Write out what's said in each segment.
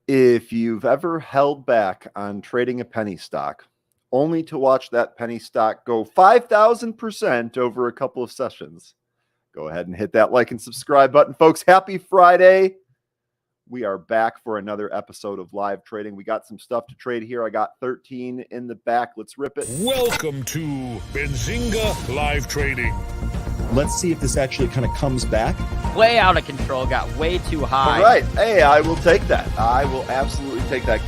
If you've ever held back on trading a penny stock, only to watch that penny stock go 5,000% over a couple of sessions, go ahead and hit that like and subscribe button, folks. Happy Friday. We are back for another episode of live trading. We got some stuff to trade here. I got 13 in the back. Let's rip it. Welcome to Benzinga Live Trading. Let's see if this actually kind of comes back. Way out of control, got way too high. All right. Hey, I will take that. I will absolutely take that.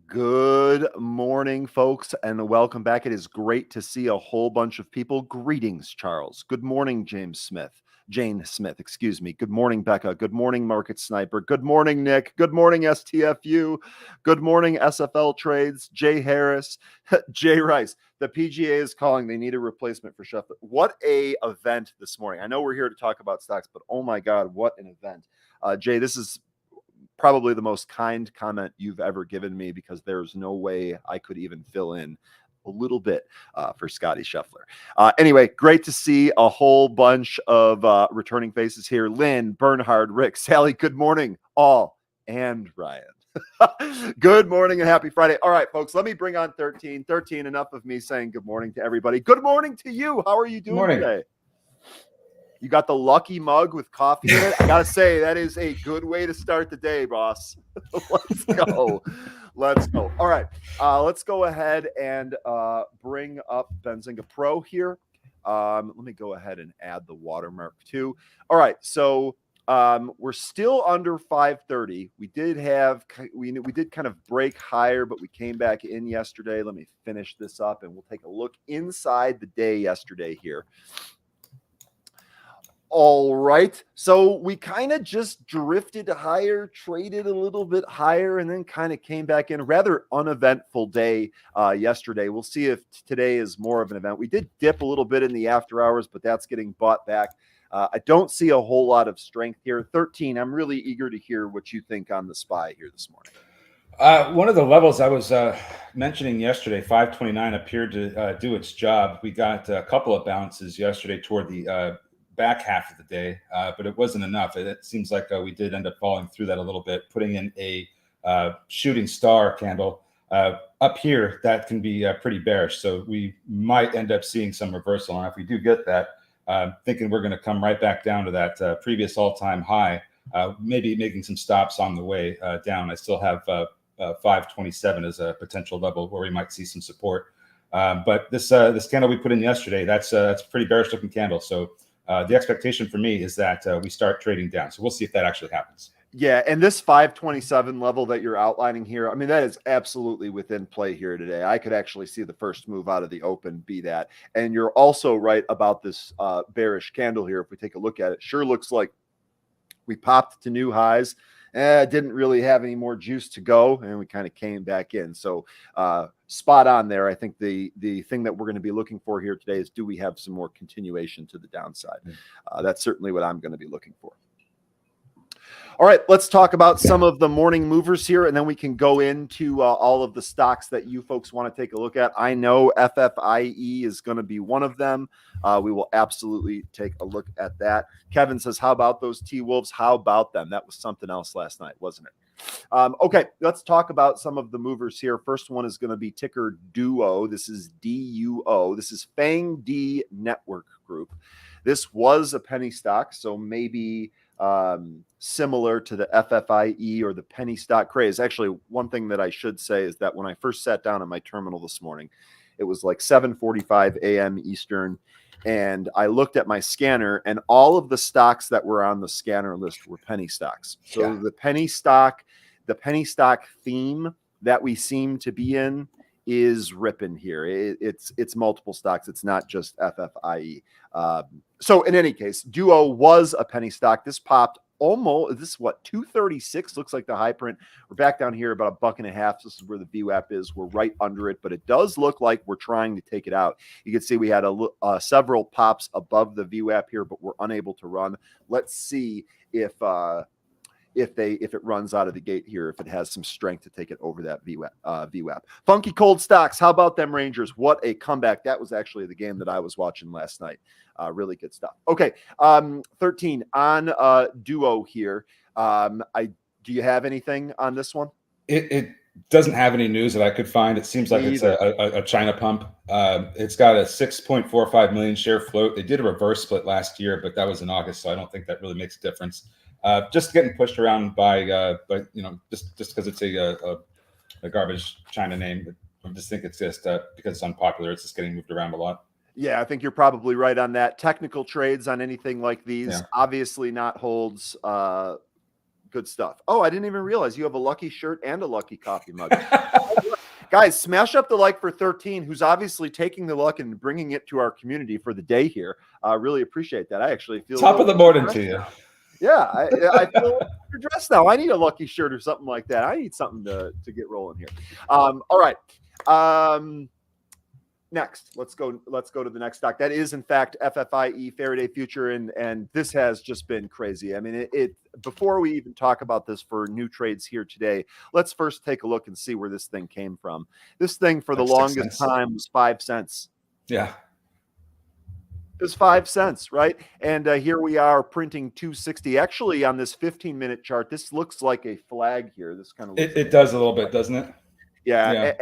Good morning, folks, and welcome back. It is great to see a whole bunch of people. Greetings, Charles. Good morning, Jane Smith. Good morning, Becca. Good morning, Market Sniper. Good morning, Nick. Good morning, STFU. Good morning, SFL Trades. Jay Harris. Jay Rice. The PGA is calling. They need a replacement for Scheffler. What a event this morning. I know we're here to talk about stocks, but oh my God, what an event. Jay, this is probably the most kind comment you've ever given me, because there's no way I could even fill in a little bit for Scotty Scheffler. Anyway, great to see a whole bunch of returning faces here. Lynn, Bernhard, Rick, Sally, good morning, all, and Ryan. Good morning and happy Friday. All right, folks, let me bring on 13. 13, enough of me saying good morning to everybody. Good morning to you. How are you doing today? You got the lucky mug with coffee in it. I got to say, that is a good way to start the day, boss. Let's go. Let's go. All right. Let's go ahead and bring up Benzinga Pro here. Let me go ahead and add the watermark too. All right. So we're still under 530. We did kind of break higher, but we came back in yesterday. Let me finish this up and we'll take a look inside the day yesterday here. All right, so we kind of just drifted higher, traded a little bit higher, and then kind of came back in. A rather uneventful day yesterday. We'll see if today is more of an event. We did dip a little bit in the after hours, but that's getting bought back. I don't see a whole lot of strength here. 13, I'm really eager to hear what you think on the SPY here this morning. One of the levels I was mentioning yesterday, 529, appeared to do its job. We got a couple of bounces yesterday toward the back half of the day, but it wasn't enough. It seems like we did end up falling through that a little bit, putting in a shooting star candle up here. That can be pretty bearish, so we might end up seeing some reversal. And if we do get that, thinking we're going to come right back down to that previous all-time high, maybe making some stops on the way down. I still have 527 as a potential level where we might see some support. But this candle we put in yesterday, that's a pretty bearish looking candle. So the expectation for me is that we start trading down. So we'll see if that actually happens. Yeah, and this 527 level that you're outlining here, I mean, that is absolutely within play here today. I could actually see the first move out of the open be that. And you're also right about this bearish candle here. If we take a look at it, sure looks like we popped to new highs. Didn't really have any more juice to go, and we kind of came back in. So spot on there. I think the thing that we're going to be looking for here today is, do we have some more continuation to the downside? That's certainly what I'm going to be looking for. All right, let's talk about some of the morning movers here, and then we can go into all of the stocks that you folks want to take a look at. I know FFIE is going to be one of them. We will absolutely take a look at that. Kevin says, how about those T-Wolves? How about them? That was something else last night, wasn't it? Okay, let's talk about some of the movers here. First one is going to be ticker DUO. This is DUO. This is Fang D Network Group. This was a penny stock, so maybe similar to the FFIE or the penny stock craze. Actually, one thing that I should say is that when I first sat down at my terminal this morning, it was like 7:45 a.m. Eastern, and I looked at my scanner, and all of the stocks that were on the scanner list were penny stocks. So yeah, the penny stock theme that we seem to be in is ripping here. It's multiple stocks. It's not just FFIE. So in any case, Duo was a penny stock. This popped almost, this is what, 236 looks like the high print. We're back down here about $1.50. This is where the VWAP is. We're right under it, but it does look like we're trying to take it out. You can see we had several pops above the VWAP here, but we're unable to run. Let's see if if it runs out of the gate here, if it has some strength to take it over that VWAP. Funky cold stocks. How about them Rangers? What a comeback. That was actually the game that I was watching last night. Really good stuff. Okay. 13 on Duo here. Do you have anything on this one? It doesn't have any news that I could find. It seems like it's a China pump. It's got a 6.45 million share float. They did a reverse split last year, but that was in August, so I don't think that really makes a difference. Just getting pushed around by just because it's a garbage China name. I just think it's just because it's unpopular. It's just getting moved around a lot. Yeah, I think you're probably right on that. Technical trades on anything like these, obviously not holds. Good stuff. Oh, I didn't even realize you have a lucky shirt and a lucky coffee mug. Guys, smash up the like for 13, who's obviously taking the luck and bringing it to our community for the day here. Really appreciate that. I actually feel top of the morning to you. Yeah, I feel you're dressed now. I need a lucky shirt or something like that. I need something to get rolling here. All right. Next, let's go to the next stock. That is, in fact, FFIE Faraday Future, and this has just been crazy. I mean, before we even talk about this for new trades here today, let's first take a look and see where this thing came from. This thing for the longest time was 5 cents. Yeah. It was 5 cents, right? And here we are printing 260. Actually, on this 15-minute chart, this looks like a flag here. This kind of it does a little bit, doesn't it? Yeah.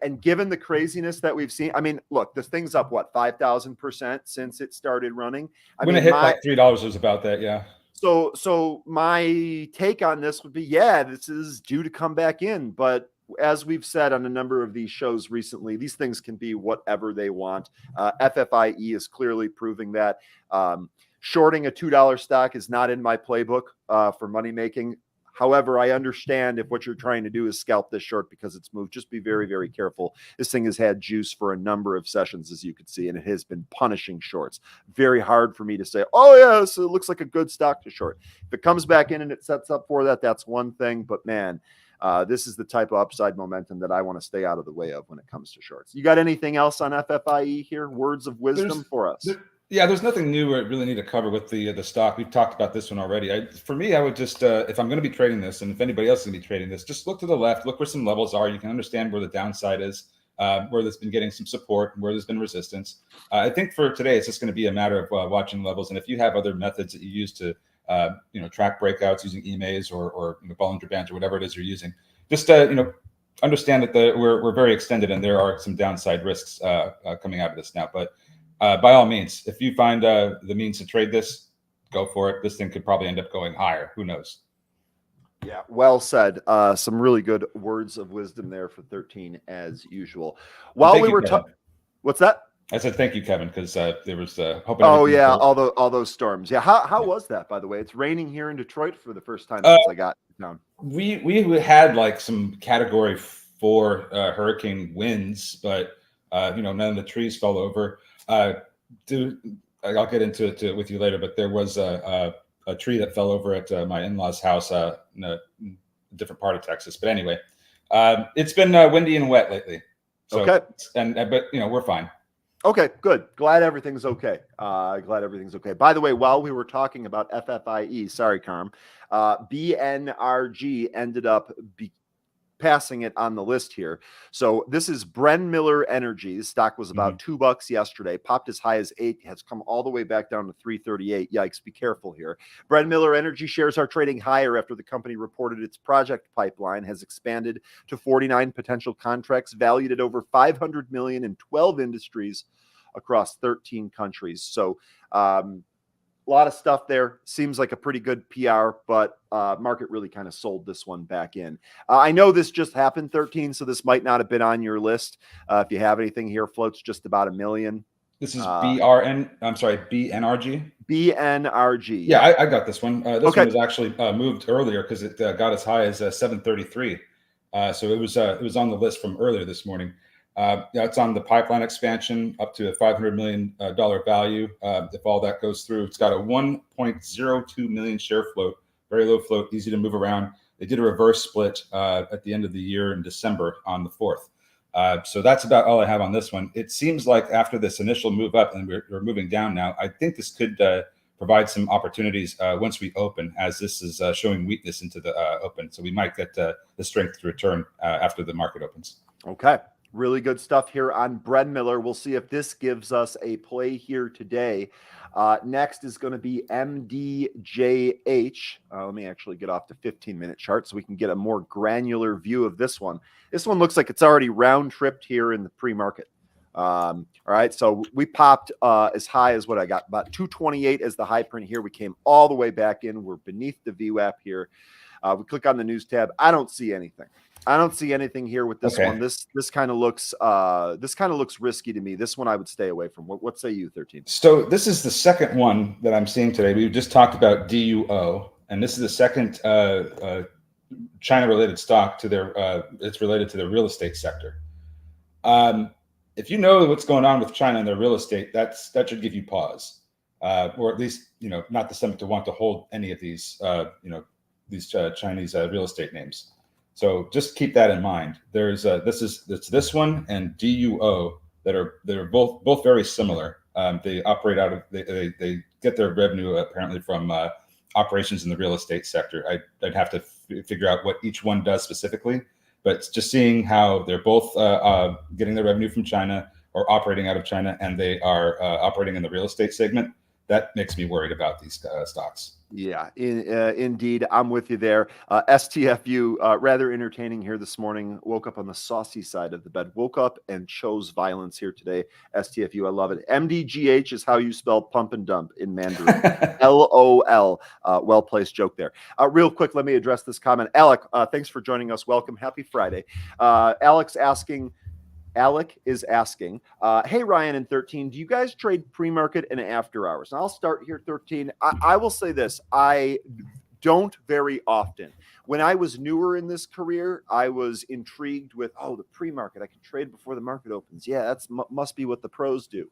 And given the craziness that we've seen, I mean, look, this thing's up, what, 5,000% since it started running? When it hit like $3, it was about that, yeah. So my take on this would be, yeah, this is due to come back in. But as we've said on a number of these shows recently, these things can be whatever they want. FFIE is clearly proving that. Shorting a $2 stock is not in my playbook for money making. However, I understand if what you're trying to do is scalp this short because it's moved. Just be very, very careful. This thing has had juice for a number of sessions, as you can see, and it has been punishing shorts. Very hard for me to say, oh, yeah, so it looks like a good stock to short. If it comes back in and it sets up for that, that's one thing. But, man, this is the type of upside momentum that I want to stay out of the way of when it comes to shorts. You got anything else on FFIE here? Words of wisdom for us? Yeah, there's nothing new I really need to cover with the stock. We've talked about this one already. For me, I would just, if I'm going to be trading this, and if anybody else is going to be trading this, just look to the left, look where some levels are. You can understand where the downside is, where there's been getting some support, where there's been resistance. I think for today, it's just going to be a matter of watching levels. And if you have other methods that you use to, track breakouts using EMAs or Bollinger Bands or whatever it is you're using, just understand that we're very extended and there are some downside risks coming out of this now. But by all means, if you find the means to trade this, go for it. This thing could probably end up going higher. Who knows? Yeah, well said. Some really good words of wisdom there for 13, as usual. While we were talking, what's that? I said thank you, Kevin, because there was hoping. Oh yeah, all those storms. Yeah, how was that, by the way? It's raining here in Detroit for the first time since I got down. We had like some Category 4 hurricane winds, but none of the trees fell over. I'll get into it with you later, but there was a tree that fell over at my in-laws' house in a different part of Texas. But anyway, it's been windy and wet lately. So, okay. But we're fine. Okay, good. Glad everything's okay. By the way, while we were talking about FFIE, sorry, Carm, BNRG ended up passing it on the list here. So this is Bren Miller Energy. Stock was about $2 yesterday, popped as high as 8, has come all the way back down to 338. Yikes, be careful here. Bren Miller Energy shares are trading higher after the company reported its project pipeline has expanded to 49 potential contracts valued at over $500 million in 12 industries across 13 countries. So a lot of stuff there. Seems like a pretty good PR, but market really kind of sold this one back in. I know this just happened 13, so this might not have been on your list. If you have anything here, floats just about $1 million. This is BNRG. BNRG. Yeah, I got this one. This one was actually moved earlier because it got as high as 733. So it was on the list from earlier this morning. It's on the pipeline expansion up to a $500 million value. If all that goes through, it's got a 1.02 million share float, very low float, easy to move around. They did a reverse split at the end of the year in December on the 4th. So that's about all I have on this one. It seems like after this initial move up and we're moving down now, I think this could provide some opportunities once we open, as this is showing weakness into the open. So we might get the strength to return after the market opens. Okay. Really good stuff here on Bread Miller. We'll see if this gives us a play here today. Next is going to be MDJH. Let me actually get off the 15-minute chart so we can get a more granular view of this one. This one looks like it's already round tripped here in the pre-market. All right, so we popped as high as what I got, about 228 as the high print here. We came all the way back in. We're beneath the VWAP here. We click on the news tab. I don't see anything. I don't see anything here with this one. This kind of looks risky to me. This one I would stay away from. What say you, 13? So this is the second one that I'm seeing today. We just talked about DUO, and this is the second China-related stock to their. It's related to the real estate sector. If you know what's going on with China and their real estate, that should give you pause, or at least not the stomach to want to hold any of these these Chinese real estate names. So just keep that in mind. There's this one and DUO that are both very similar. They operate out of they get their revenue apparently from operations in the real estate sector. I'd have to figure out what each one does specifically, but just seeing how they're both getting their revenue from China or operating out of China, and they are operating in the real estate segment, that makes me worried about these stocks. Yeah, indeed. I'm with you there. STFU, rather entertaining here this morning. Woke up on the saucy side of the bed. Woke up and chose violence here today. STFU, I love it. MDGH is how you spell pump and dump in Mandarin. LOL. Well-placed joke there. Real quick, let me address this comment. Alec, thanks for joining us. Welcome. Happy Friday. Alec is asking, hey, Ryan and 13, do you guys trade pre-market and after hours? And I'll start here, 13. I will say this. I don't very often. When I was newer in this career, I was intrigued with, the pre-market. I can trade before the market opens. Yeah, that's must be what the pros do.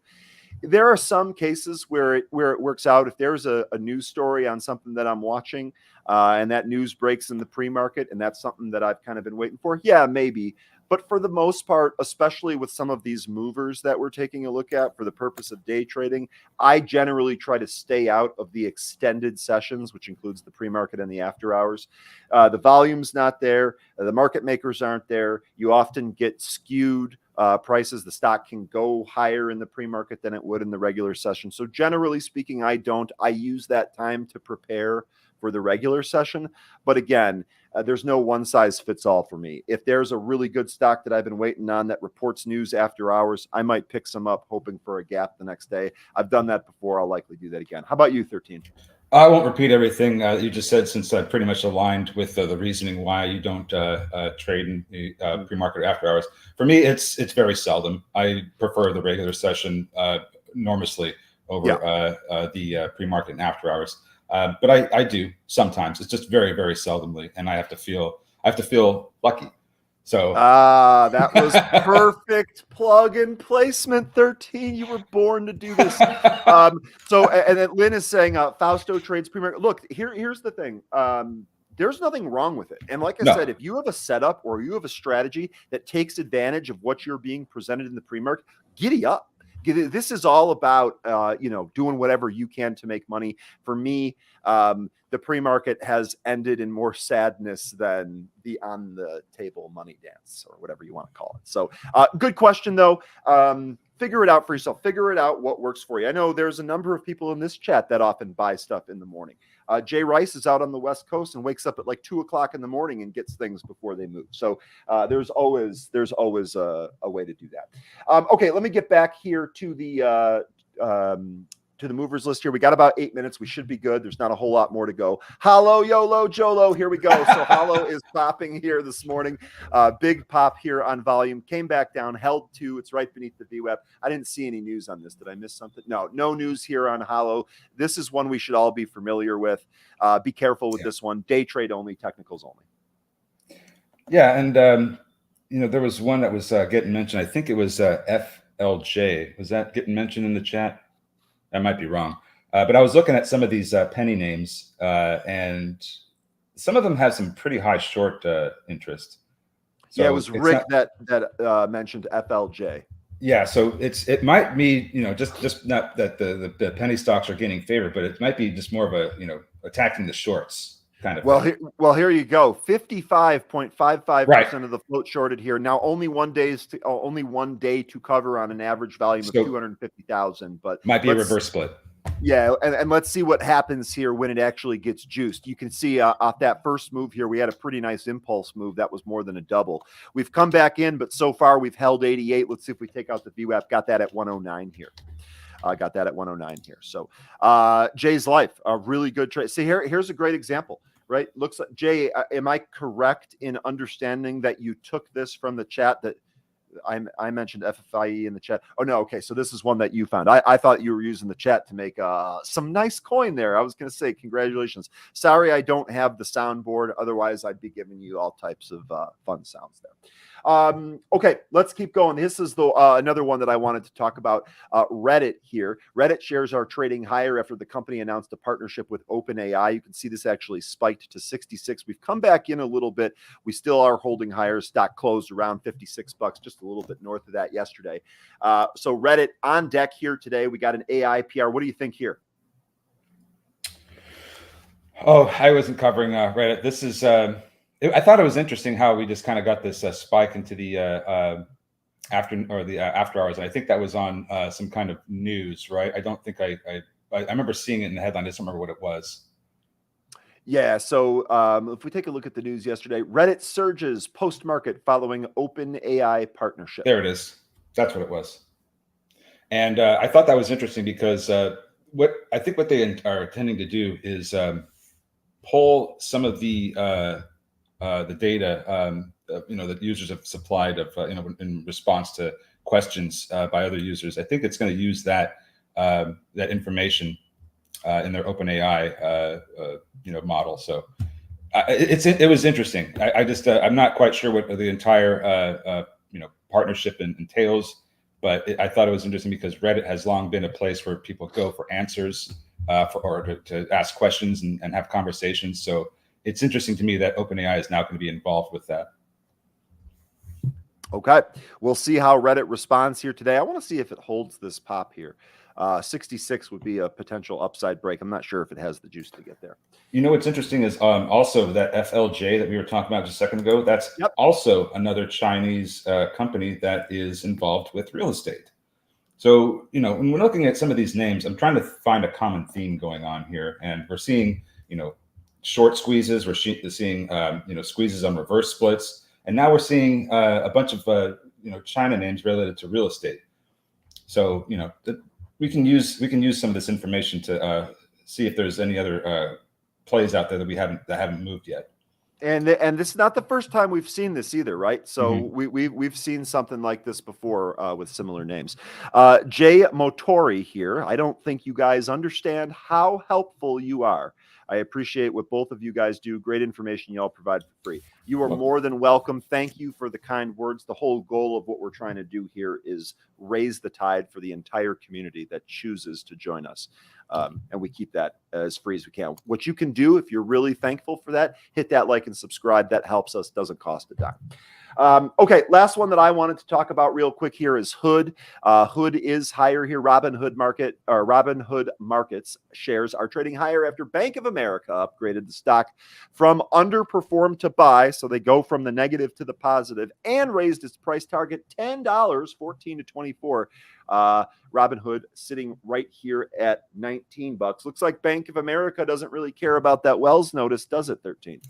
There are some cases where it works out. If there's a news story on something that I'm watching and that news breaks in the pre-market and that's something that I've kind of been waiting for, yeah, maybe. But for the most part, especially with some of these movers that we're taking a look at for the purpose of day trading, I generally try to stay out of the extended sessions, which includes the pre-market and the after hours. The volume's not there. The market makers aren't there. You often get skewed prices. The stock can go higher in the pre-market than it would in the regular session. So generally speaking, I use that time to prepare for the regular session. But again, there's no one size fits all for me. If there's a really good stock that I've been waiting on that reports news after hours, I might pick some up hoping for a gap the next day. I've done that before. I'll likely do that again. How about you, 13? I won't repeat everything you just said, since I pretty much aligned with the reasoning why you don't trade in the pre-market after hours. For me, it's very seldom. I prefer the regular session enormously over the pre-market and after hours. But I do sometimes. It's just very, very seldomly, and I have to feel lucky. So that was perfect plug and placement. 13, you were born to do this. So and then Lynn is saying Fausto trades pre-market. Look, here's the thing. There's nothing wrong with it. And like I said, if you have a setup or you have a strategy that takes advantage of what you're being presented in the pre-market, giddy up. This is all about, doing whatever you can to make money. For me, the pre-market has ended in more sadness than the on the table money dance or whatever you want to call it. So good question, though. Figure it out for yourself. Figure it out what works for you. I know there's a number of people in this chat that often buy stuff in the morning. Jay Rice is out on the West Coast and wakes up at like 2 o'clock in the morning and gets things before they move. So there's always a way to do that. Okay, let me get back here to the movers list here. We got about 8 minutes. We should be good. There's not a whole lot more to go. Hollow, YOLO, Jolo. Here we go. So Hollow is popping here this morning. Big pop here on volume. Came back down, held to. It's right beneath the VWAP. I didn't see any news on this. Did I miss something? No news here on Hollow. This is one we should all be familiar with. Be careful with this one. Day trade only, technicals only. Yeah, and there was one that was getting mentioned. I think it was FLJ. Was that getting mentioned in the chat? I might be wrong, but I was looking at some of these penny names, and some of them have some pretty high short interest. So yeah, it was Rick that mentioned FLJ. Yeah, so it might be, just not that the penny stocks are gaining favor, but it might be just more of a, attacking the shorts kind of thing. Here you go. 55.55% Right. of the float shorted here. Now only one day to cover on an average volume of So 250,000, but might be a reverse split. Yeah, and let's see what happens here when it actually gets juiced. You can see off that first move here, we had a pretty nice impulse move. That was more than a double. We've come back in, but so far we've held 88. Let's see if we take out the VWAP. Got that at 109 here. Got that at 109 here. So Jay's Life, a really good trade. See, here's a great example, right? Looks like, Jay, am I correct in understanding that you took this from the chat that I mentioned FFIE in the chat? Oh, no. Okay. So this is one that you found. I thought you were using the chat to make some nice coin there. I was going to say, congratulations. Sorry, I don't have the soundboard. Otherwise, I'd be giving you all types of fun sounds there. Okay, let's keep going. This is another one that I wanted to talk about. Reddit here. Reddit shares are trading higher after the company announced a partnership with OpenAI. You can see this actually spiked to 66. We've come back in a little bit. We still are holding higher. Stock closed around 56 bucks, just a little bit north of that yesterday. So Reddit on deck here today. We got an AI PR. What do you think here? Oh, I wasn't covering Reddit. This is I thought it was interesting how we just kind of got this spike into the after hours. And I think that was on some kind of news, right? I don't think I remember seeing it in the headline. I just don't remember what it was. Yeah, so if we take a look at the news yesterday, Reddit surges post-market following OpenAI partnership. There it is. That's what it was. And I thought that was interesting because what they are intending to do is pull some of the data that users have supplied of in response to questions by other users. I think it's going to use that information in their OpenAI model. So it was interesting. I'm not quite sure what the entire partnership entails, but I thought it was interesting because Reddit has long been a place where people go for answers to ask questions and have conversations. So it's interesting to me that OpenAI is now going to be involved with that. Okay, we'll see how Reddit responds here today. I want to see if it holds this pop here. 66 would be a potential upside break. I'm not sure if it has the juice to get there. What's interesting is also that FLJ that we were talking about just a second ago. That's also another Chinese company that is involved with real estate. So, when we're looking at some of these names, I'm trying to find a common theme going on here. And we're seeing, short squeezes. We're seeing, squeezes on reverse splits. And now we're seeing a bunch of, China names related to real estate. So, we can use some of this information to see if there's any other plays out there that haven't moved yet. And this is not the first time we've seen this either, right? So we've seen something like this before with similar names. Jay Motori here. I don't think you guys understand how helpful you are. I appreciate what both of you guys do. Great information y'all provide for free. You are more than welcome. Thank you for the kind words. The whole goal of what we're trying to do here is raise the tide for the entire community that chooses to join us. And we keep that as free as we can. What you can do, if you're really thankful for that, hit that like and subscribe. That helps us. Doesn't cost a dime. Okay, last one that I wanted to talk about real quick here is Hood. Hood is higher here. Robinhood Markets shares are trading higher after Bank of America upgraded the stock from underperform to buy. So they go from the negative to the positive and raised its price target $10, 14 to 24. Robinhood sitting right here at 19 bucks. Looks like Bank of America doesn't really care about that Wells notice, does it? 13.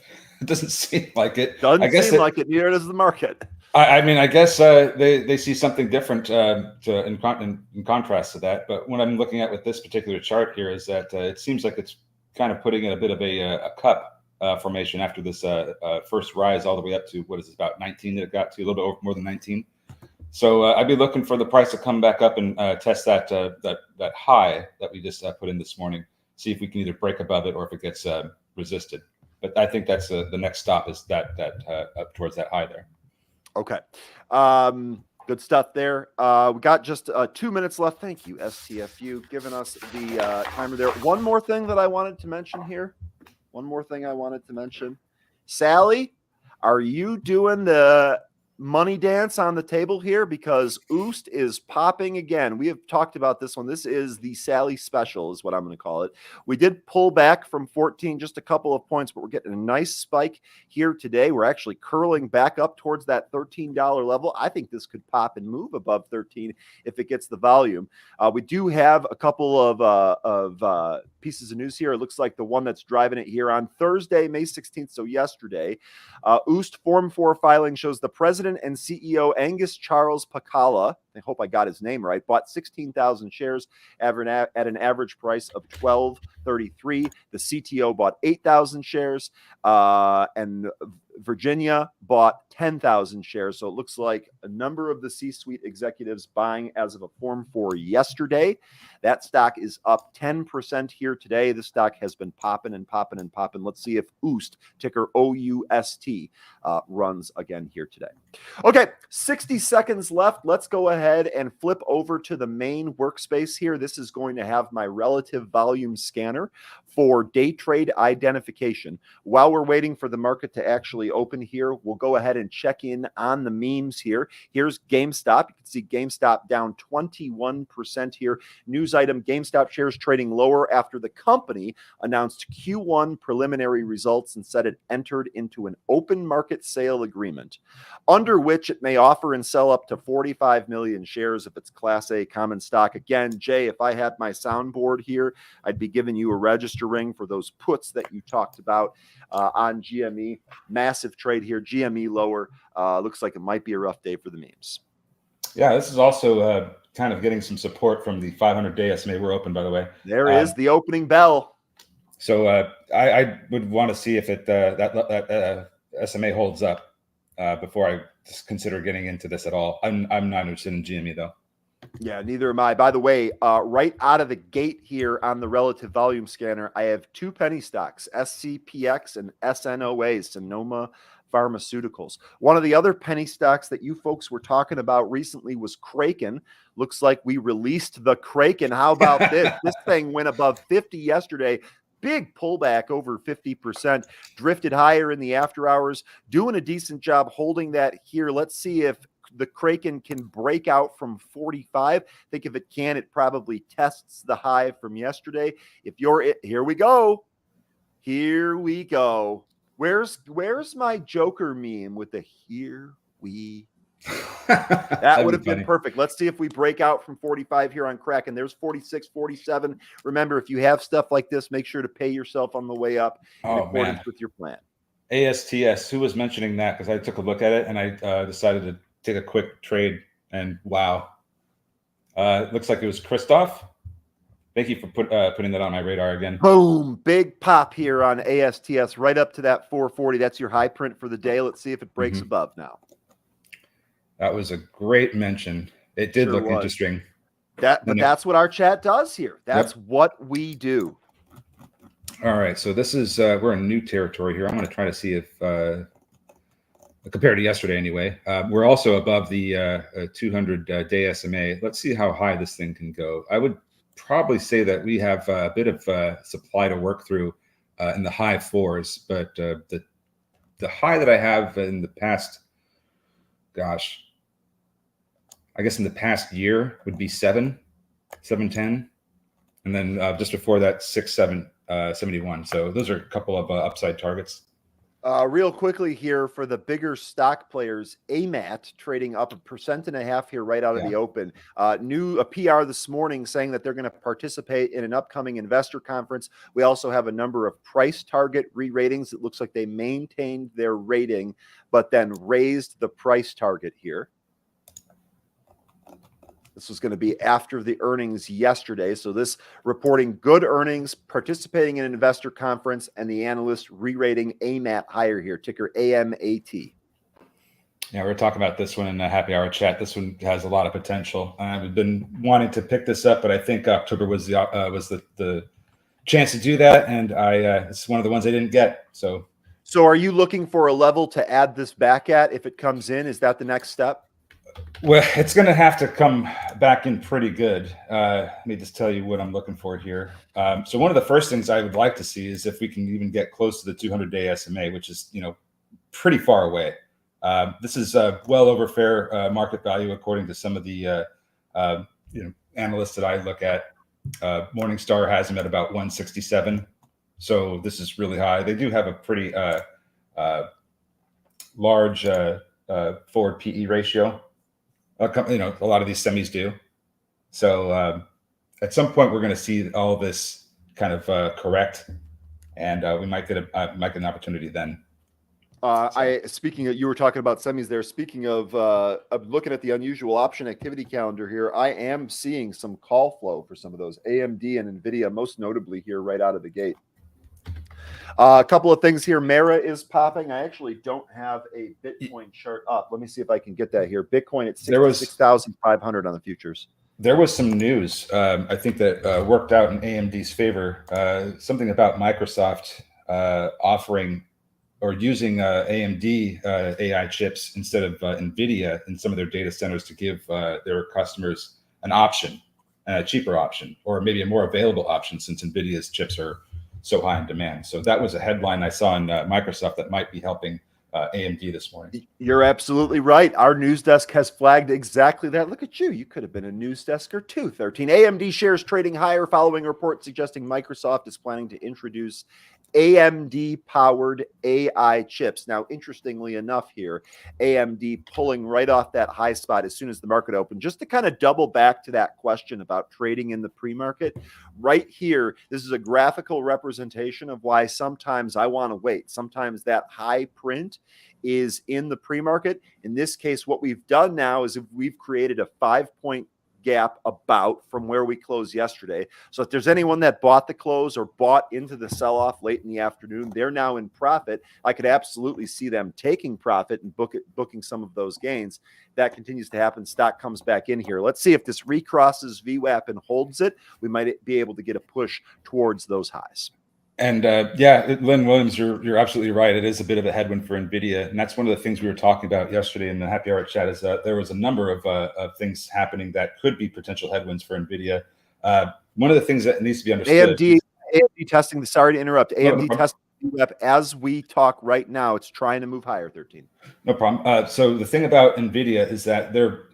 It doesn't seem like it. Doesn't seem like it. Neither does the market. I guess they see something different in contrast to that. But what I'm looking at with this particular chart here is that it seems like it's kind of putting in a bit of a cup formation after this first rise all the way up to what is it, about 19 that it got to, a little bit more than 19. So I'd be looking for the price to come back up and test that high that we just put in this morning. See if we can either break above it or if it gets resisted. But I think that's the next stop is that up towards that high there. Okay. Good stuff there. We got just 2 minutes left. Thank you, STFU, giving us the timer there. One more thing that I wanted to mention here. Sally, are you doing the money dance on the table here because Oost is popping again. We have talked about this one. This is the Sally special is what I'm going to call it. We did pull back from 14 just a couple of points, but we're getting a nice spike here today. We're actually curling back up towards that $13 level. I think this could pop and move above 13 if it gets the volume. We do have a couple of pieces of news here. It looks like the one that's driving it here on Thursday, May 16th, so yesterday. Oost Form 4 filing shows the president and CEO Angus Charles Pacala, I hope I got his name right, bought 16,000 shares at an average price of $12.33. The CTO bought 8,000 shares, and Virginia bought 10,000 shares. So it looks like a number of the C-suite executives buying as of a Form 4 yesterday. That stock is up 10% here today. The stock has been popping and popping and popping. Let's see if Oost, ticker OUST, runs again here today. Okay, 60 seconds left. Let's go ahead and flip over to the main workspace here. This is going to have my relative volume scanner for day trade identification. While we're waiting for the market to actually open here, we'll go ahead and check in on the memes here. Here's GameStop. You can see GameStop down 21% here. News item, GameStop shares trading lower after the company announced Q1 preliminary results and said it entered into an open market sale agreement under which it may offer and sell up to 45 million shares if it's Class A common stock. Again, Jay, if I had my soundboard here, I'd be giving you a register ring for those puts that you talked about on GME. Massive trade here. GME lower. Looks like it might be a rough day for the memes. Yeah, this is also kind of getting some support from the 500-day SMA. We're open, by the way. There is the opening bell. So I would want to see if it that SMA holds up before I just consider getting into this at all. I'm not interested in GME though. Yeah, neither am I. By the way, right out of the gate here on the relative volume scanner, I have two penny stocks, SCPX and SNOA, Sonoma Pharmaceuticals. One of the other penny stocks that you folks were talking about recently was Kraken. Looks like we released the Kraken. How about this? This thing went above 50 yesterday. Big pullback over 50%, drifted higher in the after hours, doing a decent job holding that here. Let's see if the Kraken can break out from 45. I think if it can, it probably tests the high from yesterday. If you're it, here we go. Here we go. Where's my Joker meme with the here we that would have been perfect. Let's see if we break out from 45 here on Kraken. There's 46, 47. Remember, if you have stuff like this, make sure to pay yourself on the way up in accordance with your plan. ASTS, who was mentioning that? Because I took a look at it and I decided to take a quick trade. And wow, looks like it was Christoph. Thank you for putting that on my radar again. Boom, big pop here on ASTS, right up to that 440. That's your high print for the day. Let's see if it breaks above now. That was a great mention. It did look interesting. But that's what our chat does here. That's what we do. All right. So this is, we're in new territory here. I'm going to try to see if, compared to yesterday anyway, we're also above the 200-day SMA. Let's see how high this thing can go. I would probably say that we have a bit of supply to work through in the high fours, but the high that I have in the past, gosh, I guess in the past year would be 710, and then just before that 6,771. So those are a couple of upside targets. Real quickly here for the bigger stock players, AMAT trading up 1.5% here right out of the open. A PR this morning saying that they're going to participate in an upcoming investor conference. We also have a number of price target re-ratings. It looks like they maintained their rating, but then raised the price target here. This was going to be after the earnings yesterday. So this reporting good earnings, participating in an investor conference, and the analyst re-rating AMAT higher here, ticker AMAT. Yeah, we're talking about this one in the happy hour chat. This one has a lot of potential. We've been wanting to pick this up, but I think October was the chance to do that, and it's one of the ones I didn't get. So are you looking for a level to add this back at if it comes in? Is that the next step? Well, it's going to have to come back in pretty good. Let me just tell you what I'm looking for here. So one of the first things I would like to see is if we can even get close to the 200-day SMA, which is, pretty far away. This is well over fair market value according to some of the analysts that I look at. Morningstar has them at about 167, so this is really high. They do have a pretty large forward PE ratio. A lot of these semis do. So at some point, we're going to see all this kind of correct, and we might get an opportunity then. You were talking about semis there. Speaking of looking at the unusual option activity calendar here, I am seeing some call flow for some of those AMD and NVIDIA, most notably here right out of the gate. A couple of things here. Mara is popping. I actually don't have a Bitcoin chart up. Let me see if I can get that here. Bitcoin at 66,500 on the futures. There was some news, I think, that worked out in AMD's favor. Something about Microsoft offering or using AMD AI chips instead of NVIDIA in some of their data centers to give their customers an option, a cheaper option, or maybe a more available option since NVIDIA's chips are so high in demand. So that was a headline I saw in Microsoft that might be helping AMD this morning. You're absolutely right. Our news desk has flagged exactly that. Look at you. You could have been a news desker too. 13 AMD shares trading higher following a report suggesting Microsoft is planning to introduce AMD powered AI chips. Now, interestingly enough here, AMD pulling right off that high spot as soon as the market opened. Just to kind of double back to that question about trading in the pre-market, right here, this is a graphical representation of why sometimes I want to wait. Sometimes that high print is in the pre-market. In this case, what we've done now is we've created a 5-point gap about from where we closed yesterday. So if there's anyone that bought the close or bought into the sell-off late in the afternoon, they're now in profit. I could absolutely see them taking profit and booking some of those gains. That continues to happen. Stock comes back in here. Let's see if this recrosses VWAP and holds it. We might be able to get a push towards those highs. And Lynn Williams, you're absolutely right. It is a bit of a headwind for NVIDIA. And that's one of the things we were talking about yesterday in the Happy Hour chat is there was a number of things happening that could be potential headwinds for NVIDIA. One of the things that needs to be understood. AMD testing, sorry to interrupt, AMD testing as we talk right now. It's trying to move higher, 13. No problem. So the thing about NVIDIA is that they're,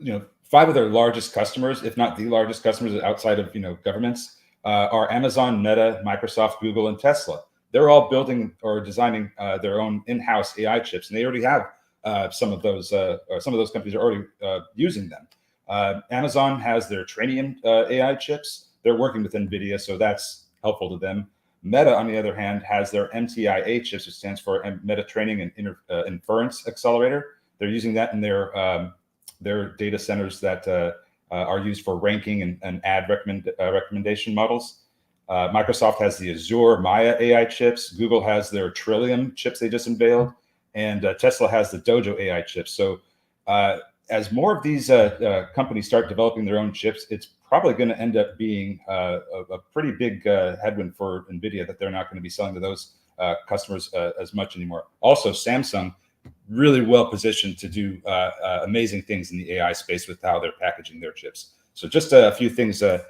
5 of their largest customers, if not the largest customers outside of, governments, are Amazon, Meta, Microsoft, Google, and Tesla. They're all building or designing their own in-house AI chips, and they already have some of those companies are already using them. Amazon has their Uranium AI chips. They're working with NVIDIA, so that's helpful to them. Meta, on the other hand, has their MTIA chips, which stands for Meta Training and Inference Accelerator. They're using that in their data centers that are used for ranking and ad recommendation models. Microsoft has the Azure Maya AI chips. Google has their Trillium chips they just unveiled. And Tesla has the Dojo AI chips. So as more of these companies start developing their own chips, it's probably going to end up being a pretty big headwind for NVIDIA that they're not going to be selling to those customers as much anymore. Also, Samsung, really well positioned to do amazing things in the AI space with how they're packaging their chips. So just a few things to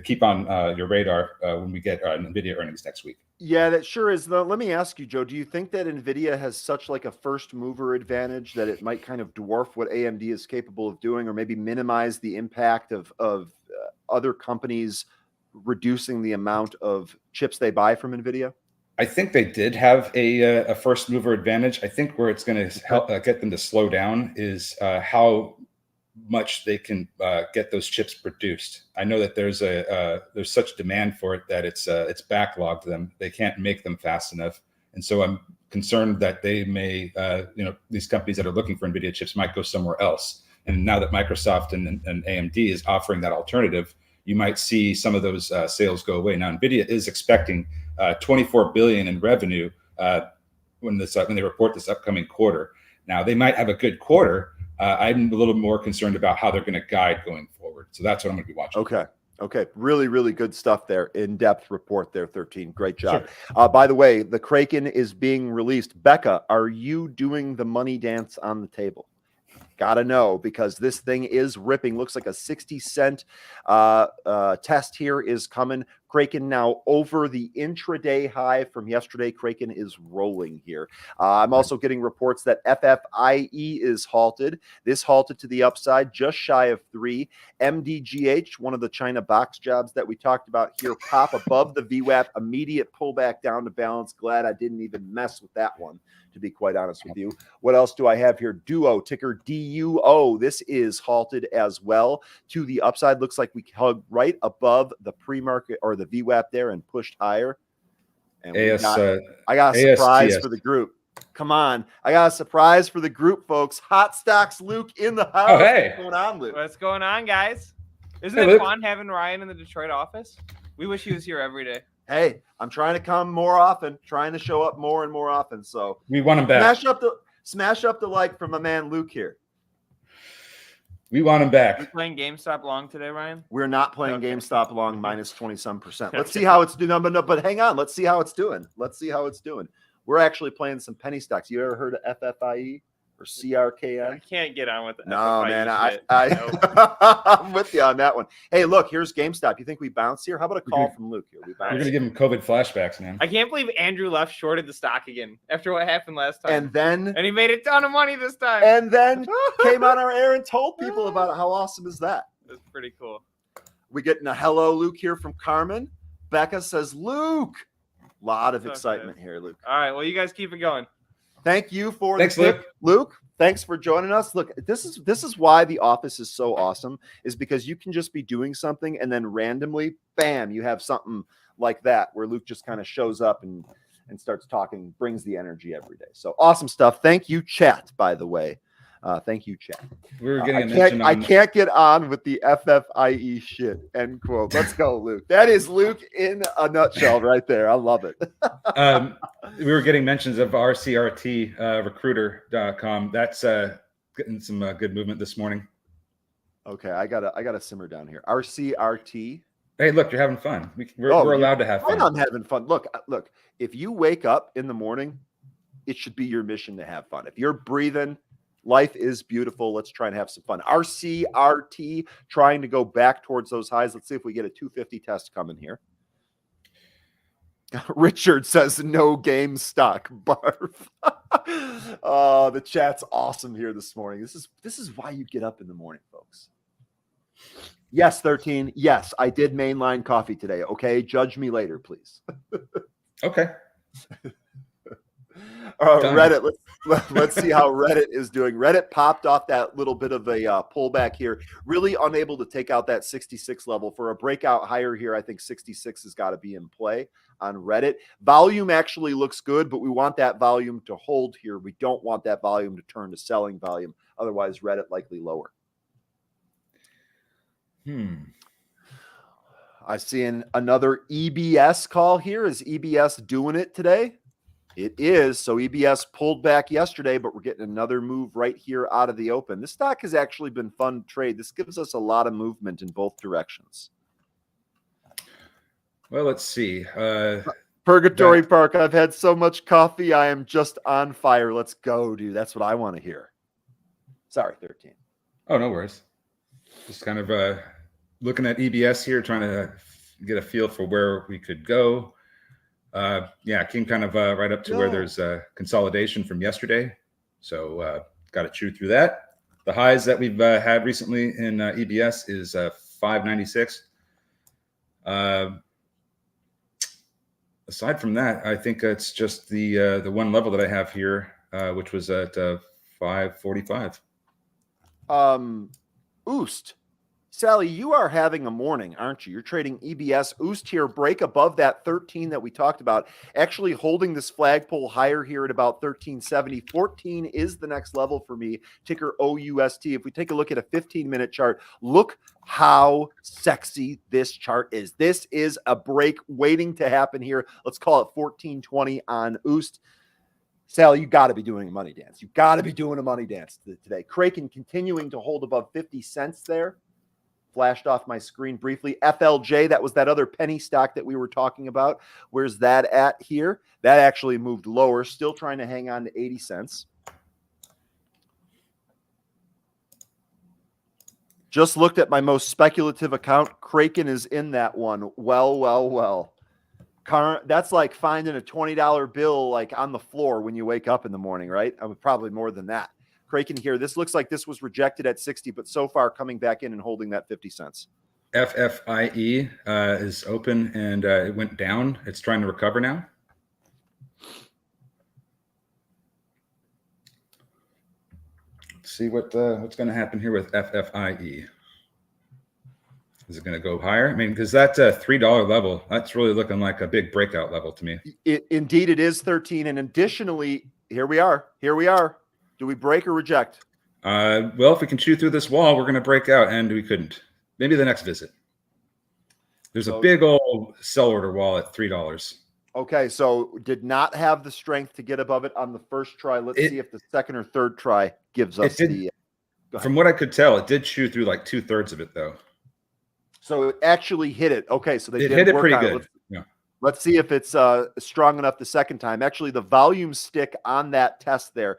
keep on your radar when we get NVIDIA earnings next week. Yeah, that sure is. Let me ask you, Joe, do you think that NVIDIA has such like a first mover advantage that it might kind of dwarf what AMD is capable of doing, or maybe minimize the impact of other companies reducing the amount of chips they buy from NVIDIA? I think they did have a first mover advantage. I think where it's going to help get them to slow down is how much they can get those chips produced. I know that there's such demand for it that it's backlogged them. They can't make them fast enough, and so I'm concerned that they may, these companies that are looking for NVIDIA chips might go somewhere else. And now that Microsoft and AMD is offering that alternative, you might see some of those sales go away. Now, NVIDIA is expecting $24 billion in revenue when they report this upcoming quarter. Now, they might have a good quarter. I'm a little more concerned about how they're going to guide going forward. So that's what I'm going to be watching. Okay. Really, really good stuff there. In-depth report there, 13. Great job. Sure. By the way, the Kraken is being released. Becca, are you doing the money dance on the table? Gotta know, because this thing is ripping. Looks like a 60-cent test here is coming. Kraken now over the intraday high from yesterday. Kraken is rolling here. I'm also getting reports that FFIE is halted. This halted to the upside, just shy of 3. MDJH, one of the China box jobs that we talked about here, pop above the VWAP, immediate pullback down to balance. Glad I didn't even mess with that one, to be quite honest with you. What else do I have here? Duo, ticker DUO. This is halted as well to the upside. Looks like we hugged right above the pre-market or the VWAP there and pushed higher. And I got a surprise for the group. Come on. I got a surprise for the group, folks. Hot Stocks Luke in the house. Oh, hey. What's going on, Luke? What's going on, guys? Isn't Hey, it Luke. fun having Ryan in the Detroit office? We wish he was here every day. Hey, I'm trying to come more often, trying to show up more and more often. So We want him back. smash up the like from my man Luke here. We want him We back. playing GameStop long today, Ryan? We're not playing Okay. GameStop along minus 20-some%. Let's see how it's doing. But hang on. Let's see how it's doing. We're actually playing some penny stocks. You ever heard of FFIE or I CRKN? can't get on with it. No, man. I'm with you on that one. Hey, look, here's GameStop. You think we bounce here? How about a call from Luke here? We We're bounce. going to give him COVID flashbacks, man. I can't believe Andrew left shorted the stock again after what happened last time. And then And he made a ton of money this time. came on our air and told people about it. How awesome is that? That's pretty cool. We getting a hello, Luke, here from Carmen. Becca says, Luke. Lot of So excitement here, Luke. All right. Well, you guys keep it going. Thank you for Thanks, the tip, Luke. Thanks for joining us. Look, this is why the office is so awesome, is because you can just be doing something and then randomly, bam, you have something like that where Luke just kind of shows up and starts talking, brings the energy every day. So awesome stuff. Thank you, chat, by the way. Thank you, chat. We were getting a mention I on. can't get on with the FFIE shit. End quote. Let's go, Luke. That is Luke in a nutshell right there. I love it. We were getting mentions of RCRT, recruiter.com. That's getting some good movement this morning. Okay, I gotta simmer down here. RCRT. Hey, look, you're having fun. We're allowed to have fun. I'm having fun. Look. If you wake up in the morning, it should be your mission to have fun. If you're breathing, life is beautiful. Let's try and have some fun. RCRT trying to go back towards those highs. Let's see if we get a 250 test coming here. Richard says no game stock. Barf. Oh, the chat's awesome here this morning. This is why you get up in the morning, folks. Yes, 13. Yes, I did mainline coffee today. Okay, judge me later, please. Okay. Reddit. Let's see how Reddit is doing. Reddit popped off that little bit of a pullback here. Really unable to take out that 66 level. For a breakout higher here, I think 66 has got to be in play on Reddit. Volume actually looks good, but we want that volume to hold here. We don't want that volume to turn to selling volume. Otherwise, Reddit likely lower. I see another EBS call here. Is EBS doing it today? It is. So EBS pulled back yesterday, but we're getting another move right here out of the open. This stock has actually been fun to trade. This gives us a lot of movement in both directions. Well, let's see. Purgatory Park. I've had so much coffee. I am just on fire. Let's go, dude. That's what I want to hear. Sorry, 13. Oh, no worries. Just kind of looking at EBS here, trying to get a feel for where we could go. Yeah, came kind of right up to where there's consolidation from yesterday. So got to chew through that. The highs that we've had recently in EBS is 596. Aside from that, I think it's just the one level that I have here, which was at 545. Oost. Sally, you are having a morning, aren't you? You're trading EBS. Oost here, break above that 13 that we talked about. Actually holding this flagpole higher here at about 1370. 14 is the next level for me. Ticker OUST. If we take a look at a 15-minute chart, look how sexy this chart is. This is a break waiting to happen here. Let's call it 1420 on Oost. Sally, you got to be doing a money dance. You got to be doing a money dance today. Kraken continuing to hold above 50 cents there. Flashed off my screen briefly. FLJ, that was that other penny stock that we were talking about. Where's that at here? That actually moved lower, still trying to hang on to 80 cents. Just looked at my most speculative account. Kraken is in that one. Well. That's like finding a $20 bill like on the floor when you wake up in the morning, right? I would probably more than that. Kraken here. This looks like this was rejected at 60, but so far coming back in and holding that 50 cents. FFIE is open and it went down. It's trying to recover now. Let's see what's going to happen here with FFIE. Is it going to go higher? I mean, because that $3 level, that's really looking like a big breakout level to me. Indeed, it is 13. And additionally, here we are. Do we break or reject? Well, if we can chew through this wall, we're going to break out, and we couldn't. Maybe the next visit. There's a big old sell order wall at $3. Okay, so did not have the strength to get above it on the first try. Let's see if the second or third try gives us From what I could tell, it did chew through like 2/3 of it, though. So it actually hit it. Okay, so they hit it pretty good. Let's see if it's strong enough the second time. Actually, the volume stick on that test there,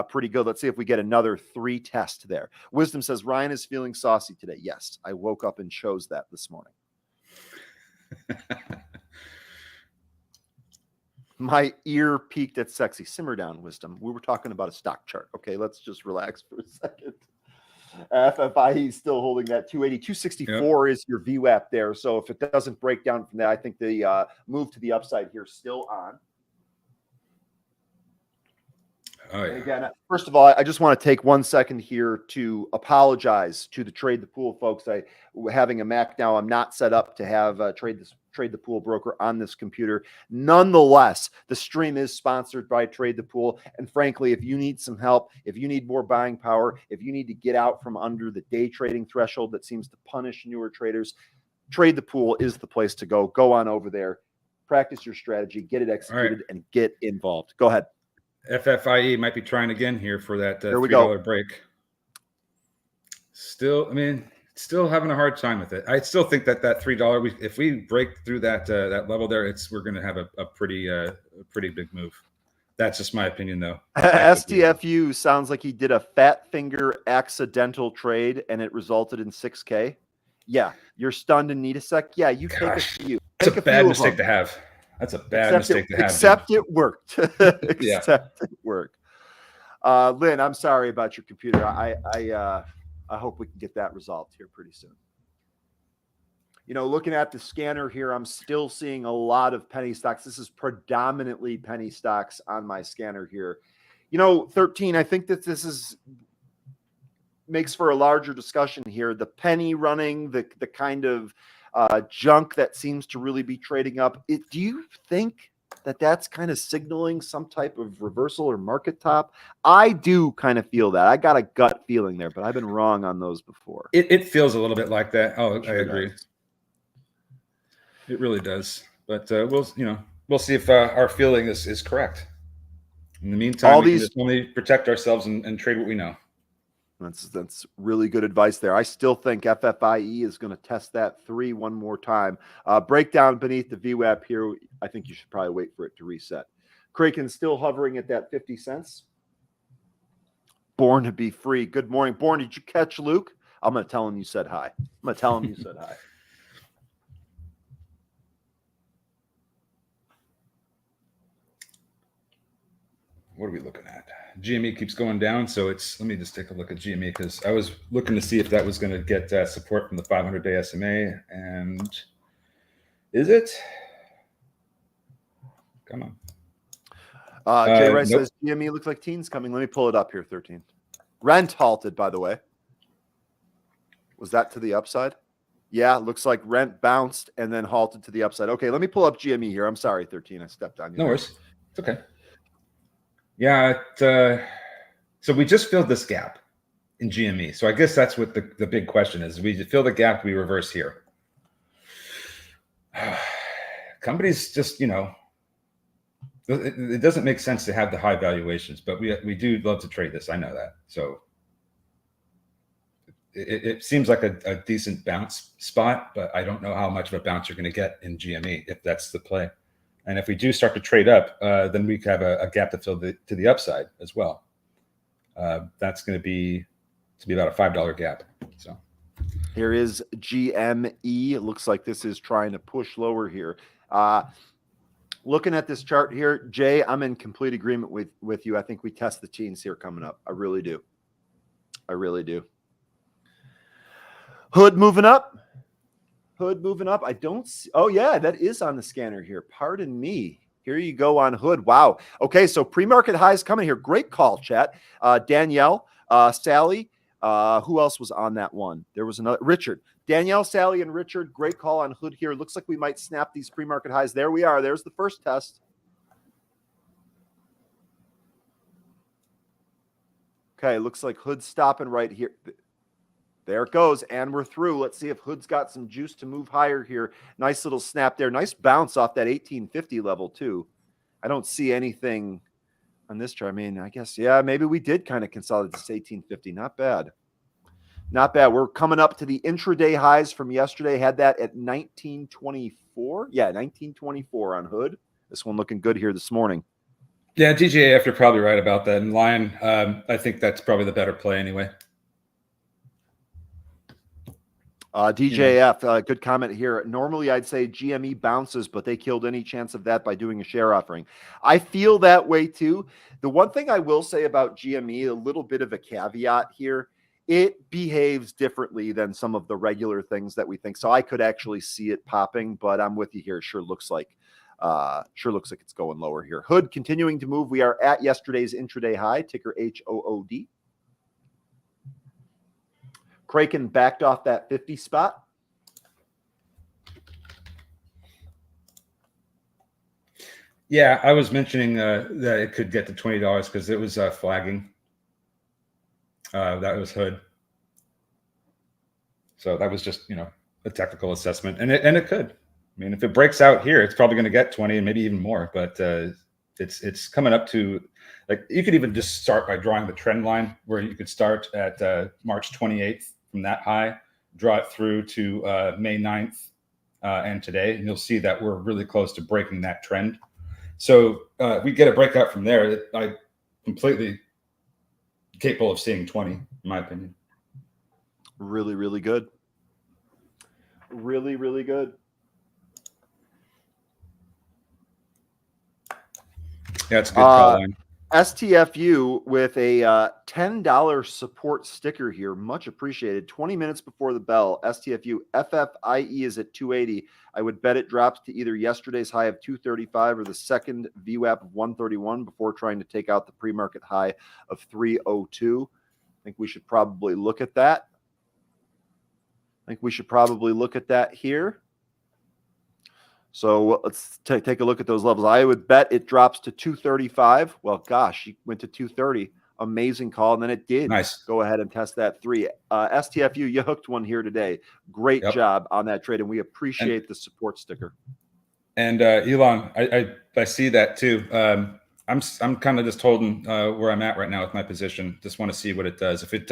pretty good. Let's see if we get another 3 test there. Wisdom says, Ryan is feeling saucy today. Yes, I woke up and chose that this morning. My ear peaked at sexy. Simmer down, Wisdom. We were talking about a stock chart. Okay, let's just relax for a second. FFIE is still holding that 280. 264 is your VWAP there. So if it doesn't break down from that, I think the move to the upside here is still on. Oh, yeah. And again, first of all, I just want to take 1 second here to apologize to the Trade the Pool folks. Having a Mac now, I'm not set up to have Trade the Pool broker on this computer. Nonetheless, the stream is sponsored by Trade the Pool. And frankly, if you need some help, if you need more buying power, if you need to get out from under the day trading threshold that seems to punish newer traders, Trade the Pool is the place to go. Go on over there, practice your strategy, get it executed, and get involved. Go ahead. FFIE might be trying again here for that $3 break. Still having a hard time with it. I still think that $3, if we break through that level there, we're going to have a pretty big move. That's just my opinion, though. STFU sounds like he did a fat finger accidental trade and it resulted in 6K. Yeah, you're stunned and need a sec. Yeah, you take a few. That's a bad mistake to have. That's a bad mistake to have. Except it worked. Except it worked. Lynn, I'm sorry about your computer. I hope we can get that resolved here pretty soon. You know, looking at the scanner here, I'm still seeing a lot of penny stocks. This is predominantly penny stocks on my scanner here. You know, 13, I think that this makes for a larger discussion here. The penny running, the kind of junk that seems to really be trading up. Do you think that that's kind of signaling some type of reversal or market top? I do kind of feel that. I got a gut feeling there, but I've been wrong on those before. It feels a little bit like that. Oh, I agree. It really does. But we'll see if our feeling is correct. In the meantime, we can just only protect ourselves and trade what we know. That's really good advice there. I still think FFIE is going to test that 3 one more time. Breakdown beneath the VWAP here. I think you should probably wait for it to reset. Kraken still hovering at that 50 cents. Born to be free. Good morning. Born, did you catch Luke? I'm going to tell him you said hi. I'm going to tell him you said hi. What are we looking at? GME keeps going down, so let me just take a look at GME because I was looking to see if that was going to get support from the 500-day SMA, and is it? Come on. Jay Rice says GME looks like teens coming. Let me pull it up here. 13. Rent halted, by the way. Was that to the upside? Yeah, looks like rent bounced and then halted to the upside. Okay, let me pull up GME here. I'm sorry, 13. I stepped on you. No worries. It's okay. Yeah, so we just filled this gap in GME. So I guess that's what the big question is. We fill the gap, we reverse here. Companies just, it doesn't make sense to have the high valuations, but we do love to trade this. I know that. So it seems like a decent bounce spot, but I don't know how much of a bounce you're going to get in GME if that's the play. And if we do start to trade up, then we have a gap to fill to the upside as well. That's going to be about a $5 gap. So Here is GME. It looks like this is trying to push lower here. Looking at this chart here, Jay, I'm in complete agreement with you. I think we test the teens here coming up. I really do. I really do. Hood moving up. Hood moving up. I don't see. Oh, yeah, that is on the scanner here. Pardon me. Here you go on Hood. Wow. Okay, so pre-market highs coming here. Great call, chat. Danielle, Sally. Who else was on that one? There was another. Richard. Danielle, Sally, and Richard. Great call on Hood here. Looks like we might snap these pre-market highs. There we are. There's the first test. Okay, looks like Hood's stopping right here. There it goes, and we're through. Let's see if Hood's got some juice to move higher here. Nice little snap there. Nice bounce off that 1850 level, too. I don't see anything on this chart. I mean, I guess, yeah, maybe we did kind of consolidate this 1850. Not bad. Not bad. We're coming up to the intraday highs from yesterday. Had that at 1924. Yeah, 1924 on Hood. This one looking good here this morning. Yeah, DJF, you're probably right about that. And Lion, I think that's probably the better play anyway. DJF, good comment here. Normally, I'd say GME bounces, but they killed any chance of that by doing a share offering. I feel that way too. The one thing I will say about GME, a little bit of a caveat here, it behaves differently than some of the regular things that we think. So I could actually see it popping, but I'm with you here. It sure looks like it's going lower here. Hood continuing to move. We are at yesterday's intraday high, ticker HOOD. Kraken backed off that 50 spot. Yeah, I was mentioning that it could get to $20 because it was flagging. That was Hood. So that was just, a technical assessment. And it could. I mean, if it breaks out here, it's probably going to get 20 and maybe even more. But it's coming up to, like, you could even just start by drawing the trend line where you could start at March 28th. From that high, draw it through to May 9th and today, and you'll see that we're really close to breaking that trend. So we get a breakout from there. I completely capable of seeing 20, in my opinion. Really, really good. Really, really good. Yeah, it's a good call line. STFU with a $10 support sticker here. Much appreciated. 20 minutes before the bell. STFU FFIE is at 280. I would bet it drops to either yesterday's high of 235 or the second VWAP of 131 before trying to take out the pre-market high of 302. I think we should probably look at that. Here. So let's take a look at those levels. I would bet it drops to 235. Well, gosh, you went to 230. Amazing call. And then it did. Nice. Go ahead and test that 3. STFU, you hooked one here today. Great job on that trade. And we appreciate the support sticker. And Elon, I see that too. I'm kind of just holding where I'm at right now with my position. Just want to see what it does. If it,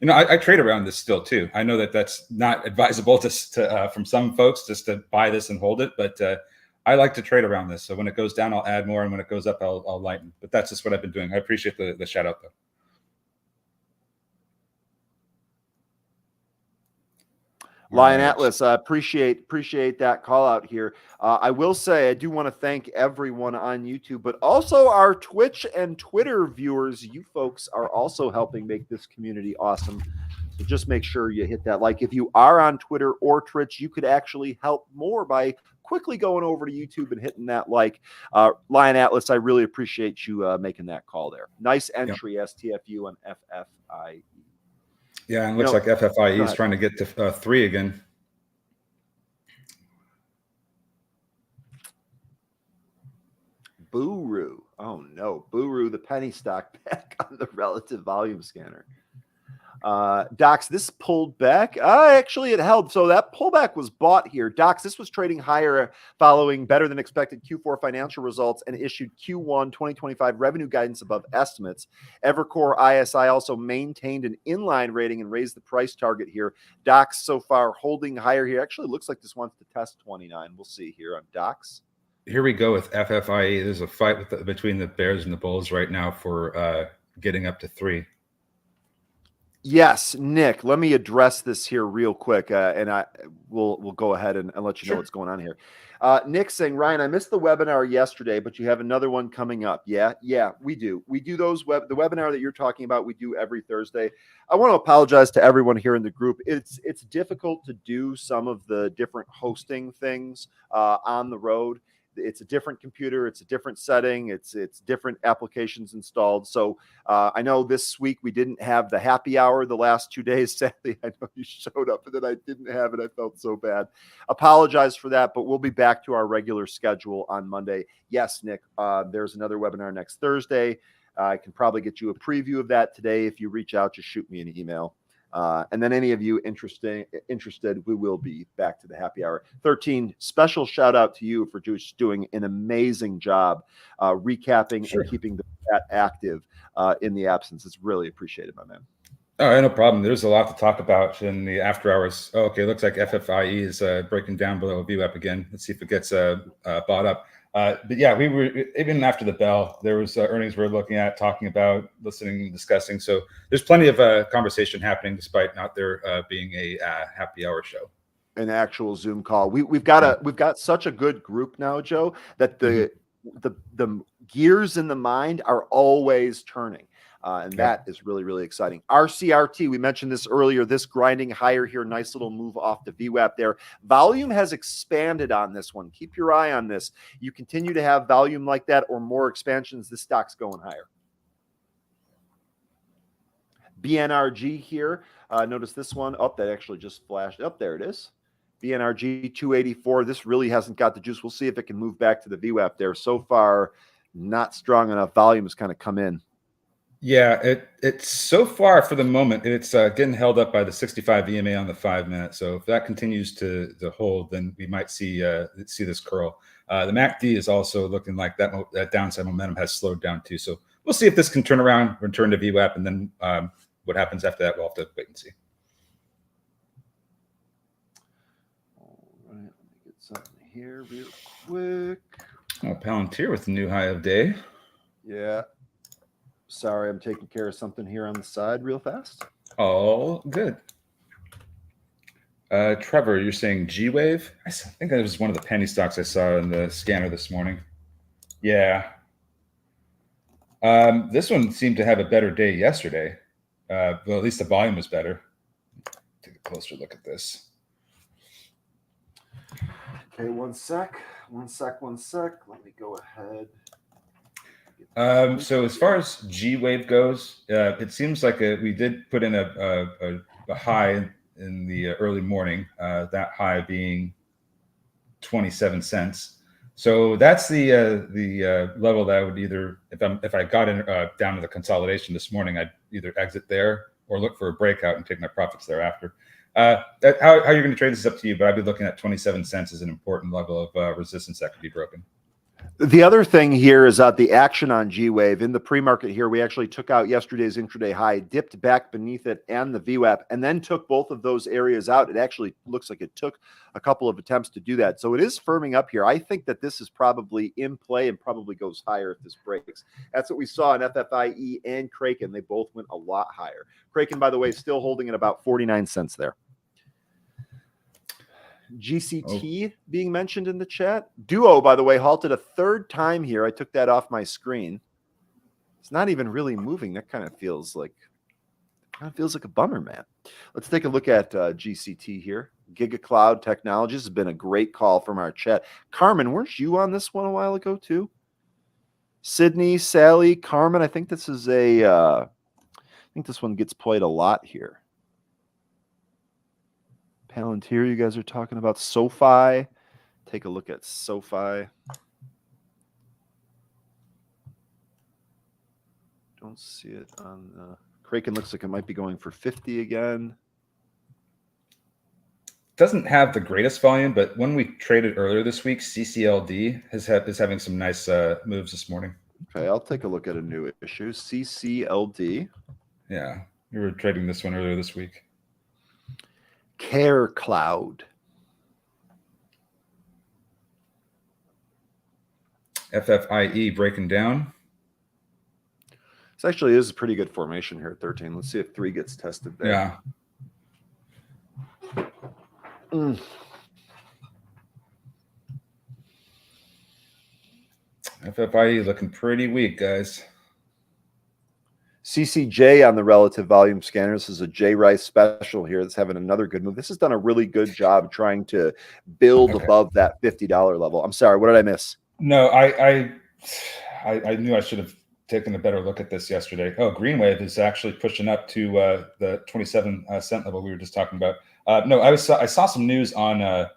I trade around this still too. I know that that's not advisable to from some folks just to buy this and hold it, but I like to trade around this. So when it goes down, I'll add more, and when it goes up, I'll lighten. But that's just what I've been doing. I appreciate the shout out though. Lion Atlas, appreciate that call out here. I will say I do want to thank everyone on YouTube, but also our Twitch and Twitter viewers. You folks are also helping make this community awesome. So just make sure you hit that like. If you are on Twitter or Twitch, you could actually help more by quickly going over to YouTube and hitting that like. Lion Atlas, I really appreciate you making that call there. Nice entry, STFU and FFIE. Yeah, and looks like FFIE is trying to get to 3 again. Boo-roo. Oh, no. Boo-roo, the penny stock back on the relative volume scanner. Docs, this pulled back. Actually, it held. So that pullback was bought here. Docs, this was trading higher following better than expected Q4 financial results and issued Q1 2025 revenue guidance above estimates. Evercore ISI also maintained an inline rating and raised the price target here. Docs so far holding higher here. Actually, looks like this wants to test 29. We'll see here on Docs. Here we go with FFIE. There's a fight between the Bears and the Bulls right now for getting up to 3. Yes, Nick, let me address this here real quick, and we'll go ahead and let you know what's going on here. Nick saying, Ryan, I missed the webinar yesterday, but you have another one coming up. Yeah, we do. We do those the webinar that you're talking about. We do every Thursday. I want to apologize to everyone here in the group. It's difficult to do some of the different hosting things on the road. It's a different computer. It's a different setting. It's different applications installed. So I know this week we didn't have the happy hour the last 2 days. Sadly, I know you showed up and then I didn't have it. I felt so bad. Apologize for that, but we'll be back to our regular schedule on Monday. Yes, Nick, there's another webinar next Thursday. I can probably get you a preview of that today. If you reach out, just shoot me an email. And then any of you interested, we will be back to the happy hour. 13, special shout out to you for just doing an amazing job recapping and keeping the chat active in the absence. It's really appreciated, my man. All right, no problem. There's a lot to talk about in the after hours. Oh, okay, looks like FFIE is breaking down below VWAP again. Let's see if it gets bought up. But yeah, we were, even after the bell, there was earnings we're looking at, talking about, listening, discussing. So there's plenty of conversation happening, despite not there being a happy hour show. An actual Zoom call. We've got such a good group now, Joe, that the gears in the mind are always turning. And that is really, really exciting. RCRT, we mentioned this earlier, this grinding higher here, nice little move off the VWAP there. Volume has expanded on this one. Keep your eye on this. You continue to have volume like that or more expansions, this stock's going higher. BNRG here. Notice this one. Oh, that actually just flashed. Up there it is. BNRG 284. This really hasn't got the juice. We'll see if it can move back to the VWAP there. So far, not strong enough. Volume has kind of come in. Yeah, it's so far for the moment, it's getting held up by the 65 EMA on the 5 minute. So if that continues to hold, then we might see this curl. The MACD is also looking like that downside momentum has slowed down too. So we'll see if this can turn around, return to VWAP, and then what happens after that, we'll have to wait and see. All right, let me get something here real quick. Oh, Palantir with a new high of day. Yeah. Sorry, I'm taking care of something here on the side real fast. All good. Trevor, you're saying G-Wave? I think that was one of the penny stocks I saw in the scanner this morning. Yeah. This one seemed to have a better day yesterday. Well, at least the volume was better. Take a closer look at this. Okay, one sec. Let me go ahead. So as far as G-Wave goes, it seems like we did put in a high in the early morning, that high being 27 cents. So that's the level that I would either, if I got in down to the consolidation this morning, I'd either exit there or look for a breakout and take my profits thereafter. How you're going to trade this is up to you, but I'd be looking at 27 cents as an important level of resistance that could be broken. The other thing here is that the action on G-Wave in the pre-market here, we actually took out yesterday's intraday high, dipped back beneath it and the VWAP, and then took both of those areas out. It actually looks like it took a couple of attempts to do that. So it is firming up here. I think that this is probably in play and probably goes higher if this breaks. That's what we saw in FFIE and Kraken. They both went a lot higher. Kraken, by the way, still holding at about 49 cents there. GCT being mentioned in the chat. Duo, by the way, halted a third time here. I took that off my screen. It's not even really moving. That kind of feels like a bummer, man. Let's take a look at GCT here. Giga Cloud Technologies has been a great call from our chat. Carmen, weren't you on this one a while ago too? Sydney, Sally, Carmen. I think this is I think this one gets played a lot here. Palantir, you guys are talking about Sofi. Take a look at Sofi. Don't see it on Kraken. Looks like it might be going for 50 again. Doesn't have the greatest volume, but when we traded earlier this week, CCLD is having some nice moves this morning. Okay, I'll take a look at a new issue. CCLD. Yeah, we were trading this one earlier this week. Care Cloud. FFIE breaking down. This actually is a pretty good formation here at 13. Let's see if 3 gets tested there. Yeah. FFIE looking pretty weak, guys. CCJ on the relative volume scanner. This is a J Rice special here that's having another good move. This has done a really good job trying to build above that $50 level. I'm sorry, what did I miss? No, I knew I should have taken a better look at this yesterday. Oh, Greenwave is actually pushing up to the 27 cent level we were just talking about. No, I saw some news on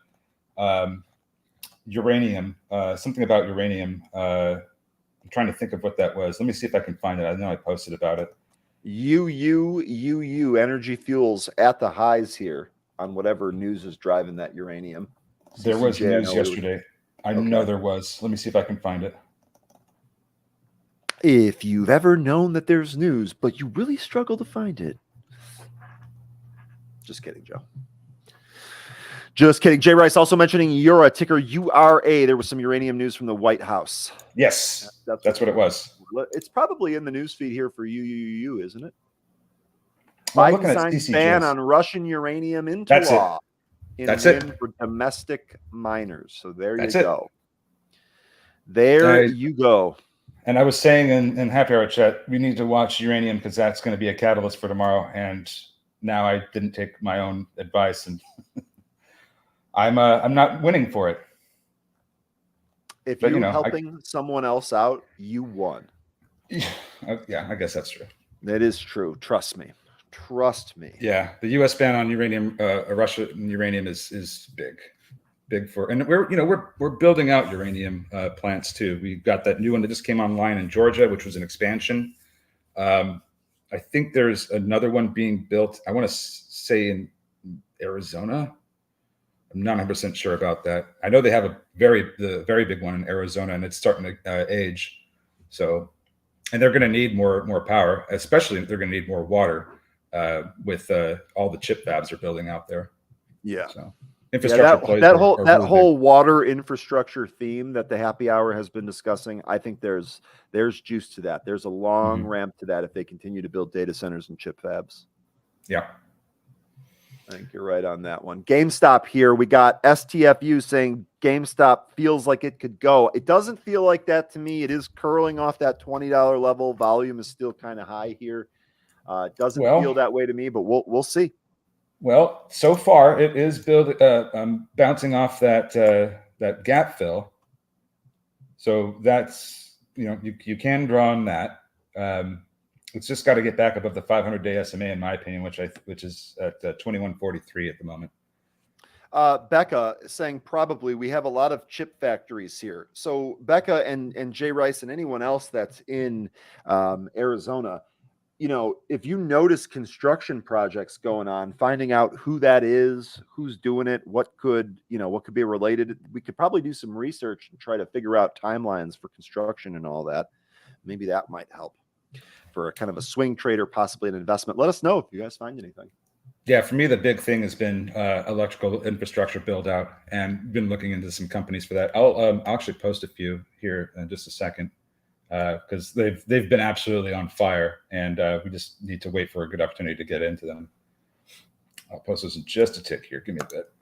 uranium, something about uranium. I'm trying to think of what that was. Let me see if I can find it. I know I posted about it. UU Energy Fuels at the highs here on whatever news is driving that uranium. There was news yesterday. I know there was. Let me see if I can find it. If you've ever known that there's news, but you really struggle to find it. Just kidding, Joe. Just kidding. Jay Rice also mentioning Ura, ticker URA. There was some uranium news from the White House. Yes, that's what it was. It's probably in the news feed here for UUU, isn't it? Well, Biden signs ban on Russian uranium into That's law. That's it. For domestic miners. So there That's you go. There you go. And I was saying in Happy Hour chat, we need to watch uranium because that's going to be a catalyst for tomorrow. And now I didn't take my own advice, and I'm not winning for it. If you're helping someone else out, you won. Yeah, I guess that's true. That is true. Trust me. Trust me. Yeah, the U.S. ban on uranium, Russian uranium is big for, and we're building out uranium plants too. We've got that new one that just came online in Georgia, which was an expansion. I think there's another one being built. I want to say in Arizona. I'm not 100% sure about that. I know they have the very big one in Arizona, and it's starting to age. So, and they're going to need more power, especially they're going to need more water with all the chip fabs they're building out there. Yeah. So infrastructure that whole water infrastructure theme that the Happy Hour has been discussing. I think there's juice to that. There's a long ramp to that if they continue to build data centers and chip fabs. Yeah. I think you're right on that one. GameStop here. We got STFU saying GameStop feels like it could go. It doesn't feel like that to me. It is curling off that $20 level. Volume is still kind of high here. It doesn't feel that way to me, but we'll see. Well, so far it is bouncing off that gap fill. So that's you can draw on that. It's just got to get back above the 500-day SMA, in my opinion, which is at 2143 at the moment. Becca saying probably we have a lot of chip factories here. So Becca and Jay Rice and anyone else that's in Arizona, if you notice construction projects going on, finding out who that is, who's doing it, what could be related, we could probably do some research and try to figure out timelines for construction and all that. Maybe that might help for a kind of a swing trader, possibly an investment. Let us know if you guys find anything. Yeah, for me, the big thing has been electrical infrastructure build out, and been looking into some companies for that. I'll actually post a few here in just a second because they've been absolutely on fire, and we just need to wait for a good opportunity to get into them. I'll post those in just a tick here. Give me a bit.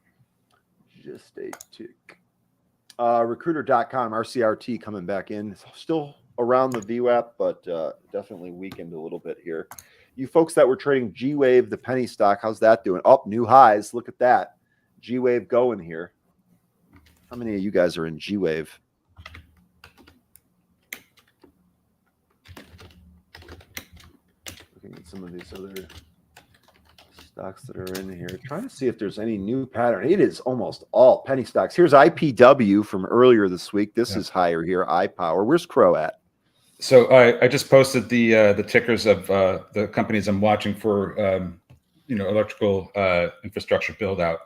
Just a tick. Recruiter.com, RCRT coming back in. Still around the VWAP, but definitely weakened a little bit here. You folks that were trading G-Wave, the penny stock, how's that doing? Up, new highs. Look at that. G-Wave going here. How many of you guys are in G-Wave? Looking at some of these other stocks that are in here. Trying to see if there's any new pattern. It is almost all penny stocks. Here's IPW from earlier this week. This is higher here. iPower. Where's Crow at? So I just posted the tickers of the companies I'm watching for electrical infrastructure build out.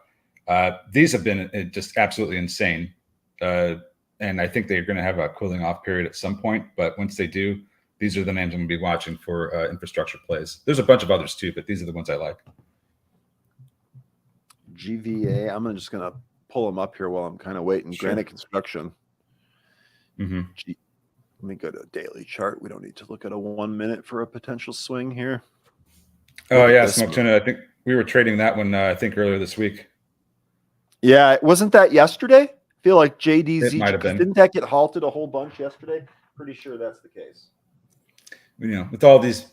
These have been just absolutely insane, and I think they're going to have a cooling off period at some point. But once they do, these are the names I'm going to be watching for infrastructure plays. There's a bunch of others too, but these are the ones I like. GVA. I'm just going to pull them up here while I'm kind of waiting. Sure. Granite Construction. Let me go to a daily chart. We don't need to look at a 1 minute for a potential swing here. Oh, Look at yeah, this Smoke move. Tuna. I think we were trading that one, I think, earlier this week. Yeah, wasn't that yesterday? I feel like JDZ, It might have because been. didn't that get halted a whole bunch yesterday? Pretty sure that's the case. You know, with all these,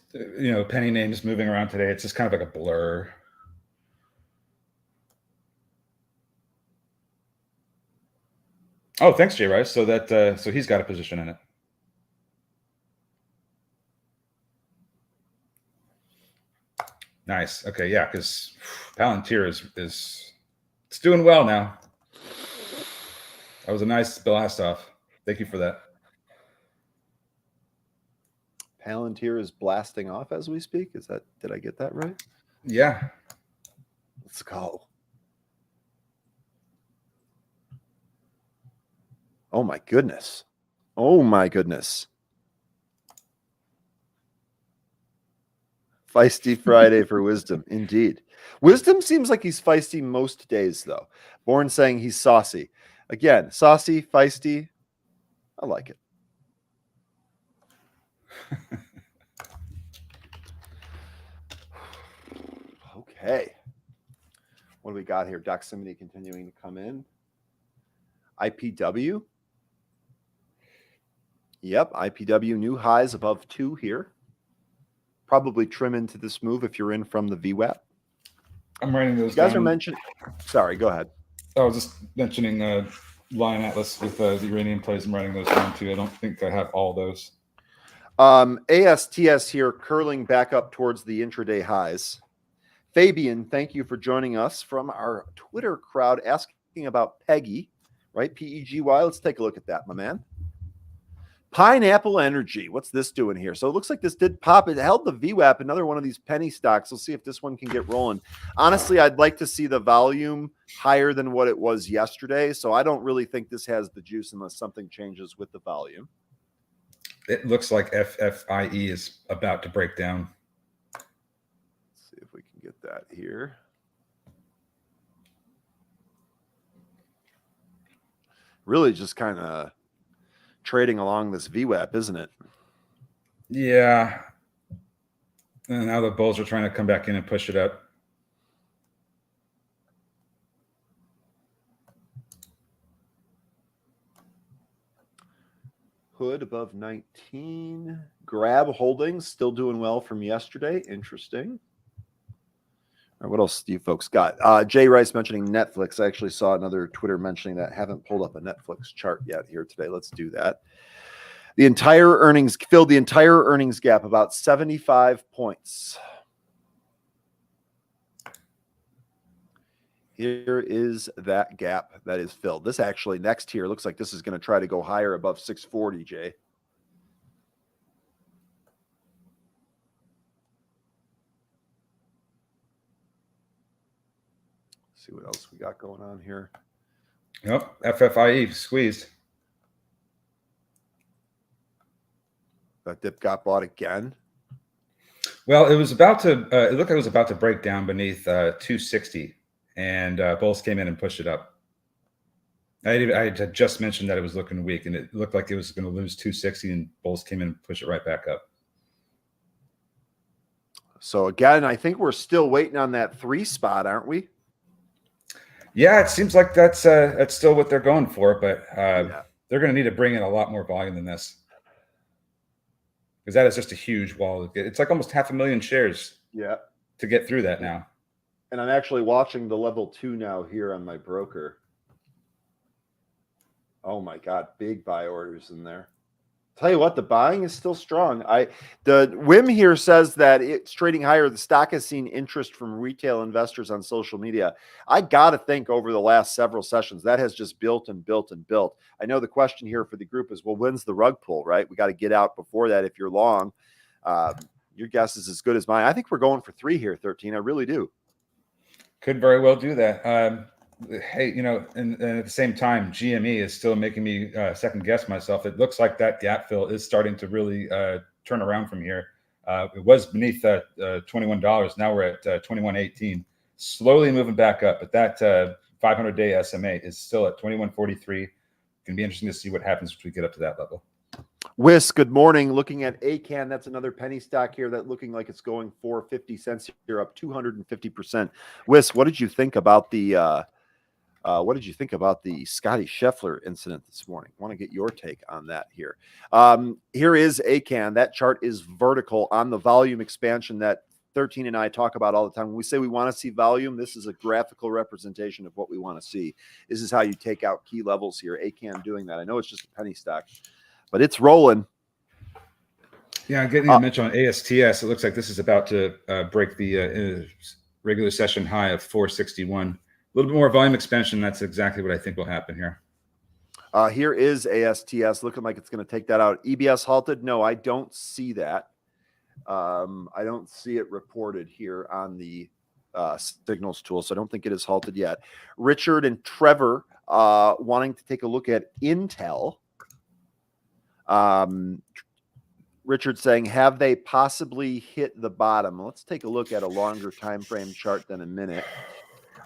penny names moving around today, it's just kind of like a blur. Oh, thanks, Jay Rice. So he's got a position in it. Nice. Okay, yeah, because Palantir is it's doing well now. That was a nice blast off. Thank you for that. Palantir is blasting off as we speak. Did I get that right? Yeah. Let's go. Oh my goodness. Oh my goodness. Feisty Friday for Wisdom. Indeed. Wisdom seems like he's feisty most days, though. Born saying he's saucy. Again, saucy, feisty. I like it. Okay. What do we got here? Doximity continuing to come in. IPW. Yep, IPW new highs above 2 here. Probably trim into this move if you're in from the VWAP. I'm writing those You guys down. are mentioning. Sorry, go ahead. I was just mentioning Lion Atlas with the Uranium plays. I'm writing those down too. I don't think I have all those. ASTS here curling back up towards the intraday highs. Fabian, thank you for joining us from our Twitter crowd asking about Peggy, right? PEGY. Let's take a look at that, my man. Pineapple Energy. What's this doing here? So it looks like this did pop. It held the VWAP, another one of these penny stocks. We'll see if this one can get rolling. Honestly, I'd like to see the volume higher than what it was yesterday. So I don't really think this has the juice unless something changes with the volume. It looks like FFIE is about to break down. Let's see if we can get that here. Really just kind of trading along this VWAP, isn't it? Yeah. And now the bulls are trying to come back in and push it up. Hood above 19. Grab holdings still doing well from yesterday. Interesting. All right, what else do you folks got? Jay Rice mentioning Netflix. I actually saw another Twitter mentioning that. Haven't pulled up a Netflix chart yet here today. Let's do that. The entire earnings filled the entire earnings gap, about 75 points. Here is that gap that is filled. This actually next here looks like this is going to try to go higher above 640, Jay. See what else we got going on here. Yep, FFIE squeezed. That dip got bought again. Well, it was about to. It looked like it was about to break down beneath 260, and bulls came in and pushed it up. I had just mentioned that it was looking weak, and it looked like it was going to lose 260, and bulls came in and pushed it right back up. So again, I think we're still waiting on that 3 spot, aren't we? Yeah, it seems like that's still what they're going for, but Yeah. they're going to need to bring in a lot more volume than this, because that is just a huge wall. It's like almost 500,000 shares. Yeah. To get through that now. And I'm actually watching the level 2 now here on my broker. Oh my God, big buy orders in there. Tell you what, the buying is still strong. The whim here says that it's trading higher. The stock has seen interest from retail investors on social media. I got to think over the last several sessions, that has just built and built and built. I know the question here for the group is, well, when's the rug pull, right? We got to get out before that if you're long. Your guess is as good as mine. I think we're going for 3 here, 13. I really do. Could very well do that. Hey, and at the same time, GME is still making me second guess myself. It looks like that gap fill is starting to really turn around from here. It was beneath $21. Now we're at $21.18, slowly moving back up. But that 500-day SMA is still at $21.43. Going to be interesting to see what happens if we get up to that level. Whisk, good morning. Looking at ACAN, that's another penny stock here that looking like it's going for 50 cents here, up 250%. Whisk, what did you think about the Scotty Scheffler incident this morning? I want to get your take on that here. Here is ACAN. That chart is vertical on the volume expansion that 13 and I talk about all the time. When we say we want to see volume, this is a graphical representation of what we want to see. This is how you take out key levels here. ACAN doing that. I know it's just a penny stock, but it's rolling. Yeah, getting a mention on ASTS. It looks like this is about to break the regular session high of 461. A little bit more volume expansion. That's exactly what I think will happen here. Here is ASTS looking like it's going to take that out. EBS halted? No, I don't see that. I don't see it reported here on the signals tool, so I don't think it is halted yet. Richard and Trevor wanting to take a look at Intel. Richard saying, have they possibly hit the bottom? Let's take a look at a longer time frame chart than a minute.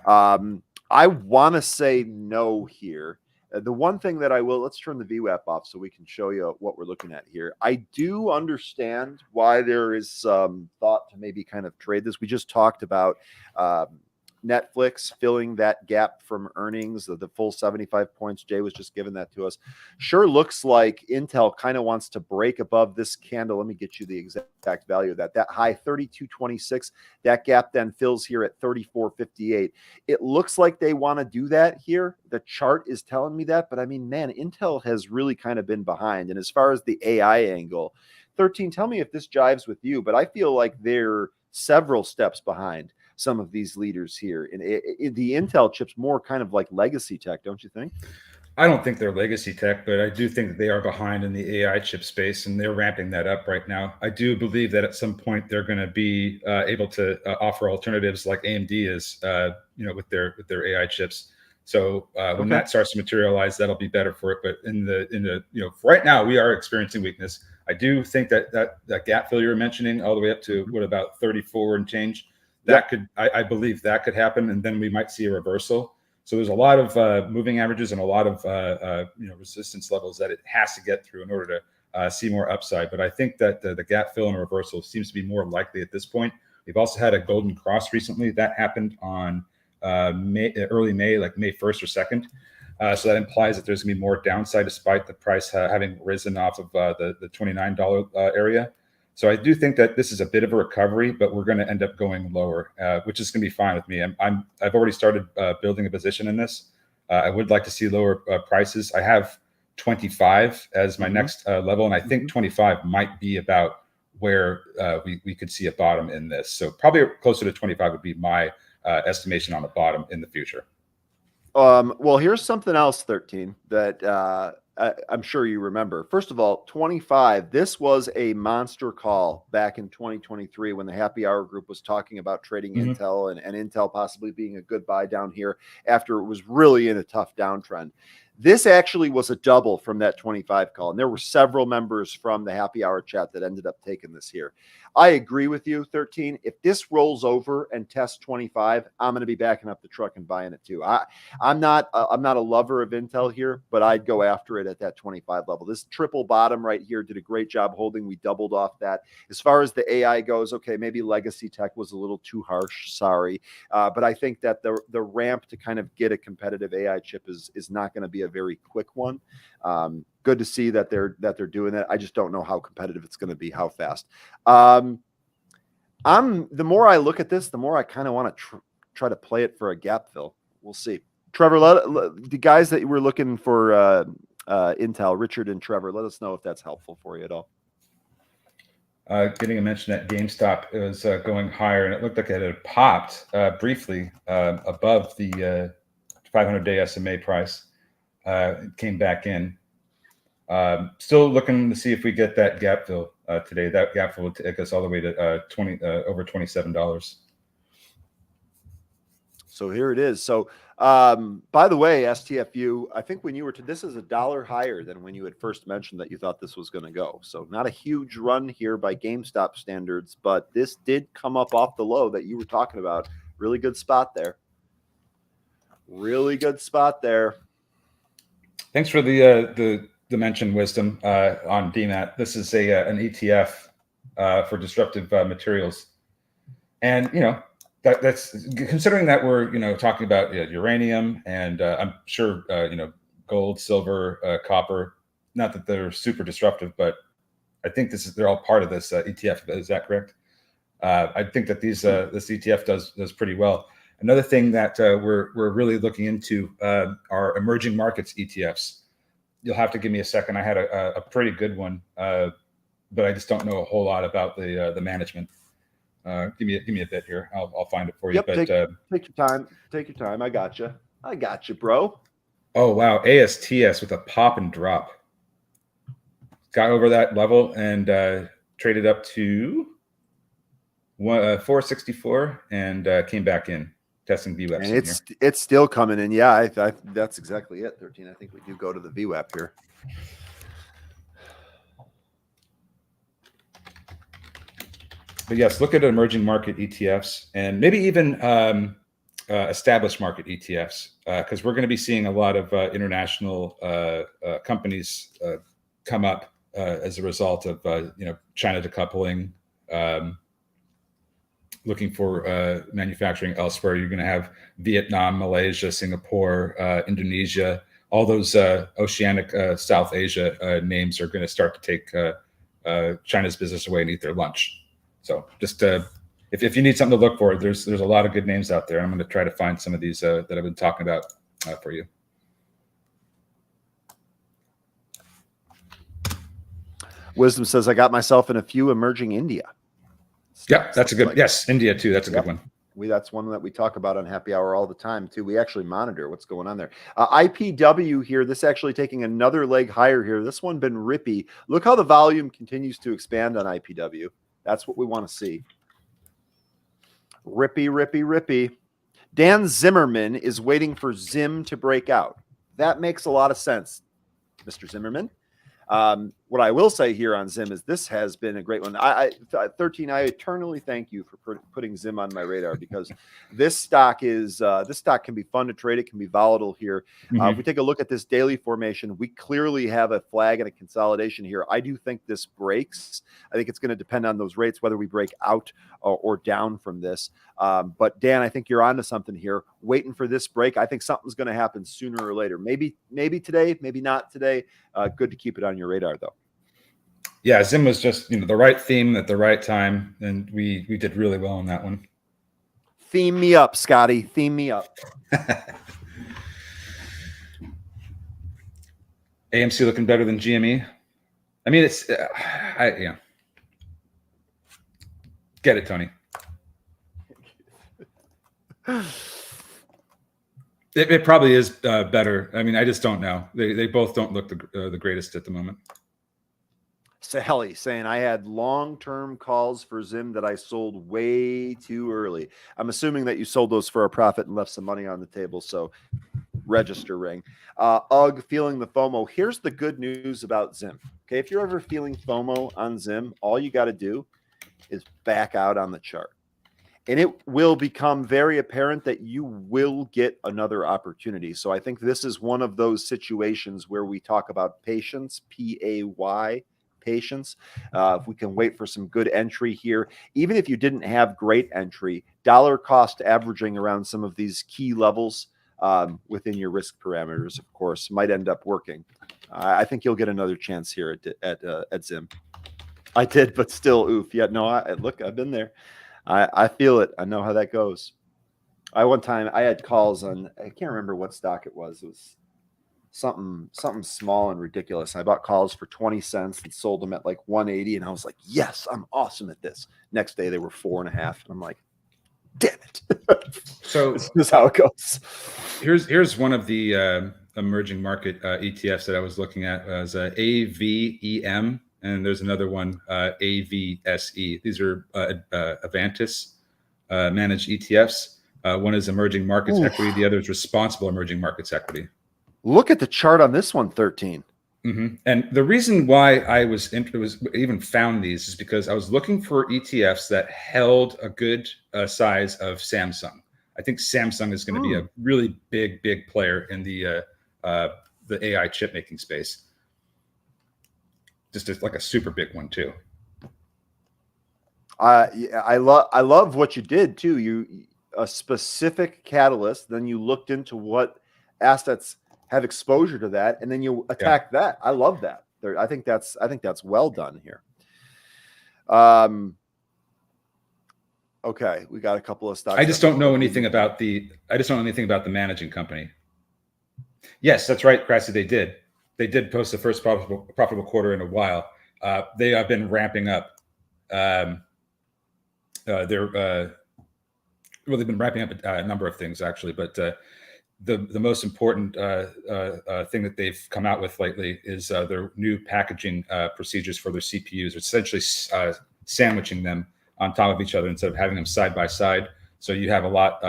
I want to say no here. The one thing that I will, let's turn the VWAP off so we can show you what we're looking at here. I do understand why there is some thought to maybe kind of trade this. We just talked about Netflix filling that gap from earnings, the full 75 points. Jay was just giving that to us. Sure looks like Intel kind of wants to break above this candle. Let me get you the exact value of that. That high 32.26, that gap then fills here at 34.58. It looks like they want to do that here. The chart is telling me that, but I mean, man, Intel has really kind of been behind. And as far as the AI angle, 13, tell me if this jives with you, but I feel like they're several steps behind some of these leaders here. And the Intel chips more kind of like legacy tech, don't you think? I don't think they're legacy tech, but I do think that they are behind in the AI chip space, and they're ramping that up right now. I do believe that at some point they're going to be able to offer alternatives like AMD is, with their AI chips. So when that starts to materialize, that'll be better for it. But in the right now we are experiencing weakness. I do think that gap fill you're mentioning all the way up to what about 34 and change. That could, I believe that could happen, and then we might see a reversal. So there's a lot of moving averages and a lot of resistance levels that it has to get through in order to see more upside. But I think that the gap fill and reversal seems to be more likely at this point. We've also had a golden cross recently that happened on early May, like May 1st or 2nd. So that implies that there's going to be more downside despite the price having risen off of the $29 area. So I do think that this is a bit of a recovery, but we're going to end up going lower, which is going to be fine with me. I've already started building a position in this. I would like to see lower prices. I have 25 as my next level, and I think 25 might be about where we could see a bottom in this. So probably closer to 25 would be my estimation on a bottom in the future. Well, here's something else, 13, that I'm sure you remember. First of all, 25, this was a monster call back in 2023 when the Happy Hour group was talking about trading Intel and Intel possibly being a good buy down here after it was really in a tough downtrend. This actually was a double from that 25 call, and there were several members from the Happy Hour chat that ended up taking this here. I agree with you, 13. If this rolls over and tests 25, I'm going to be backing up the truck and buying it too. I'm not a lover of Intel here, but I'd go after it at that 25 level. This triple bottom right here did a great job holding. We doubled off that. As far as the AI goes, okay, maybe legacy tech was a little too harsh. Sorry, but I think that the ramp to kind of get a competitive AI chip is not going to be a very quick one. Good to see that they're doing that. I just don't know how competitive it's going to be, how fast. The more I look at this, the more I kind of want to try to play it for a gap fill. We'll see. Trevor, the guys that were looking for Intel, Richard and Trevor, let us know if that's helpful for you at all. Getting a mention at GameStop, it was going higher, and it looked like it had popped briefly above the 500-day SMA price. It came back in. Still looking to see if we get that gap fill today. That gap fill will take us all the way to over $27. So here it is. So by the way, STFU, I think when you were this is $1 higher than when you had first mentioned that you thought this was going to go. So not a huge run here by GameStop standards, but this did come up off the low that you were talking about. Really good spot there. Really good spot there. Thanks for the mention wisdom on DMAT. This is an ETF for disruptive materials, and that's considering that we're talking about uranium and I'm sure gold, silver, copper. Not that they're super disruptive, but I think they're all part of this ETF. Is that correct? I think that this ETF does pretty well. Another thing that we're really looking into are emerging markets ETFs. You'll have to give me a second. I had a pretty good one, but I just don't know a whole lot about the management. Give me a bit here. I'll find it for you. Yep, But take your time. Take your time. I got you, bro. oh wow, ASTS with a pop and drop. Got over that level and traded up to 464 and came back in, testing VWAPs. And it's still coming in. Yeah, that's exactly it. 13. I think we do go to the VWAP here. But yes, look at emerging market ETFs and maybe even established market ETFs because we're going to be seeing a lot of international companies come up as a result of China decoupling, looking for manufacturing elsewhere. You're going to have Vietnam, Malaysia, Singapore, Indonesia. All those oceanic South Asia names are going to start to take China's business away and eat their lunch. So just if you need something to look for, there's a lot of good names out there. I'm going to try to find some of these that I've been talking about for you. Wisdom says, I got myself in a few emerging India. Yeah, that's a good. Yes, India too. That's a good one. That's one that we talk about on Happy Hour all the time too. We actually monitor what's going on there. IPW here. This actually taking another leg higher here. This one been rippy. Look how the volume continues to expand on IPW. That's what we want to see. Rippy, rippy, rippy. Dan Zimmerman is waiting for Zim to break out. That makes a lot of sense, Mr. Zimmerman. What I will say here on Zim is this has been a great one. 13, I eternally thank you for putting Zim on my radar because this stock can be fun to trade. It can be volatile here. If we take a look at this daily formation, we clearly have a flag and a consolidation here. I do think this breaks. I think it's going to depend on those rates, whether we break out or down from this. But Dan, I think you're onto something here. Waiting for this break. I think something's going to happen sooner or later. Maybe today, maybe not today. Good to keep it on your radar though. Yeah, Zim was just the right theme at the right time, and we did really well on that one. Theme me up, Scotty. Theme me up. AMC looking better than GME. I mean, it's get it, Tony. It probably is better. I mean, I just don't know. They both don't look the greatest at the moment. Sally saying I had long-term calls for Zim that I sold way too early. I'm assuming that you sold those for a profit and left some money on the table. So register ring. UG feeling the FOMO. Here's the good news about Zim. Okay, if you're ever feeling FOMO on Zim, all you got to do is back out on the chart. And it will become very apparent that you will get another opportunity. So I think this is one of those situations where we talk about patience, P-A-Y, patience. If we can wait for some good entry here, even if you didn't have great entry, dollar cost averaging around some of these key levels within your risk parameters, of course, might end up working. I think you'll get another chance here at Zim. I did, but still, oof. Yeah, no, look, I've been there. I feel it. I know how that goes. One time I had calls on, I can't remember what stock it was. It was something small and ridiculous. I bought calls for 20 cents and sold them at like 180. And I was like, yes, I'm awesome at this. Next day they were 4.5. And I'm like, damn it. So this is how it goes. Here's one of the emerging market ETFs that I was looking at as AVEM. And there's another one, AVSE. These are Avantis managed ETFs. One is emerging markets equity. The other is responsible emerging markets equity. Look at the chart on this one, 13. And the reason why I even found these is because I was looking for ETFs that held a good size of Samsung. I think Samsung is going to be a really big player in the AI chip making space. like a super big one too. I love what you did too. You a specific catalyst, then you looked into what assets have exposure to that, and then you attack that. I love that. I think that's well done here. Okay, we got a couple of stocks. I just don't know anything about the managing company. Yes, that's right, Cressy. They did post the first profitable quarter in a while. They have been ramping up. They've been ramping up a number of things actually, but the most important thing that they've come out with lately is their new packaging procedures for their CPUs. It's essentially sandwiching them on top of each other instead of having them side by side. So you have a lot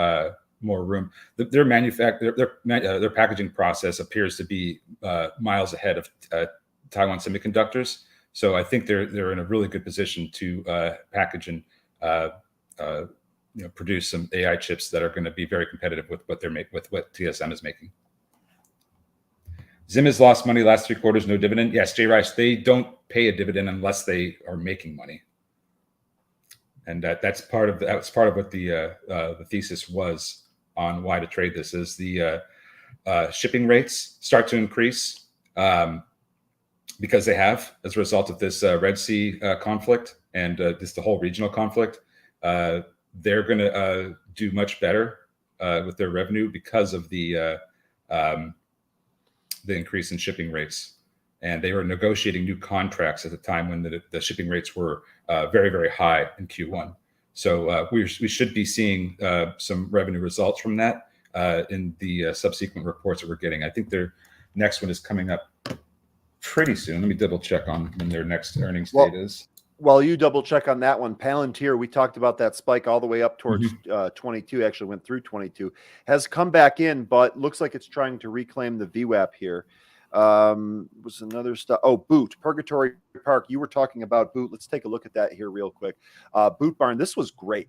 more room. Their packaging process appears to be miles ahead of Taiwan Semiconductors. So I think they're in a really good position to package and produce some AI chips that are going to be very competitive with what what TSM is making. Zim has lost money last 3 quarters, no dividend. Yes, Jay Rice, they don't pay a dividend unless they are making money, and that's part of what the thesis was on why to trade this. Is the shipping rates start to increase because they have, as a result of this Red Sea conflict and the whole regional conflict. They're going to do much better with their revenue because of the increase in shipping rates. And they were negotiating new contracts at the time when the shipping rates were very, very high in Q1. So we should be seeing some revenue results from that in the subsequent reports that we're getting. I think their next one is coming up pretty soon. Let me double check on when their next earnings date is. While you double check on that one, Palantir, we talked about that spike all the way up towards 22, actually went through 22, has come back in, but looks like it's trying to reclaim the VWAP here. Was another stuff. Oh, Boot, Purgatory Park. You were talking about Boot. Let's take a look at that here real quick. Boot Barn, this was great.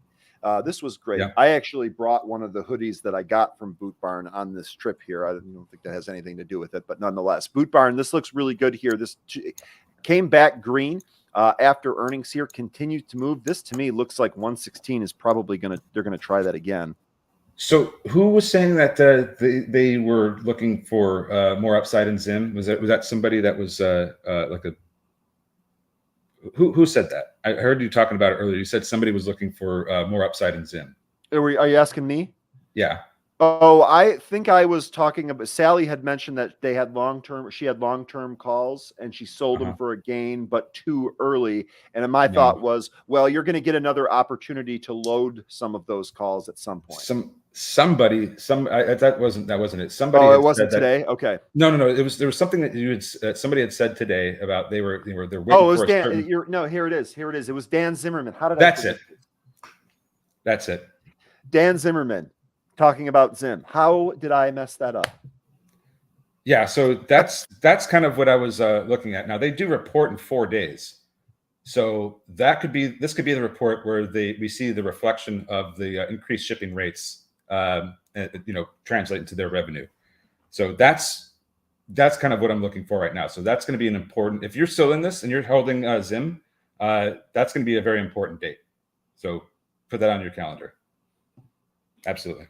This was great. Yeah. I actually brought one of the hoodies that I got from Boot Barn on this trip here. I don't think that has anything to do with it, but nonetheless, Boot Barn, this looks really good here. This came back green. After earnings here, continues to move. This to me looks like 116 is probably they're gonna try that again. So who was saying that they were looking for more upside in Zim? Was that somebody that was who said that? I heard you talking about it earlier. You said somebody was looking for more upside in Zim. Are you asking me? Yeah. Oh, I think I was talking about, Sally had mentioned that she had long-term calls and she sold them for a gain, but too early. And my thought was, well, you're going to get another opportunity to load some of those calls at some point. That wasn't it. Somebody. Oh, it wasn't today. Okay. No. There was something that somebody had said today about they're waiting. Oh, it was Dan. Here it is. It was Dan Zimmerman. How did That's it. Dan Zimmerman. Talking about Zim. How did I mess that up? Yeah, so that's kind of what I was looking at. Now they do report in 4 days, so this could be the report where we see the reflection of the increased shipping rates, translate into their revenue. So that's kind of what I'm looking for right now. So that's going to be an important. If you're still in this and you're holding Zim, that's going to be a very important date. So put that on your calendar. Absolutely.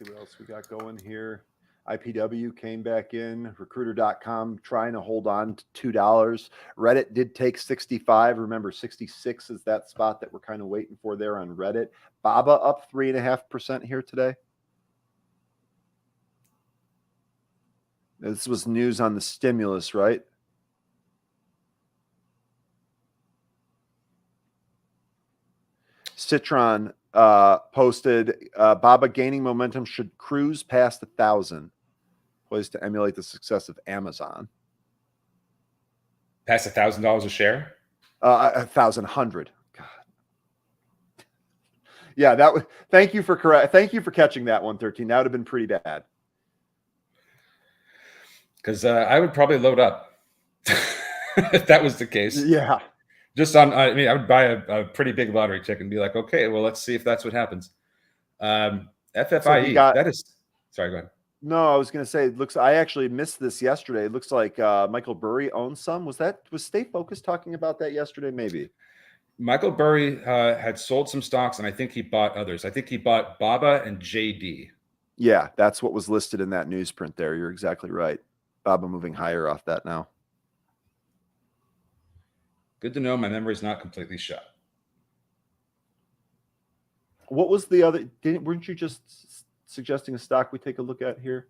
See what else we got going here. IPW came back in. Recruiter.com trying to hold on to $2. Reddit did take 65. Remember, 66 is that spot that we're kind of waiting for there on Reddit. Baba up 3.5% here today. This was news on the stimulus, right? Citron posted Baba gaining momentum should cruise past 1,000, poised to emulate the success of Amazon. Past $1,000 a share? 1,100. God. Yeah, that was. Thank you for catching that 113. That would have been pretty bad. Because I would probably load up if that was the case. Yeah. I would buy a pretty big lottery ticket and be like, okay, well, let's see if that's what happens. FFIE, sorry, go ahead. No, I was going to say, I actually missed this yesterday. It looks like Michael Burry owns some. Was Stay Focused talking about that yesterday? Maybe. Michael Burry had sold some stocks, and I think he bought others. I think he bought Baba and JD. Yeah, that's what was listed in that newsprint there. You're exactly right. Baba moving higher off that now. Good to know my memory's not completely shot. What was the other? Weren't you just suggesting a stock we take a look at here?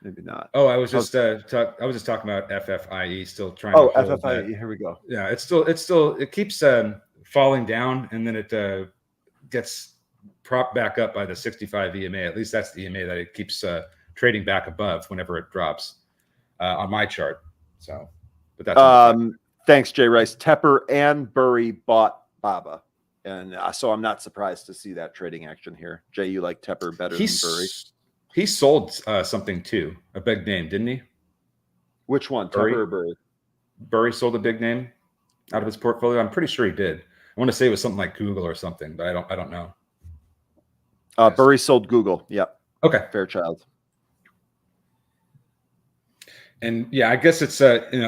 Maybe not. Oh, I was just talking about FFIE, still trying to. Oh, hold FFIE. that. Here we go. Yeah, it keeps falling down, and then it gets propped back up by the 65 EMA. At least that's the EMA that it keeps trading back above whenever it drops on my chart. So, but that's thanks, Jay Rice. Tepper and Burry bought Baba. And so I'm not surprised to see that trading action here. Jay, you like Tepper better than Burry? He sold something too, a big name, didn't he? Which one, Tepper or Burry? Burry sold a big name out of his portfolio. I'm pretty sure he did. I want to say it was something like Google or something, but I don't know. Burry sold Google. Yep. Okay. Fairchild. And yeah, I guess it's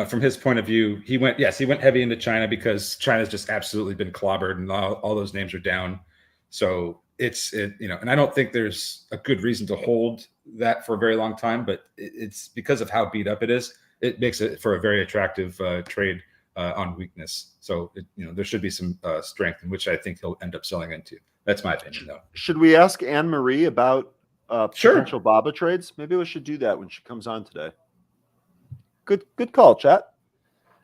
from his point of view, he went heavy into China because China's just absolutely been clobbered and all those names are down. So and I don't think there's a good reason to hold that for a very long time, but it's because of how beat up it is. It makes it for a very attractive trade on weakness. So there should be some strength in which I think he'll end up selling into. That's my opinion, though. Should we ask Anne Marie about Sure. potential Baba trades? Maybe we should do that when she comes on today. Good call, chat.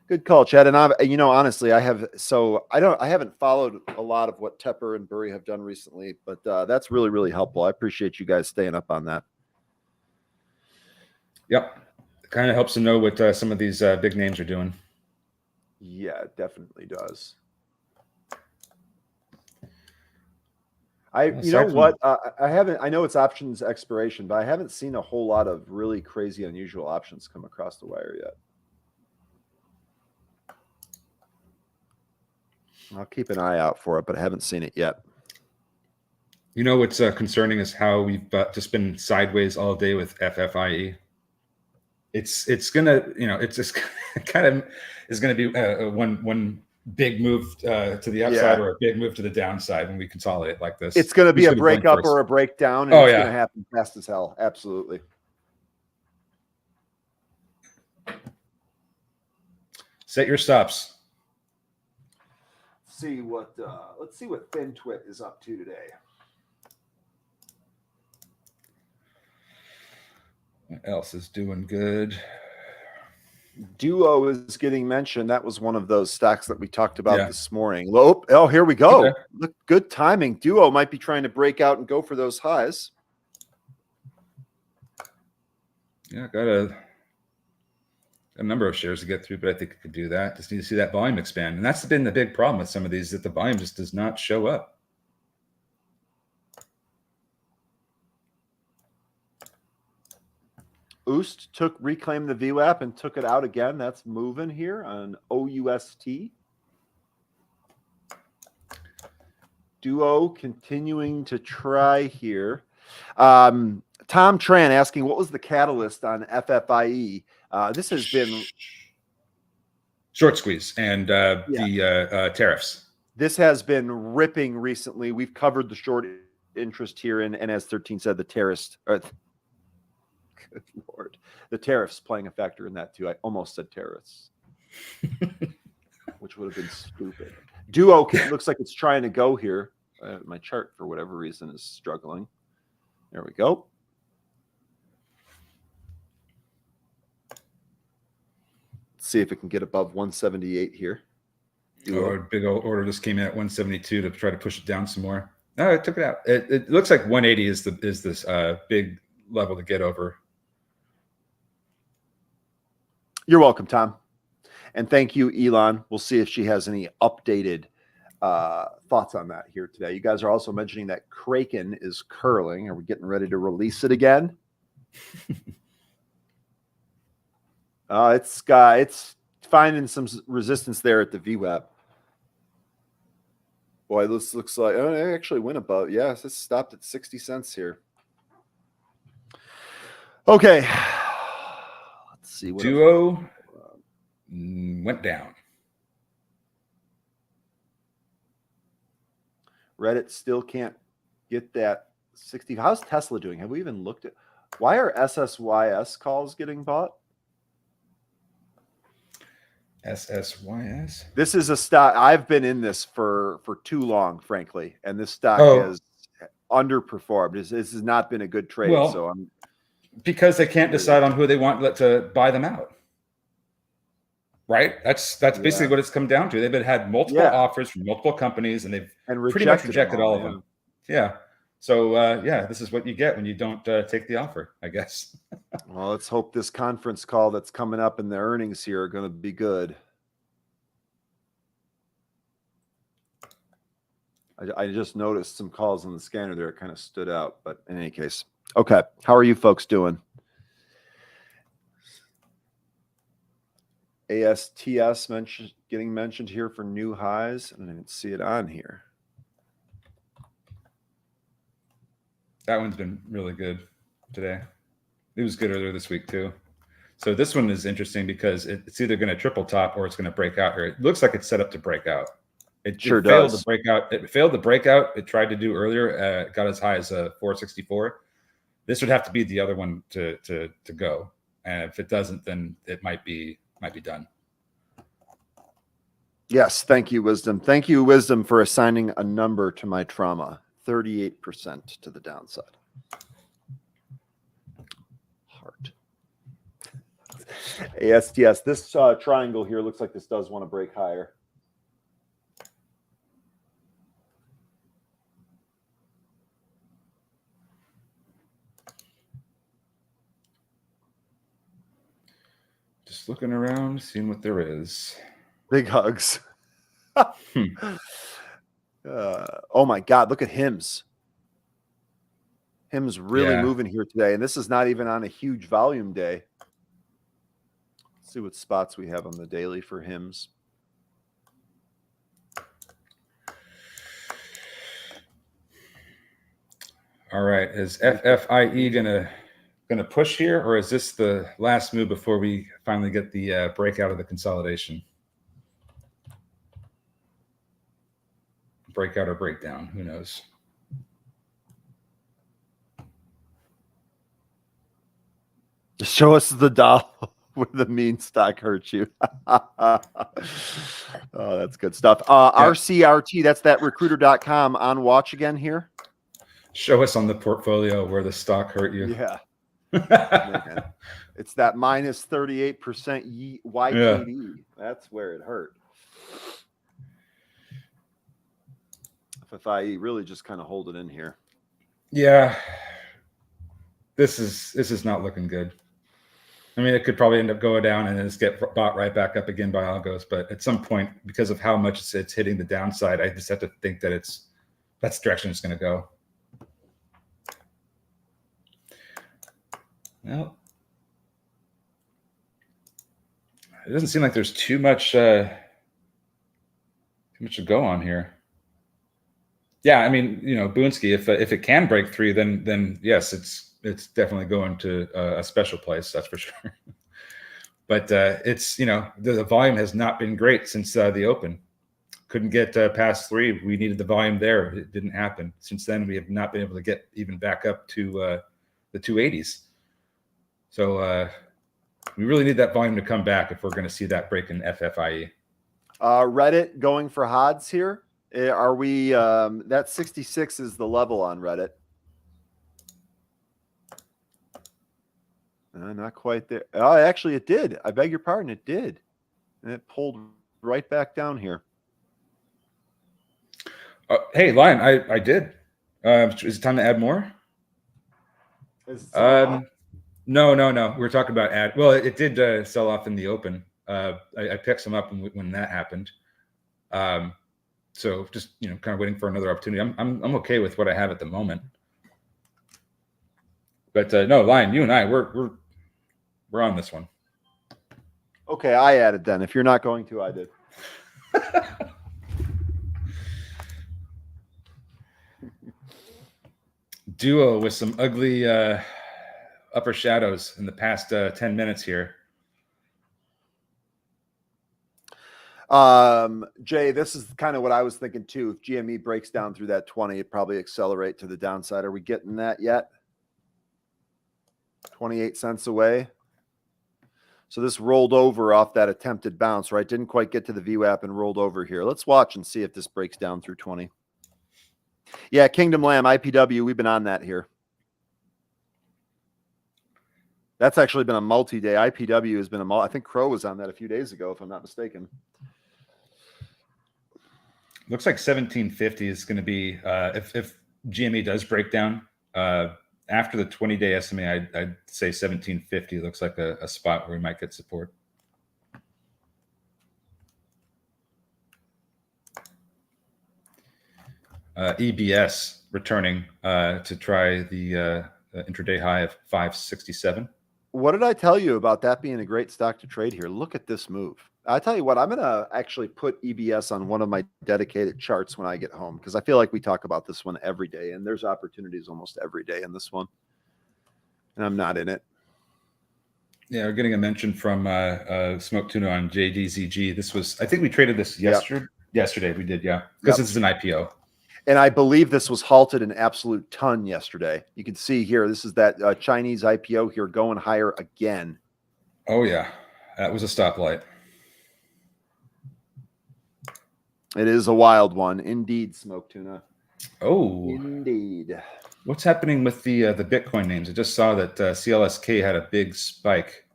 Good call, Chad. And honestly, I haven't followed a lot of what Tepper and Burry have done recently, but that's really, really helpful. I appreciate you guys staying up on that. Yep. It kind of helps to know what some of these big names are doing. Yeah, it definitely does. I know it's options expiration, but I haven't seen a whole lot of really crazy, unusual options come across the wire yet. I'll keep an eye out for it, but I haven't seen it yet. What's concerning is how we've just been sideways all day with FFIE. It's gonna, it's just kind of is gonna be one big move to the upside or a big move to the downside when we consolidate like this. It's going to be a breakup or a breakdown, and it's going to happen fast as hell. Absolutely. Set your stops. Let's see what FinTwit is up to today. What else is doing good? Duo is getting mentioned. That was one of those stocks that we talked about this morning. Oh, here we go. Okay. Look, good timing. Duo might be trying to break out and go for those highs. Yeah, got a number of shares to get through, but I think it could do that. Just need to see that volume expand. And that's been the big problem with some of these, that the volume just does not show up. Oost reclaimed the VWAP and took it out again. That's moving here on OUST. Duo continuing to try here. Tom Tran asking, what was the catalyst on FFIE? This has been short squeeze and the tariffs. This has been ripping recently. We've covered the short interest here, and as 13 said, the tariffs. Good Lord. The tariffs playing a factor in that too. I almost said terrorists, which would have been stupid. Duo looks like it's trying to go here. My chart, for whatever reason, is struggling. There we go. Let's see if it can get above 178 here. A big old order just came in at 172 to try to push it down some more. No, it took it out. It looks like 180 is this big level to get over. You're welcome, Tom. And thank you, Elon. We'll see if she has any updated thoughts on that here today. You guys are also mentioning that Kraken is curling. Are we getting ready to release it again? It's finding some resistance there at the VWAP. Boy, this looks like it actually went above. Yes, it stopped at 60 cents here. Okay. Let's see what Duo went down. Reddit still can't get that 60. How's Tesla doing? Have we even looked at why are SSYS calls getting bought? SSYS. This is a stock. I've been in this for too long, frankly, and this stock has underperformed. This has not been a good trade. Well, so I'm because they can't decide on who they want to buy them out. Right? That's basically what it's come down to. They've had multiple offers from multiple companies, and they've pretty much rejected all of them. Yeah. So this is what you get when you don't take the offer, I guess. Well, let's hope this conference call that's coming up in the earnings here are going to be good. I just noticed some calls on the scanner there. It kind of stood out, but in any case, okay. How are you folks doing? ASTS getting mentioned here for new highs. I didn't see it on here. That one's been really good today. It was good earlier this week too. So this one is interesting because it's either going to triple top or it's going to break out here. It looks like it's set up to break out. It sure failed does. to break out. It failed to break out. It tried to do earlier. It got as high as 464. This would have to be the other one to go. And if it doesn't, then it might be done. Yes, thank you, Wisdom. Thank you, Wisdom, for assigning a number to my trauma. 38% to the downside. Heart. ASTS. This triangle here looks like this does want to break higher. Just looking around, seeing what there is. Big hugs. Oh my God, look at HIMS. HIMS really moving here today. And this is not even on a huge volume day. Let's see what spots we have on the daily for HIMS. All right. Is FFIE gonna push here, or is this the last move before we finally get the breakout of the consolidation? Breakout or breakdown, who knows? Show us the doll where the meme stock hurts you. Oh, that's good stuff. RCRT, that's that recruiter.com on watch again here. Show us on the portfolio where the stock hurt you. Yeah. It's that minus 38% YTD. That's where it hurt. FFIE really just kind of hold it in here. Yeah. This is not looking good. I mean, it could probably end up going down and then just get bought right back up again by algos. But at some point, because of how much it's hitting the downside, I just have to think that that's the direction it's going to go. Well, it doesn't seem like there's too much to go on here. Yeah, I mean, Boonsky, if it can break 3, then yes, it's definitely going to a special place, that's for sure. But it's the volume has not been great since the open. Couldn't get past 3. We needed the volume there. It didn't happen. Since then, we have not been able to get even back up to the 280s. So we really need that volume to come back if we're going to see that break in FFIE. Reddit going for HODs here. Are we that 66 is the level on Reddit? Not quite there. Oh, actually it did. I beg your pardon, it did. And it pulled right back down here. Hey, Lion, I did. Is it time to add more? No. We're talking about add. Well, it did sell off in the open. I picked some up when that happened. So just kind of waiting for another opportunity. I'm okay with what I have at the moment. But no, Lion, you and I we're on this one. Okay, I added then. If you're not going to, I did. Duo with some ugly upper shadows in the past 10 minutes here. Jay, this is kind of what I was thinking too. If GME breaks down through that 20, it'd probably accelerate to the downside. Are we getting that yet? 28 cents away. So this rolled over off that attempted bounce, right? Didn't quite get to the VWAP and rolled over here. Let's watch and see if this breaks down through 20. Yeah, Kingdom Lamb, IPW, we've been on that here. That's actually been a multi-day. IPW has been I think Crow was on that a few days ago, if I'm not mistaken. Looks like 1750 is going to be, if GME does break down, after the 20-day SMA, I'd say 1750 looks like a spot where we might get support. EBS returning to try the intraday high of 567. What did I tell you about that being a great stock to trade here? Look at this move. I tell you what, I'm going to actually put EBS on one of my dedicated charts when I get home, because I feel like we talk about this one every day, and there's opportunities almost every day in this one, and I'm not in it. Yeah, we're getting a mention from Smoke Tuna on JDZG. This was, I think we traded this yesterday. Yep. Yesterday we did, yeah, because this is an IPO. And I believe this was halted an absolute ton yesterday. You can see here, this is that Chinese IPO here going higher again. Oh, yeah. That was a stoplight. It is a wild one. Indeed, Smoke Tuna. Oh. Indeed. What's happening with the Bitcoin names? I just saw that CLSK had a big spike.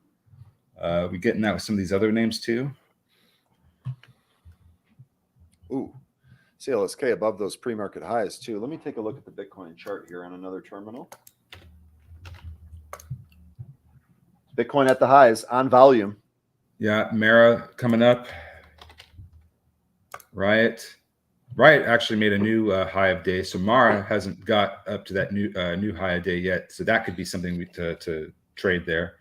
We getting that with some of these other names too? Ooh. CLSK above those pre-market highs too. Let me take a look at the Bitcoin chart here on another terminal. Bitcoin at the highs on volume. Yeah, Mara coming up. Riot actually made a new high of day. So Mara hasn't got up to that new high of day yet. So that could be something to trade there.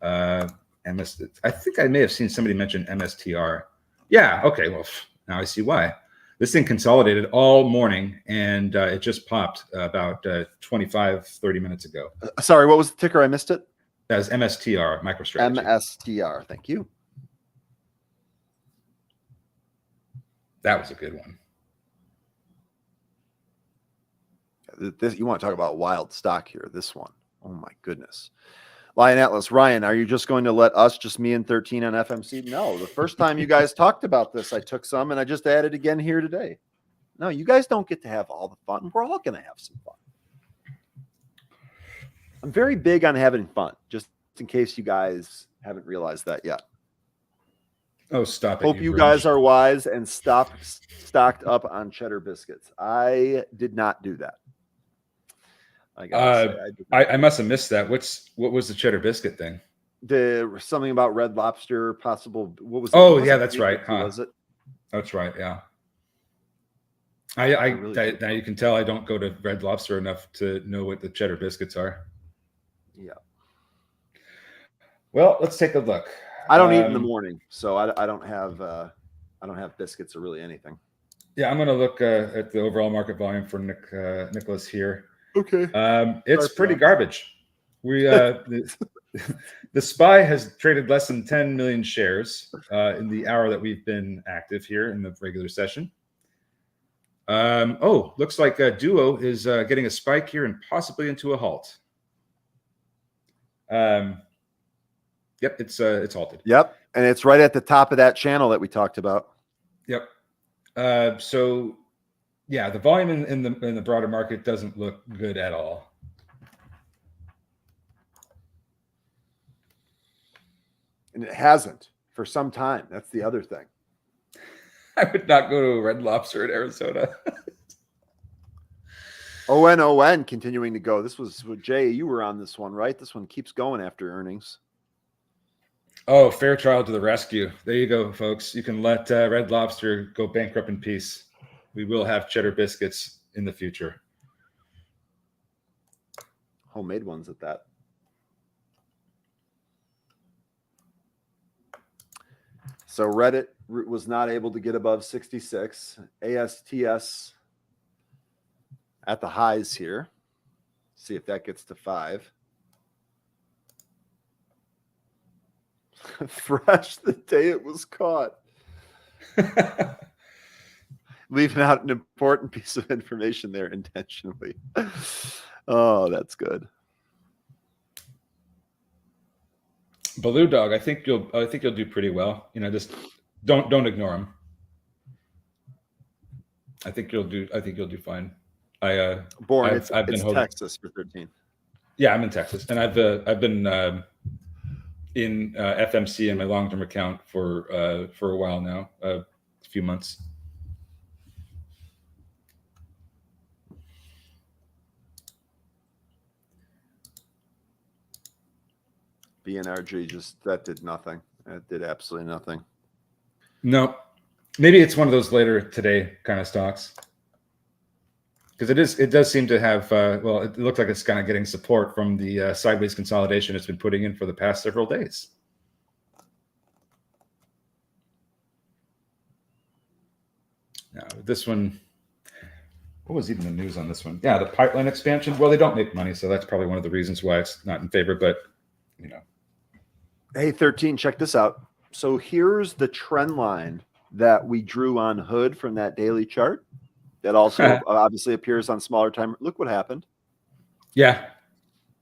I think I may have seen somebody mention MSTR. Yeah. Okay. Well, now I see why. This thing consolidated all morning, and it just popped about 25-30 minutes ago. Sorry, what was the ticker? I missed it. That was MSTR, MicroStrategy. MSTR. Thank you. That was a good one. You want to talk about wild stock here? This one. Oh my goodness. Lion Atlas, Ryan, are you just going to let us, just me and 13 on FMC? No, the first time you guys talked about this, I took some and I just added again here today. No, you guys don't get to have all the fun. We're all going to have some fun. I'm very big on having fun, just in case you guys haven't realized that yet. Oh, stop it. Hope you guys are wise and stocked up on cheddar biscuits. I did not do that. I must have missed that. What was the cheddar biscuit thing? Something about Red Lobster, possible. What was? Oh, yeah, that's right. Huh? Was it? That's right. Yeah. Now you can tell I don't go to Red Lobster enough to know what the cheddar biscuits are. Yeah. Well, let's take a look. I don't eat in the morning, so I don't have biscuits or really anything. Yeah, I'm going to look at the overall market volume for Nicholas here. Okay. It's pretty garbage. We the SPY has traded less than 10 million shares in the hour that we've been active here in the regular session. Looks like Duo is getting a spike here and possibly into a halt. Yep, it's halted. Yep, and it's right at the top of that channel that we talked about. Yep. So yeah, the volume in the broader market doesn't look good at all. And it hasn't for some time. That's the other thing. I would not go to a Red Lobster in Arizona. ON continuing to go. This was with Jay. You were on this one, right? This one keeps going after earnings. Oh, Fairchild to the rescue. There you go, folks. You can let Red Lobster go bankrupt in peace. We will have cheddar biscuits in the future. Homemade ones at that. So Reddit was not able to get above 66. ASTS at the highs here. See if that gets to 5. Fresh the day it was caught. Leaving out an important piece of information there intentionally. Oh, that's good. Baloo Dog, I think you'll do pretty well. You know, just don't ignore him. I think you'll do fine. Born, I've been it's holding. Texas for 13. Yeah, I'm in Texas, and I've been in FMC in my long-term account for a while now, a few months. BNRG that did nothing. It did absolutely nothing. No, maybe it's one of those later today kind of stocks, because it does seem to have well, it looks like it's kind of getting support from the sideways consolidation it's been putting in for the past several days. Now this one, what was even the news on this one? Yeah, the pipeline expansion. Well, they don't make money, so that's probably one of the reasons why it's not in favor. But you know, hey, 13, check this out. So here's the trend line that we drew on Hood from that daily chart. That also obviously appears on smaller time. Look what happened. Yeah,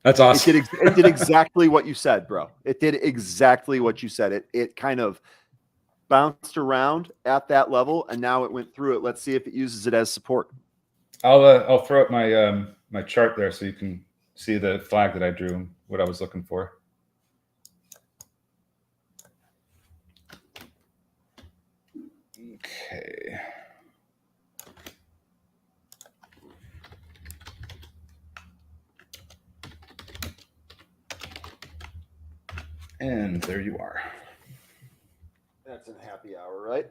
that's awesome. It did exactly what you said, bro. It did exactly what you said. It kind of bounced around at that level, and now it went through it. Let's see if it uses it as support. I'll throw up my my chart there so you can see the flag that I drew, what I was looking for. Okay. And there you are. That's in happy hour, right?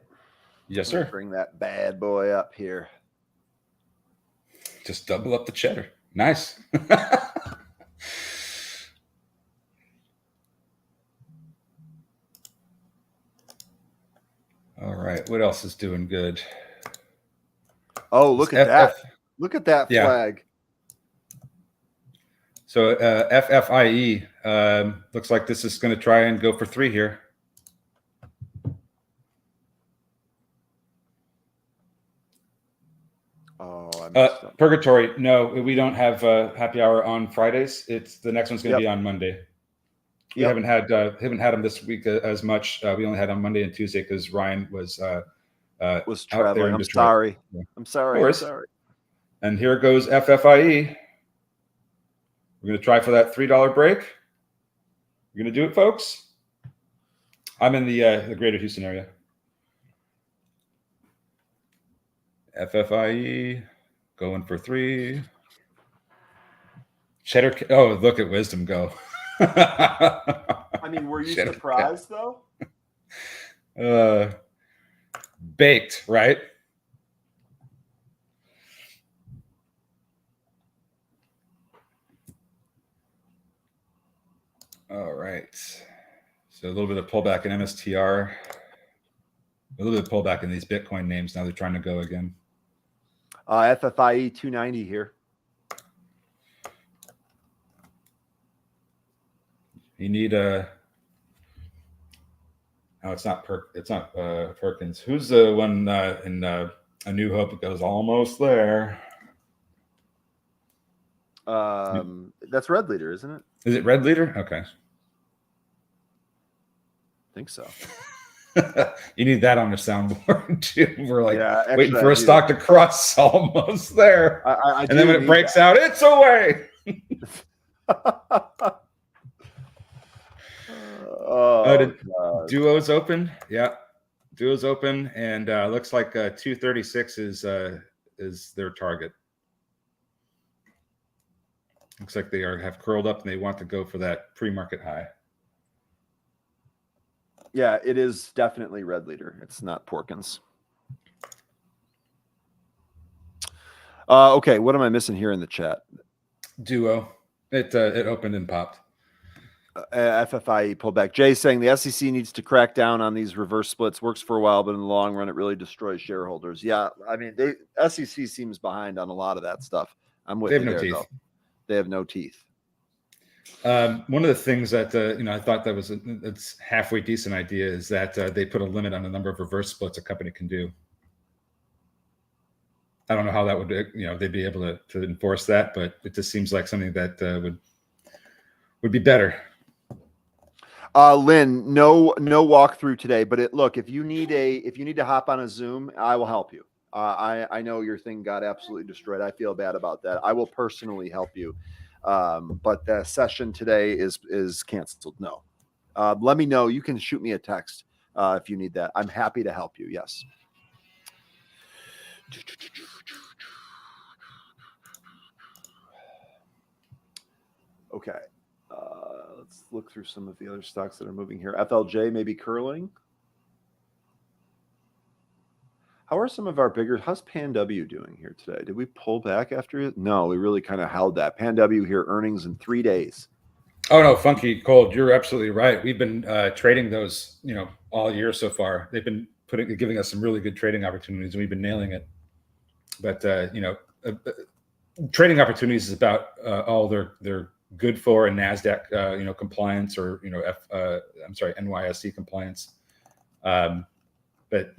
Yes, sir. Bring that bad boy up here. Just double up the cheddar. Nice. All right. What else is doing good? Oh, look at that. Look at that flag. So FFIE looks like this is going to try and go for 3 here. Oh, I messed up. Purgatory. No, we don't have happy hour on Fridays. It's the next one's going to be on Monday. We haven't had them this week as much. We only had on Monday and Tuesday because Ryan was traveling. I'm sorry. Yeah. I'm sorry. And here goes FFIE. We're going to try for that $3 break. We're going to do it, folks. I'm in the greater Houston area. FFIE going for 3. Cheddar. Oh, look at Wisdom go. I mean, were you surprised though? Baked, right? All right. So a little bit of pullback in MSTR. A little bit of pullback in these Bitcoin names. Now they're trying to go again. FFIE 290 here. You need a. Oh, it's not Perkins. Who's the one in A New Hope that goes almost there? That's Red Leader, isn't it? Is it Red Leader? Okay. I think so. You need that on the soundboard too. We're like waiting for a stock to cross almost there. And then when it breaks out, it's away. Duo's open. Yeah. Duo's open. And looks like 236 is their target. Looks like they have curled up and they want to go for that pre-market high. Yeah, it is definitely Red Leader. It's not Porkins. Okay, what am I missing here in the chat? Duo. It opened and popped. FFIE pullback. Jay saying the SEC needs to crack down on these reverse splits. Works for a while, but in the long run, it really destroys shareholders. Yeah, I mean, SEC seems behind on a lot of that stuff. I'm with you there, though. They have no teeth. One of the things that I thought that was it's halfway decent idea is that they put a limit on the number of reverse splits a company can do. I don't know how that would they'd be able to enforce that, but it just seems like something that would be better. Lynn, no walkthrough today, but look, if you need to hop on a Zoom, I will help you. I know your thing got absolutely destroyed. I feel bad about that. I will personally help you. But the session today is canceled. No. Let me know. You can shoot me a text if you need that. I'm happy to help you. Yes. Okay. Let's look through some of the other stocks that are moving here. FLJ maybe curling. How are some of our bigger? How's PanW doing here today? Did we pull back after it? No, we really kind of held that. PanW here earnings in 3 days. Oh no, Funky Cold, you're absolutely right. We've been trading those, all year so far. They've been giving us some really good trading opportunities, and we've been nailing it. But trading opportunities is about all they're good for in NASDAQ, compliance, or NYSE compliance. But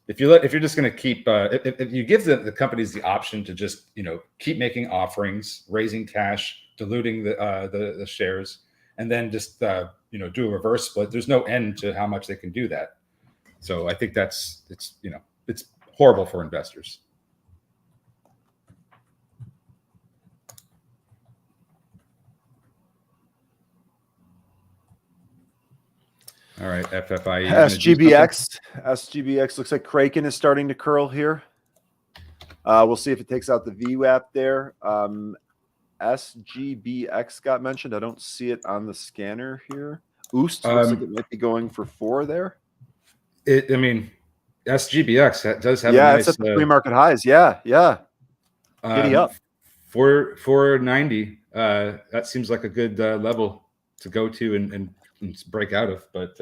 if you're just going to keep, if you give the companies the option to just keep making offerings, raising cash, diluting the shares, and then just do a reverse split, there's no end to how much they can do that. So I think it's horrible for investors. All right, FFIE. SGBX looks like Kraken is starting to curl here. We'll see if it takes out the VWAP there. SGBX got mentioned. I don't see it on the scanner here. Oost looks like it might be going for 4 there. SGBX does have it's at the pre-market highs. Yeah. Giddy up. 490. That seems like a good level to go to and break out of. But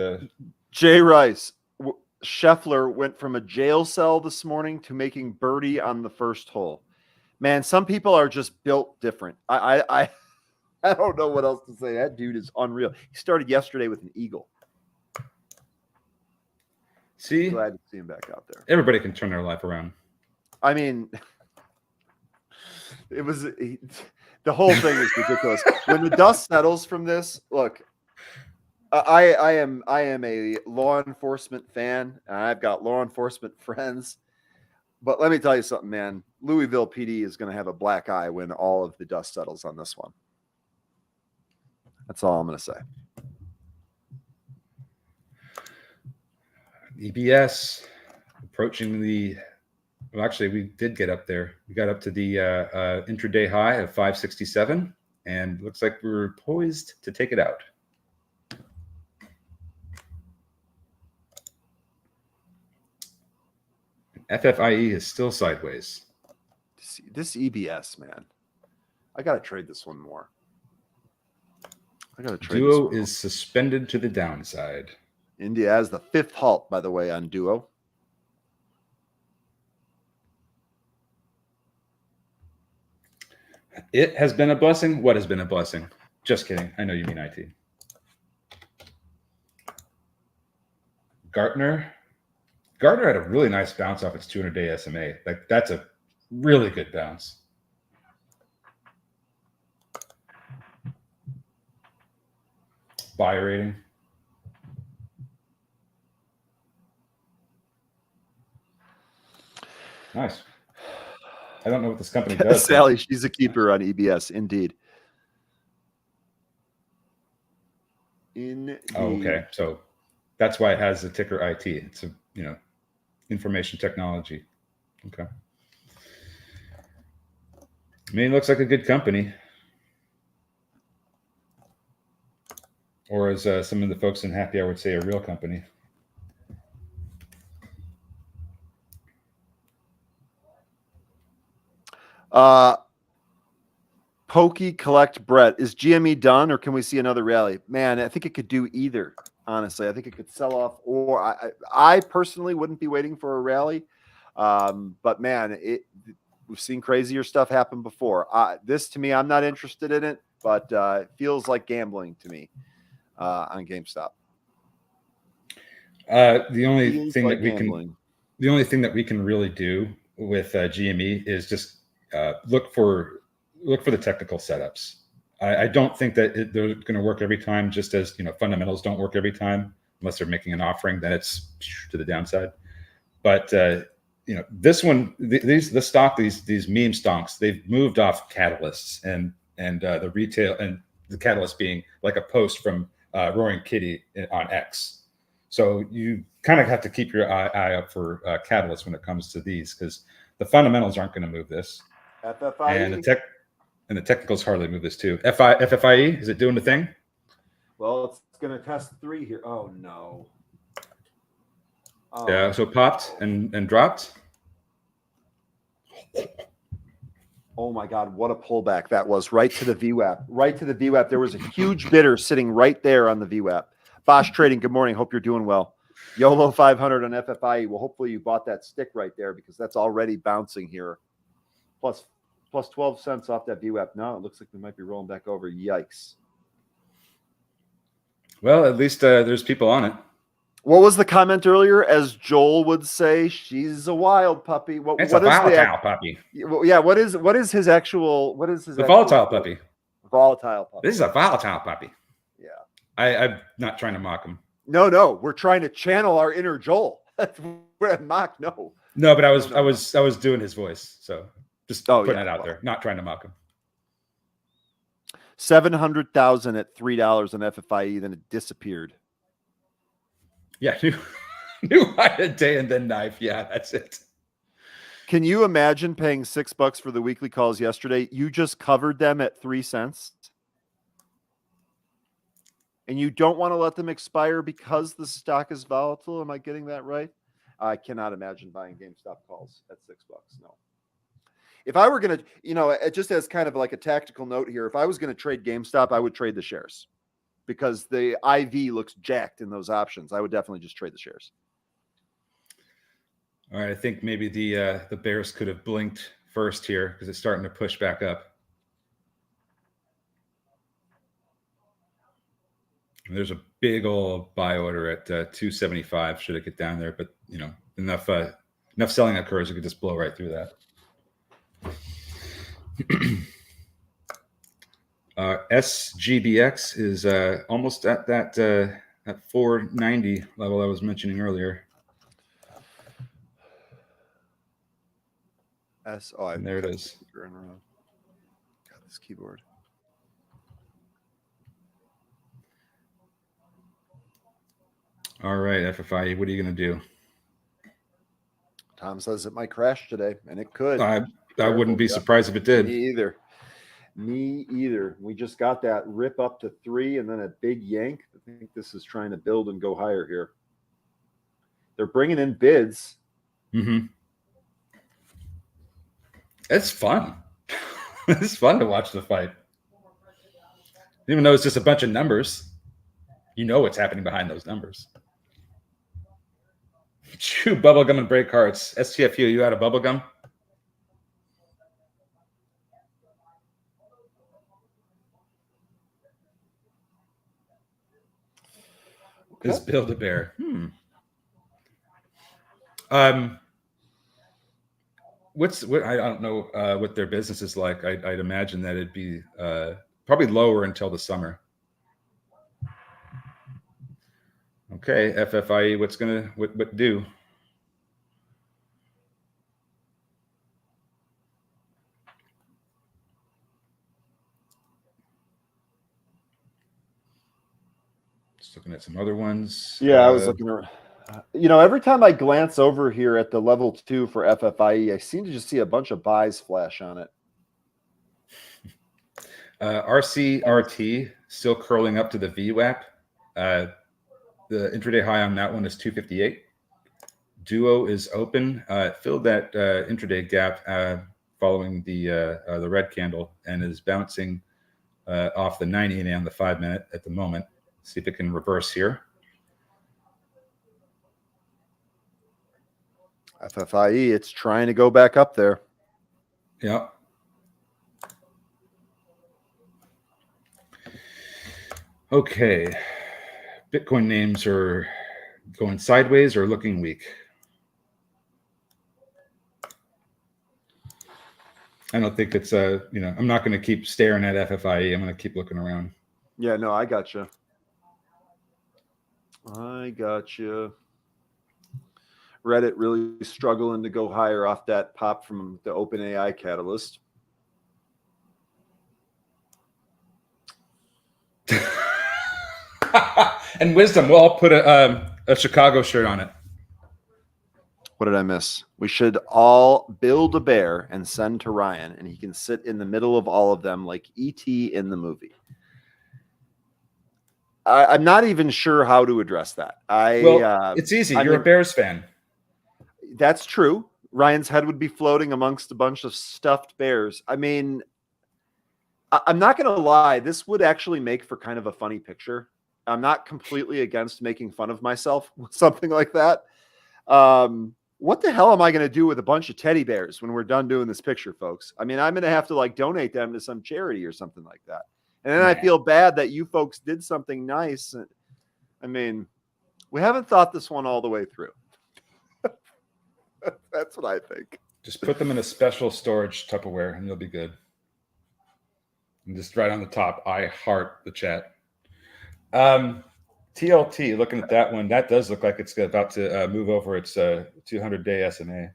Jay Rice, Scheffler went from a jail cell this morning to making birdie on the first hole. Man, some people are just built different. I don't know what else to say. That dude is unreal. He started yesterday with an eagle. See, glad to see him back out there. Everybody can turn their life around. I mean, the whole thing is ridiculous. When the dust settles from this, look, I am a law enforcement fan, and I've got law enforcement friends. But let me tell you something, man. Louisville PD is going to have a black eye when all of the dust settles on this one. That's all I'm going to say. EBS approaching well, actually, we did get up there. We got up to the intraday high of 567, and looks like we're poised to take it out. FFIE is still sideways. This EBS, man. I got to trade this one more. Duo is suspended to the downside. India has the 5th halt, by the way, on Duo. It has been a blessing. What has been a blessing? Just kidding. I know you mean IT. Gartner had a really nice bounce off its 200-day SMA. Like, that's a really good bounce. Buy rating. Nice. I don't know what this company does. Sally, she's a keeper on EBS, indeed. Oh, okay. So that's why it has the ticker IT. It's a information technology. Okay. I mean, it looks like a good company. Or as some of the folks in Happy Hour would say, a real company. Pokey Collect Brett. Is GME done, or can we see another rally? Man, I think it could do either. Honestly, I think it could sell off, or I personally wouldn't be waiting for a rally. But man, we've seen crazier stuff happen before. This, to me, I'm not interested in it. but it feels like gambling to me on GameStop. The only Feels thing like that we gambling. can really do with GME is just look for the technical setups. I don't think that they're going to work every time, just as fundamentals don't work every time unless they're making an offering, then it's to the downside. But this one, these meme stonks, they've moved off catalysts and the retail, and the catalyst being like a post from Roaring Kitty on X. So you kind of have to keep your eye up for catalysts when it comes to these, because the fundamentals aren't going to move this, FFIE. and the technicals hardly move this too. FFIE, is it doing the thing? Well, it's going to test 3 here. Oh no. Oh. Yeah, so it popped and dropped. Oh my God, what a pullback that was, right to the VWAP. Right to the VWAP. There was a huge bidder sitting right there on the VWAP. Bosch Trading, good morning. Hope you're doing well. YOLO 500 on FFIE. Well, hopefully you bought that stick right there, because that's already bouncing here. Plus 12 cents off that VWAP. No, it looks like we might be rolling back over. Yikes. Well, at least there's people on it. What was the comment earlier? As Joel would say, she's a wild puppy. It's a volatile puppy. Yeah, what is his actual? What is his? The volatile puppy. Volatile puppy. This is a volatile puppy. Yeah. I'm not trying to mock him. No, we're trying to channel our inner Joel. We're at mock. No, but I was doing his voice, so just putting it out there. Not trying to mock him. 700,000 at $3 on FFIE, then it disappeared. Yeah, new high a day and then knife. Yeah, that's it. Can you imagine paying $6 for the weekly calls yesterday? You just covered them at 3 cents. And you don't want to let them expire because the stock is volatile. Am I getting that right? I cannot imagine buying GameStop calls at $6. No. If I were going to, just as kind of like a tactical note here, if I was going to trade GameStop, I would trade the shares, because the IV looks jacked in those options. I would definitely just trade the shares. All right, I think maybe the bears could have blinked first here, because it's starting to push back up. There's a big old buy order at 275. Should it get down there, but enough selling occurs, it could just blow right through that. SGBX is almost at that at 490 level I was mentioning earlier. And there it is. God, this keyboard. All right, FFIE, what are you going to do? Tom says it might crash today, and it could. I wouldn't be surprised if it did. Me either. We just got that rip up to 3 and then a big yank. I think this is trying to build and go higher here. They're bringing in bids. Mm-hmm. It's fun. It's fun to watch the fight. Even though it's just a bunch of numbers, you know what's happening behind those numbers. Chew bubblegum and break hearts. STFU, you out of bubblegum? Okay. Is Build-A-Bear. What I don't know what their business is like. I'd imagine that it'd be probably lower until the summer. Okay, FFIE, what do? Just looking at some other ones. Yeah, I was looking around. Every time I glance over here at the level 2 for FFIE, I seem to just see a bunch of buys flash on it. RCRT still curling up to the VWAP. The intraday high on that one is 258. Duo is open. It filled that intraday gap following the red candle and is bouncing off the 90 and on the 5-minute at the moment. See if it can reverse here. FFIE, it's trying to go back up there. Yeah. Okay. Bitcoin names are going sideways or looking weak. I don't think it's I'm not going to keep staring at FFIE. I'm going to keep looking around. Yeah, no, I got you. I got you. Reddit really struggling to go higher off that pop from the OpenAI catalyst. And Wisdom, we'll all put a Chicago shirt on it. What did I miss? We should all build a bear and send to Ryan, and he can sit in the middle of all of them like E.T. in the movie. I'm not even sure how to address that. It's easy. You're a Bears fan. That's true. Ryan's head would be floating amongst a bunch of stuffed bears. I mean, I'm not going to lie. This would actually make for kind of a funny picture. I'm not completely against making fun of myself with something like that. What the hell am I going to do with a bunch of teddy bears when we're done doing this picture, folks? I mean, I'm going to have to like donate them to some charity or something like that. And then I feel bad that you folks did something nice. I mean, we haven't thought this one all the way through. That's what I think. Just put them in a special storage Tupperware and you'll be good. And just right on the top, I heart the chat. TLT, looking at that one, that does look like it's about to move over its 200-day SMA.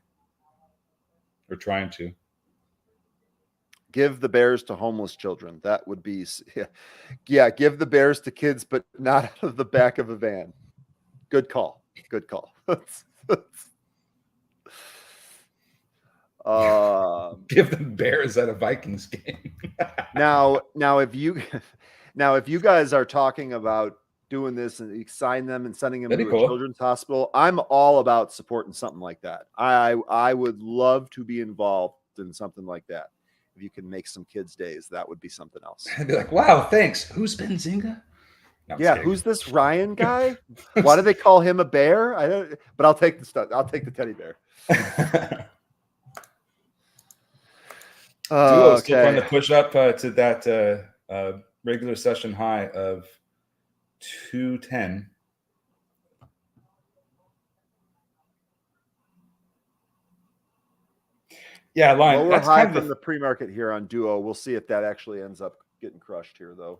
We're trying to. Give the bears to homeless children. That would be, yeah, give the bears to kids, but not out of the back of a van. Good call. Good call. Give them bears at a Vikings game. now, if you guys are talking about doing this and you sign them and sending them to a children's hospital, I'm all about supporting something like that. I would love to be involved in something like that. If you can make some kids' days, that would be something else. I'd be like, wow, thanks. Who's Benzinga? No, yeah, who's this Ryan guy? Why do they call him a bear? I don't. But I'll take the stuff. I'll take the teddy bear. Duo still trying to push up to that regular session high of 210. Yeah, line. Lower That's high kind from of the pre-market here on Duo. We'll see if that actually ends up getting crushed here, though.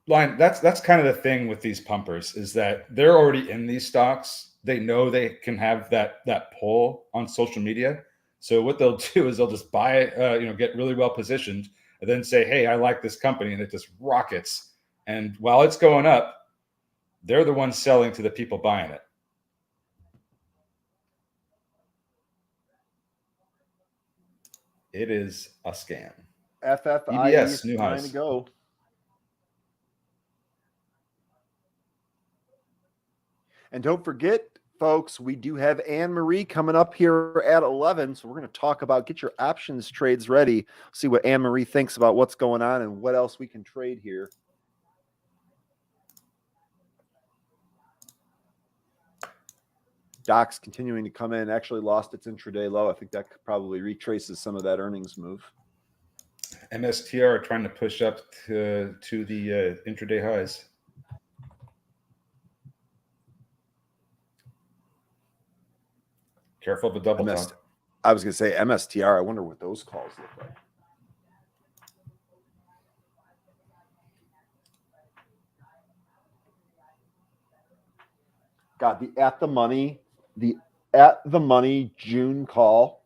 Line. That's kind of the thing with these pumpers is that they're already in these stocks. They know they can have that pull on social media. So what they'll do is they'll just buy, get really well positioned, and then say, "Hey, I like this company," and it just rockets. And while it's going up, they're the ones selling to the people buying it. It is a scam. FFIE EBS, new trying highs. to go. And don't forget, folks, we do have Anne-Marie coming up here at 11. So we're going to talk about get your options trades ready. See what Anne-Marie thinks about what's going on and what else we can trade here. Doc's continuing to come in. Actually lost its intraday low. I think that probably retraces some of that earnings move. MSTR trying to push up to the intraday highs. Careful of a double top. I was going to say MSTR. I wonder what those calls look like. God, the at the money June call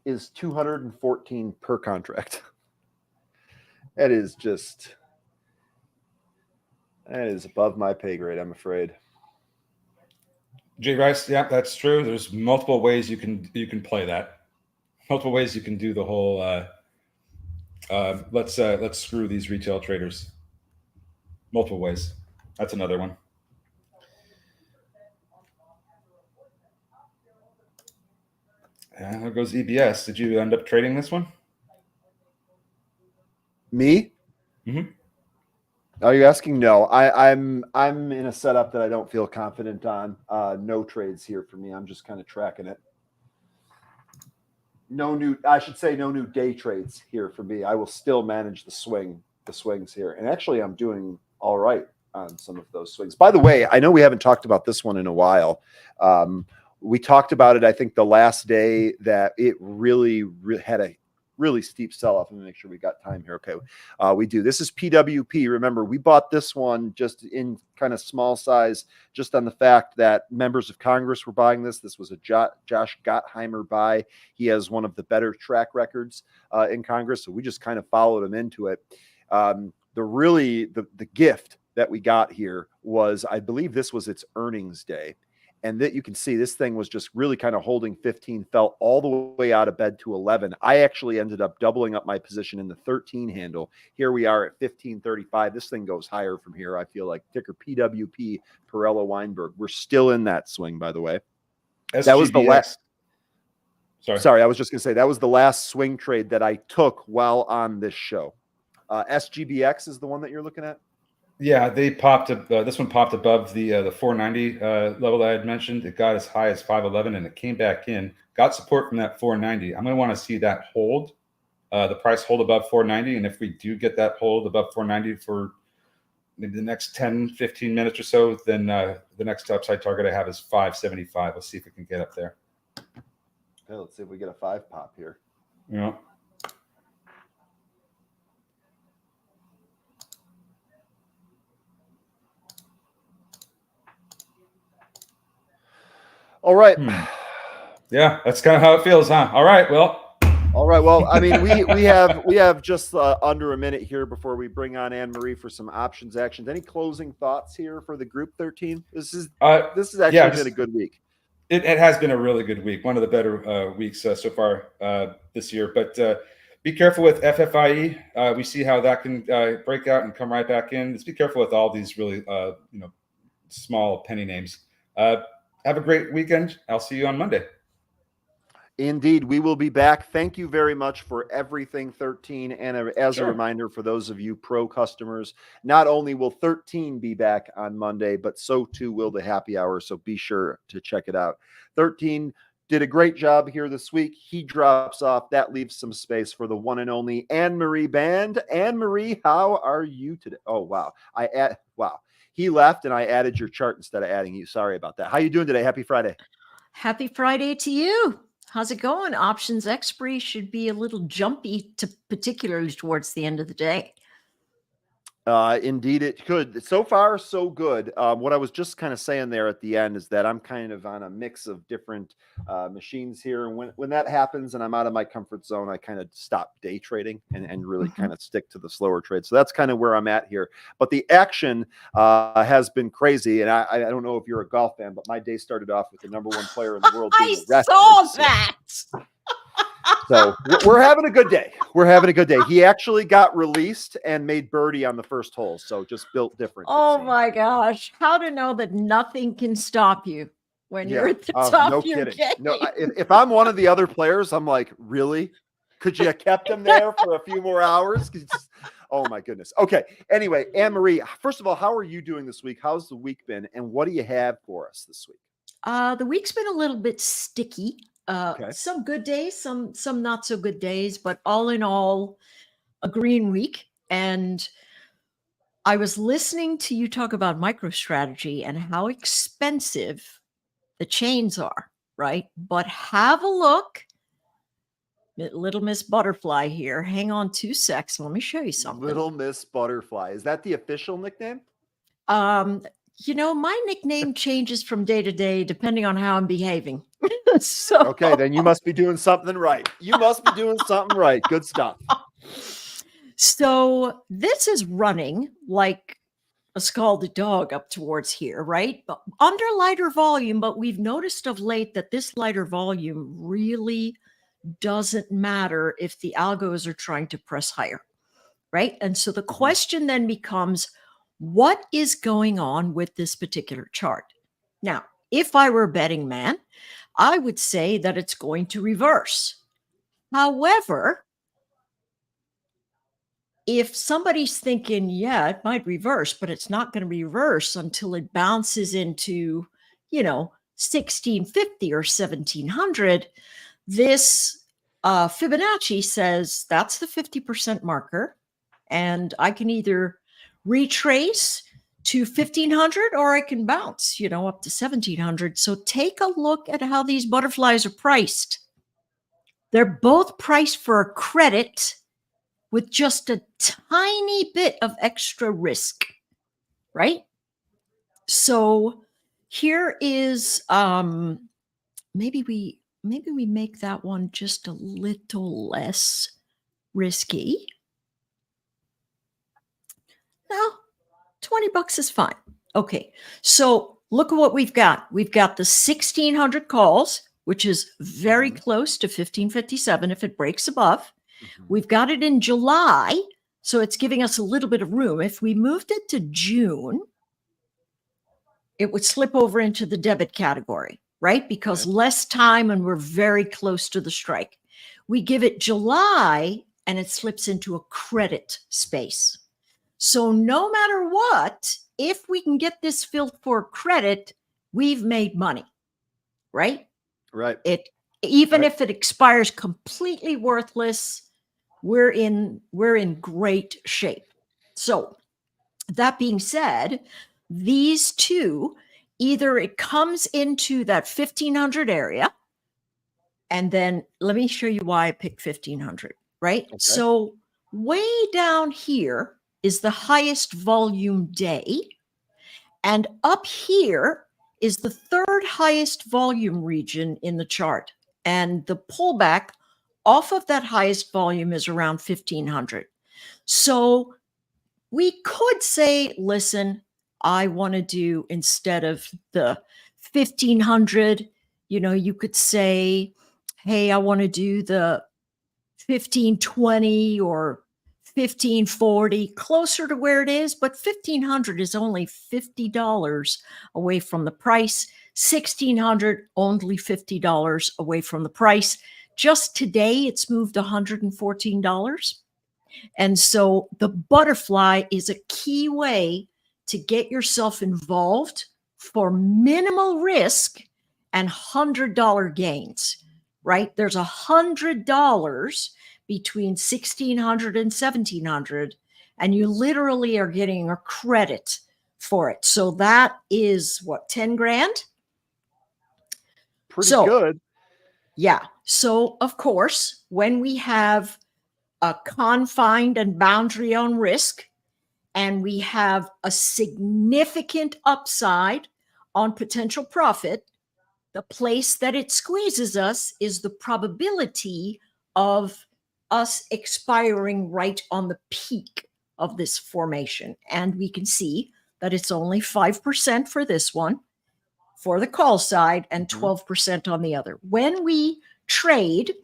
is 214 per contract. That is above my pay grade, I'm afraid. Jay Rice, yeah, that's true. There's multiple ways you can play that. Multiple ways you can do the whole let's screw these retail traders. Multiple ways. That's another one. And there goes EBS. Did you end up trading this one? Me? Mm-hmm. Are you asking? No, I'm in a setup that I don't feel confident on. No trades here for me. I'm just kind of tracking it. No new day trades here for me. I will still manage the swings here. And actually I'm doing all right on some of those swings. By the way, I know we haven't talked about this one in a while. We talked about it, I think, the last day that it really had a really steep sell-off. Let me make sure we got time here. Okay, we do. This is PWP. Remember, we bought this one just in kind of small size, just on the fact that members of Congress were buying this. This was a Josh Gottheimer buy. He has one of the better track records in Congress, so we just kind of followed him into it. The gift that we got here was, I believe this was its earnings day. And that you can see this thing was just really kind of holding 15, fell all the way out of bed to 11. I actually ended up doubling up my position in the 13 handle. Here we are at 1535. This thing goes higher from here. I feel like ticker PWP, Perella Weinberg. We're still in that swing, by the way. SGBX. That was the last. Sorry, I was just going to say that was the last swing trade that I took while on this show. SGBX is the one that you're looking at? Yeah, they popped up. This one popped above the 490 level that I had mentioned. It got as high as 511, and it came back in. Got support from that 490. I'm going to want to see that hold, the price hold above 490. And if we do get that hold above 490 for maybe the next 10, 15 minutes or so, then the next upside target I have is 575. Let's see if we can get up there. Okay, let's see if we get a 5 pop here. Yeah. All right. Yeah, that's kind of how it feels, huh? All right. Well, I mean, we have just under a minute here before we bring on Anne Marie for some options actions. Any closing thoughts here for the group 13? This is actually been a good week. It has been a really good week, one of the better weeks so far this year. But be careful with FFIE. We see how that can break out and come right back in. Just be careful with all these really small penny names. Have a great weekend. I'll see you on Monday. Indeed, we will be back. Thank you very much for everything 13. And as a reminder for those of you pro customers, not only will 13 be back on Monday, but so too will the happy hour. So be sure to check it out. 13 did a great job here this week. He drops off. That leaves some space for the one and only Anne Marie Band. Anne Marie, how are you today? Oh, wow. Wow. He left and I added your chart instead of adding you. Sorry about that. How you doing today? Happy Friday. Happy Friday to you. How's it going? Options expiry should be a little jumpy, particularly towards the end of the day. Indeed, it could. So far, so good. What I was just kind of saying there at the end is that I'm kind of on a mix of different machines here. And when that happens and I'm out of my comfort zone, I kind of stop day trading and really kind of stick to the slower trade. So that's kind of where I'm at here. But the action has been crazy. And I don't know if you're a golf fan, but my day started off with the #1 player in the world. I saw that. So we're having a good day. We're having a good day. He actually got released and made birdie on the first hole. So just built different. Oh my gosh. How to know that nothing can stop you when you're at the top no of your kidding. game. No, if I'm one of the other players, I'm like, really? Could you have kept him there for a few more hours? Oh my goodness. Okay. Anyway, Anne Marie, first of all, how are you doing this week? How's the week been? And what do you have for us this week? The week's been a little bit sticky. Okay. Some good days, some not so good days, but all in all, a green week. And I was listening to you talk about MicroStrategy and how expensive the chains are, right? But have a look. Little Miss Butterfly here. Hang on 2 secs. Let me show you something. Little Miss Butterfly. Is that the official nickname? My nickname changes from day to day depending on how I'm behaving. So okay, then you must be doing something right. You must be doing something right. Good stuff. So this is running like a scalded dog up towards here, right? But under lighter volume, but we've noticed of late that this lighter volume really doesn't matter if the algos are trying to press higher, right? And so the question then becomes, what is going on with this particular chart? Now, if I were a betting man, I would say that it's going to reverse. However, if somebody's thinking, yeah, it might reverse, but it's not going to reverse until it bounces into, 1650 or 1700, this Fibonacci says that's the 50% marker. And I can either retrace to 1500, or I can bounce, you know, up to 1700. So take a look at how these butterflies are priced. They're both priced for a credit with just a tiny bit of extra risk, right? So here is maybe we make that one just a little less risky. No, 20 bucks is fine. Okay, so look at what we've got. We've got the 1600 calls, which is very close to 1557 if it breaks above. We've got it in July, so it's giving us a little bit of room. If we moved it to June, it would slip over into the debit category, right? Because less time and we're very close to the strike. We give it July and it slips into a credit space. So no matter what, if we can get this filled for credit, we've made money, right? Right. Even if it expires completely worthless, we're in great shape. So that being said, these two, either it comes into that 1500 area, and then let me show you why I picked 1500, right? Okay. So way down here is the highest volume day, and up here is the third highest volume region in the chart. And the pullback off of that highest volume is around 1500. So we could say, listen, I want to do, instead of the 1500, you know, you could say, hey, I want to do the 1520 or 1540, closer to where it is, but 1500 is only $50 away from the price. 1600, only $50 away from the price. Just today, it's moved $114. And so the butterfly is a key way to get yourself involved for minimal risk and $100 gains, right? There's $100 between 1600 and 1700, and you literally are getting a credit for it. So that is what, 10 grand? Pretty good. Yeah. So of course, when we have a confined and boundary on risk, and we have a significant upside on potential profit, the place that it squeezes us is the probability of us expiring right on the peak of this formation. And we can see that it's only 5% for this one, for the call side, and 12% on the other. When we trade,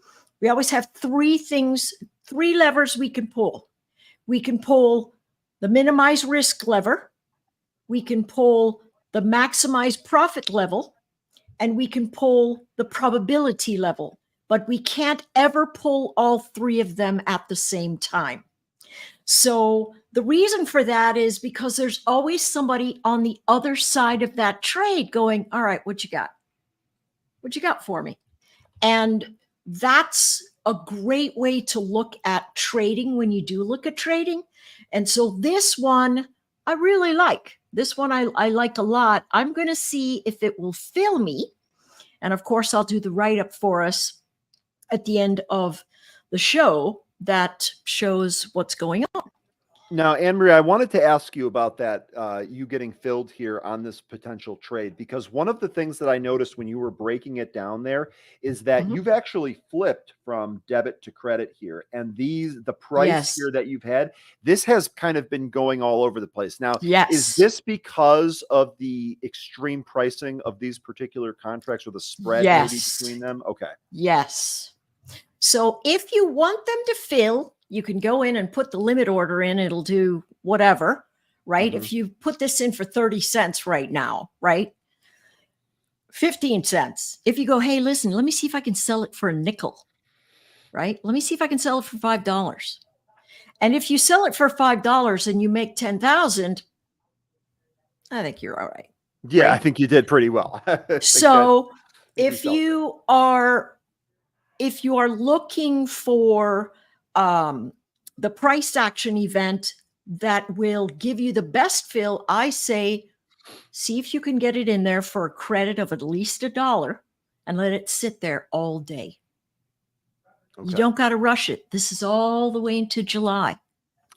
we always have three levers we can pull. We can pull the minimize risk lever, we can pull the maximize profit level, and we can pull the probability level, but we can't ever pull all three of them at the same time. So the reason for that is because there's always somebody on the other side of that trade going, all right, what you got? What you got for me? And that's a great way to look at trading when you do look at trading. And so this one, I really like. This one I like a lot. I'm going to see if it will fill me. And of course, I'll do the write-up for us at the end of the show that shows what's going on. Now, Anne-Marie, I wanted to ask you about that, you getting filled here on this potential trade, because one of the things that I noticed when you were breaking it down there is that you've actually flipped from debit to credit here. And the price here that you've had, this has kind of been going all over the place. Now, is this because of the extreme pricing of these particular contracts, or the spread maybe between them? Okay. Yes. So if you want them to fill, you can go in and put the limit order in. It'll do whatever, right? If you put this in for 30 cents right now, right? 15 cents. If you go, hey, listen, let me see if I can sell it for a nickel, right? Let me see if I can sell it for $5. And if you sell it for $5 and you make 10,000, I think you're all right. Yeah, right? I think you did pretty well. So if you are looking for the price action event that will give you the best fill, I say, see if you can get it in there for a credit of at least $1 and let it sit there all day. Okay. You don't got to rush it. This is all the way into July.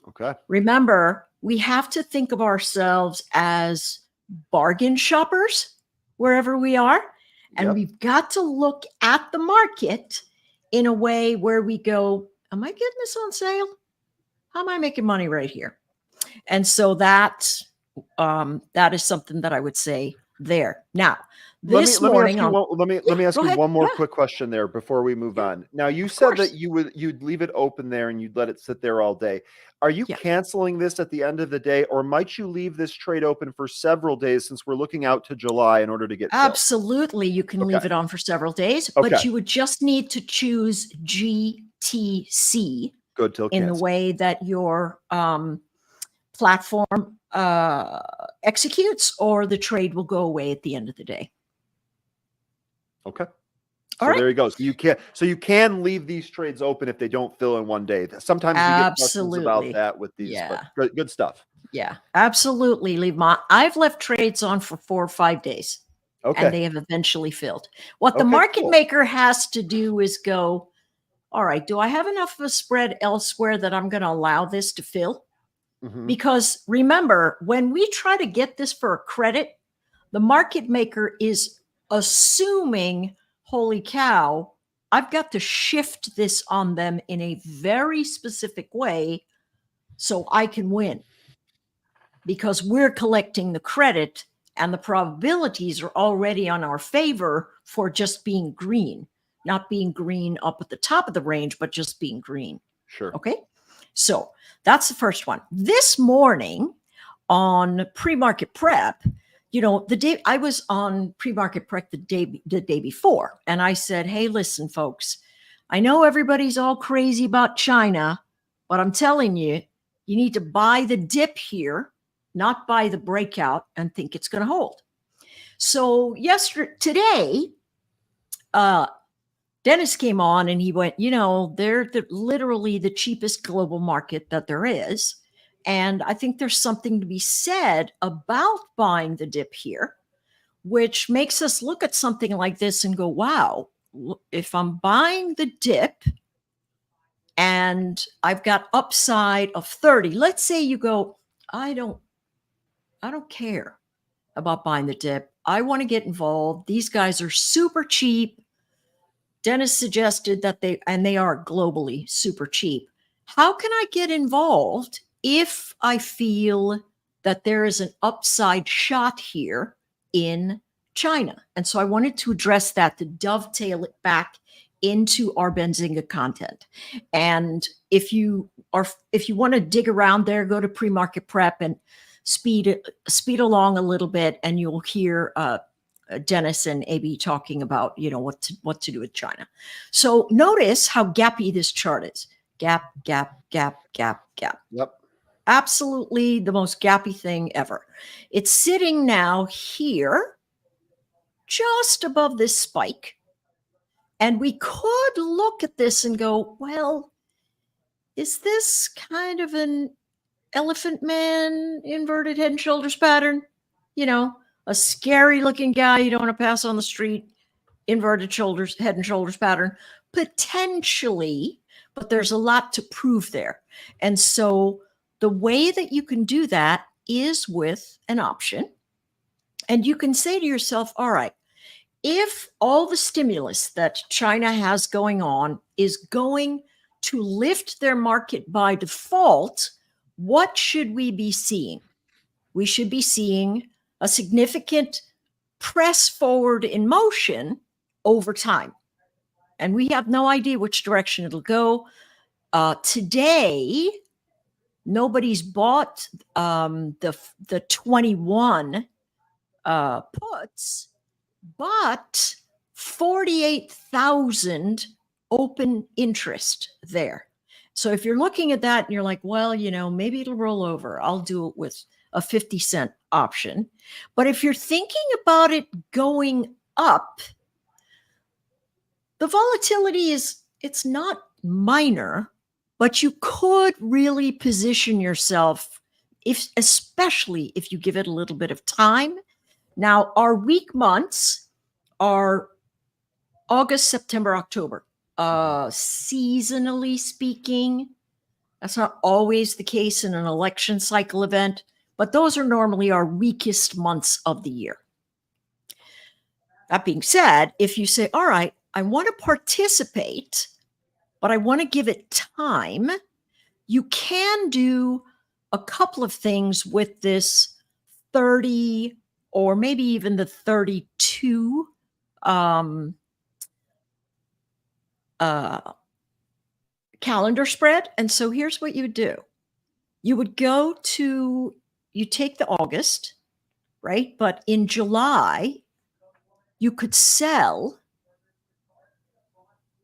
Okay. Remember, we have to think of ourselves as bargain shoppers wherever we are. And Yep. we've got to look at the market in a way where we go, am I getting this on sale? How am I making money right here? And so that is something that I would say there. Now, this morning, let me ask Go you ahead. one more Yeah. quick question there before we move on. Now, you Of said course. that you'd leave it open there and you'd let it sit there all day. Are you Yeah. canceling this at the end of the day, or might you leave this trade open for several days since we're looking out to July in order to get filled? Absolutely, you can leave it on for several days, Okay. but you would just need to choose GTC Good till in the cancel. way that your platform executes, or the trade will go away at the end of the day. Okay. All So right. there you go. So you can leave these trades open if they don't fill in one day. Sometimes we get questions about Absolutely. that with these, Yeah. but good stuff. Yeah, absolutely. Leave my. I've left trades on for 4 or 5 days, Okay. and they have eventually filled. What the Okay, market cool. maker has to do is go, all right, do I have enough of a spread elsewhere that I'm going to allow this to fill? Mhm. Because remember, when we try to get this for a credit, the market maker is assuming, holy cow, I've got to shift this on them in a very specific way so I can win. Because we're collecting the credit and the probabilities are already on our favor for just being green, not being green up at the top of the range, but just being green. Sure. Okay. So that's the first one. This morning on pre-market prep, the day I was on pre-market prep the day before, and I said, hey, listen, folks, I know everybody's all crazy about China, but I'm telling you, you need to buy the dip here, not buy the breakout and think it's going to hold. So today, Dennis came on and he went, they're literally the cheapest global market that there is. And I think there's something to be said about buying the dip here, which makes us look at something like this and go, wow, if I'm buying the dip and I've got upside of 30, let's say you go, I don't care about buying the dip. I want to get involved. These guys are super cheap. Dennis suggested that they are globally super cheap. How can I get involved if I feel that there is an upside shot here in China? And so I wanted to address that to dovetail it back into our Benzinga content. And if you want to dig around there, go to pre-market prep and speed along a little bit, and you'll hear Dennis and AB talking about what to do with China. So notice how gappy this chart is. Gap, gap, gap, gap, gap. Yep. Absolutely the most gappy thing ever. It's sitting now here, just above this spike. And we could look at this and go, well, is this kind of an elephant man inverted head and shoulders pattern? A scary looking guy you don't want to pass on the street, inverted shoulders, head and shoulders pattern, potentially, but there's a lot to prove there. And so the way that you can do that is with an option. And you can say to yourself, all right, if all the stimulus that China has going on is going to lift their market by default, what should we be seeing? We should be seeing a significant press forward in motion over time. And we have no idea which direction it'll go. Today, nobody's bought the 21 puts, but 48,000 open interest there. So if you're looking at that and you're like, well, maybe it'll roll over, I'll do it with a 50-cent option. But if you're thinking about it going up, the volatility it's not minor, but you could really position yourself especially if you give it a little bit of time. Now, our weak months are August, September, October. Seasonally speaking, that's not always the case in an election cycle event, but those are normally our weakest months of the year. That being said, if you say, all right, I want to participate, but I want to give it time, you can do a couple of things with this 30 or maybe even the 32 calendar spread. And so here's what you would do. You would you take the August, right? But in July, you could sell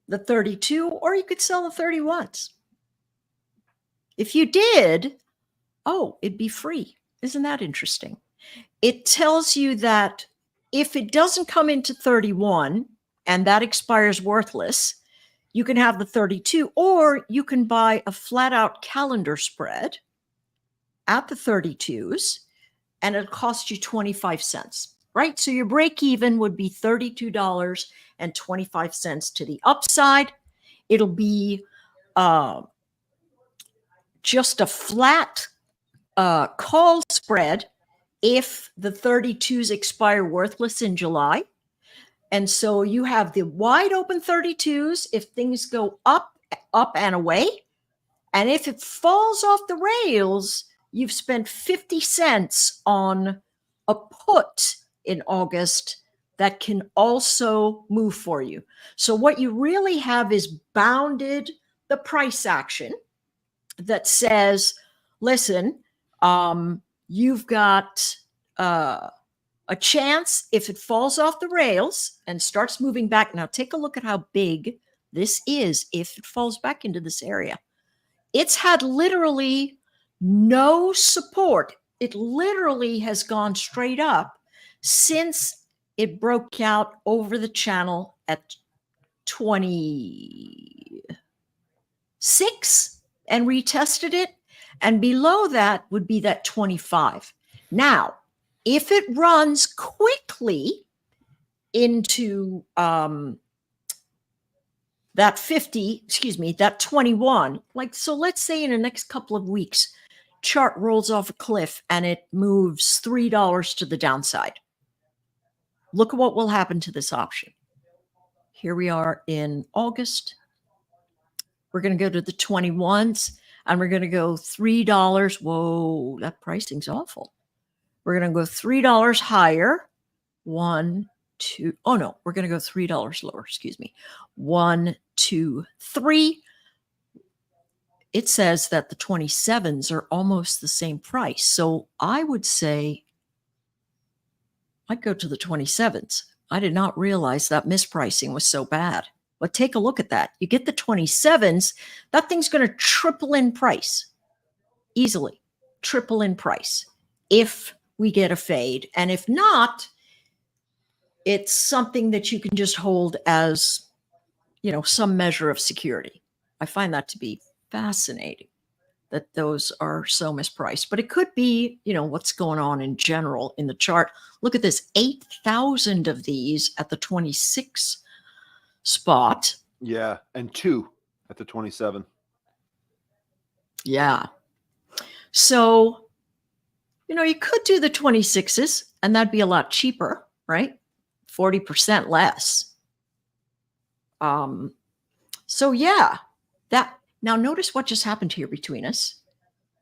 the 32 or you could sell the 31s. If you did, it'd be free. Isn't that interesting? It tells you that if it doesn't come into 31 and that expires worthless, you can have the 32, or you can buy a flat out calendar spread at the 32s and it'll cost you 25 cents, right? So your break even would be $32.25 to the upside. It'll be just a flat call spread if the 32s expire worthless in July. And so you have the wide open 32s if things go up and away. And if it falls off the rails, you've spent 50 cents on a put in August that can also move for you. So what you really have is bounded the price action that says, listen, you've got a chance if it falls off the rails and starts moving back. Now take a look at how big this is if it falls back into this area. It's had literally no support. It literally has gone straight up since it broke out over the channel at 26 and retested it. And below that would be that 25. Now, if it runs quickly into that 21, so let's say in the next couple of weeks, chart rolls off a cliff and it moves $3 to the downside. Look at what will happen to this option. Here we are in August. We're going to go to the 21s and we're going to go $3. Whoa, that pricing's awful. We're going to go $3 higher. We're going to go $3 lower. Excuse me. 1, 2, 3. It says that the 27s are almost the same price. So I would say I'd go to the 27s. I did not realize that mispricing was so bad. But take a look at that. You get the 27s, that thing's going to triple in price. Easily. Triple in price. If we get a fade. And if not, it's something that you can just hold as, some measure of security. I find that to be fascinating that those are so mispriced. But it could be, what's going on in general in the chart. Look at this, 8,000 of these at the 26 spot. Yeah, and 2 at the 27. Yeah. So, you could do the 26s and that'd be a lot cheaper, right? 40% less. So yeah, now notice what just happened here between us.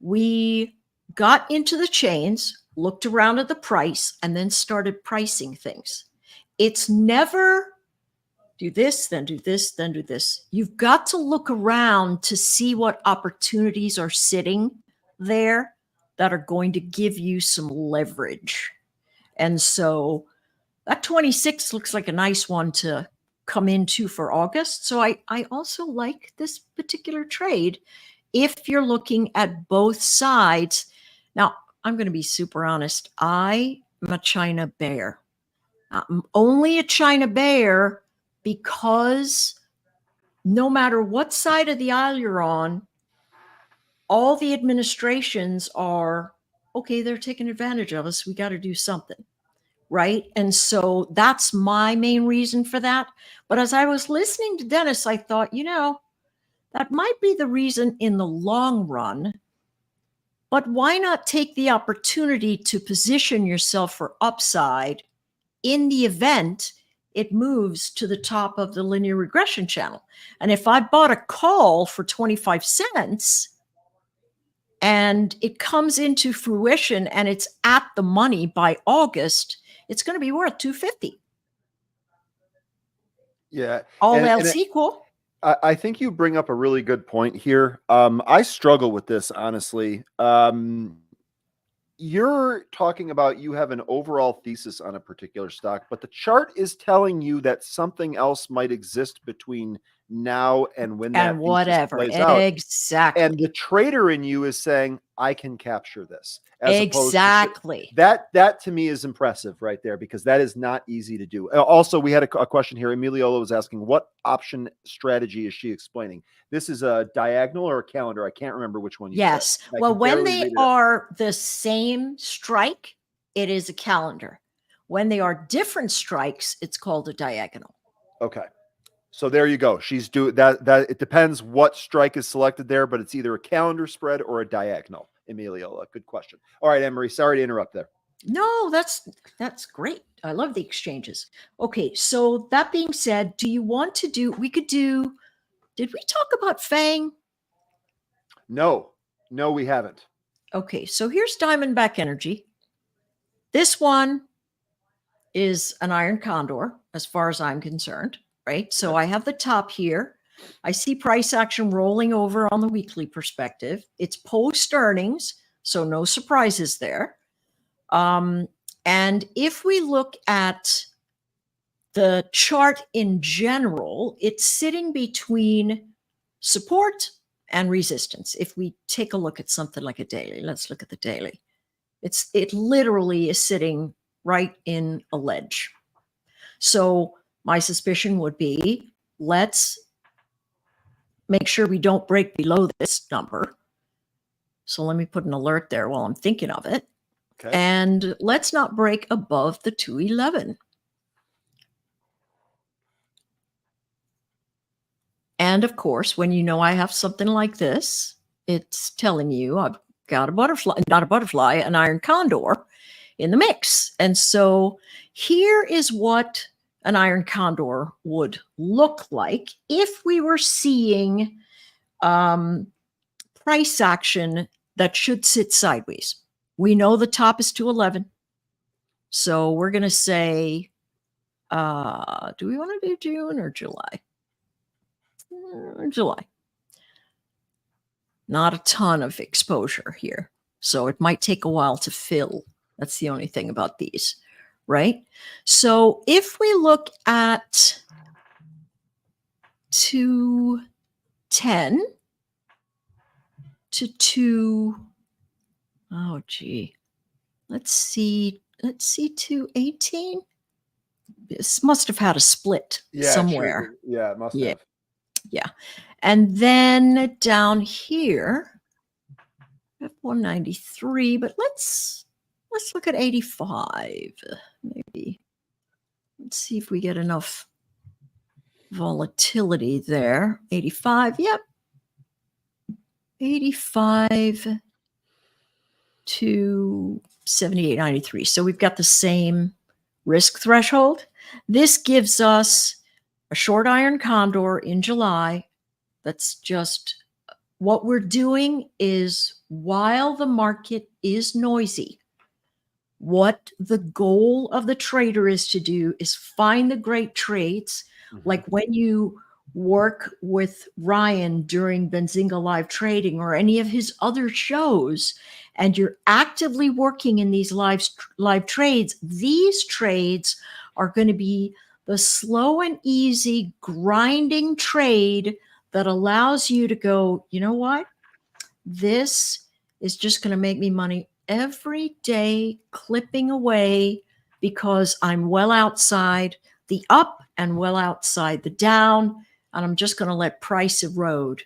We got into the chains, looked around at the price, and then started pricing things. It's never do this, then do this, then do this. You've got to look around to see what opportunities are sitting there that are going to give you some leverage. And so that 26 looks like a nice one to come into for August. So I also like this particular trade if you're looking at both sides. Now, I'm going to be super honest. I am a China bear. I'm only a China bear because no matter what side of the aisle you're on, all the administrations are okay, they're taking advantage of us. We got to do something. Right. And so that's my main reason for that. But as I was listening to Dennis, I thought, that might be the reason in the long run. But why not take the opportunity to position yourself for upside in the event it moves to the top of the linear regression channel? And if I bought a call for 25 cents and it comes into fruition and it's at the money by August, it's going to be worth 250. Yeah. All And else equal. I think you bring up a really good point here. I struggle with this, honestly. You're talking about you have an overall thesis on a particular stock, but the chart is telling you that something else might exist between now and when that And thesis whatever. plays out. Exactly. And the trader in you is saying, I can capture this. As Exactly. that to me is impressive right there, because that is not easy to do. Also, we had a question here. Emiliola was asking, what option strategy is she explaining? This is a diagonal or a calendar? I can't remember which one you Yes. said. Well, when they are the same strike, it is a calendar. When they are different strikes, it's called a diagonal. Okay. So there you go. She's doing that. It depends what strike is selected there, but it's either a calendar spread or a diagonal. Emiliola, good question. All right, Emery, sorry to interrupt there. No, that's great. I love the exchanges. Okay, so that being said, do you want to do? Did we talk about FANG? No, we haven't. Okay, so here's Diamondback Energy. This one is an iron condor, as far as I'm concerned, right? So I have the top here. I see price action rolling over on the weekly perspective. It's post earnings, so no surprises there. And if we look at the chart in general, it's sitting between support and resistance. If we take a look at something like a daily, let's look at the daily. It literally is sitting right in a ledge. So my suspicion would be, let's make sure we don't break below this number. So let me put an alert there while I'm thinking of it. Okay. And let's not break above the 211. And of course, when I have something like this, it's telling you I've got an iron condor in the mix. And so here is what an iron condor would look like if we were seeing price action that should sit sideways. We know the top is 211. So we're going to say, do we want to do June or July? July. Not a ton of exposure here. So it might take a while to fill. That's the only thing about these, right? So if we look at 210 to let's see 218. This must have had a split somewhere. Yeah, it must have. Yeah. And then down here, we have 193, but let's look at 85, maybe. Let's see if we get enough volatility there. 85, yep. 85 to 78.93. So we've got the same risk threshold. This gives us a short iron condor in July. That's just what we're doing is, while the market is noisy, what the goal of the trader is to do is find the great trades. Like when you work with Ryan during Benzinga Live Trading or any of his other shows, and you're actively working in these live trades, these trades are going to be the slow and easy grinding trade that allows you to go, you know what? This is just going to make me money every day, clipping away, because I'm well outside the up and well outside the down. And I'm just going to let price erode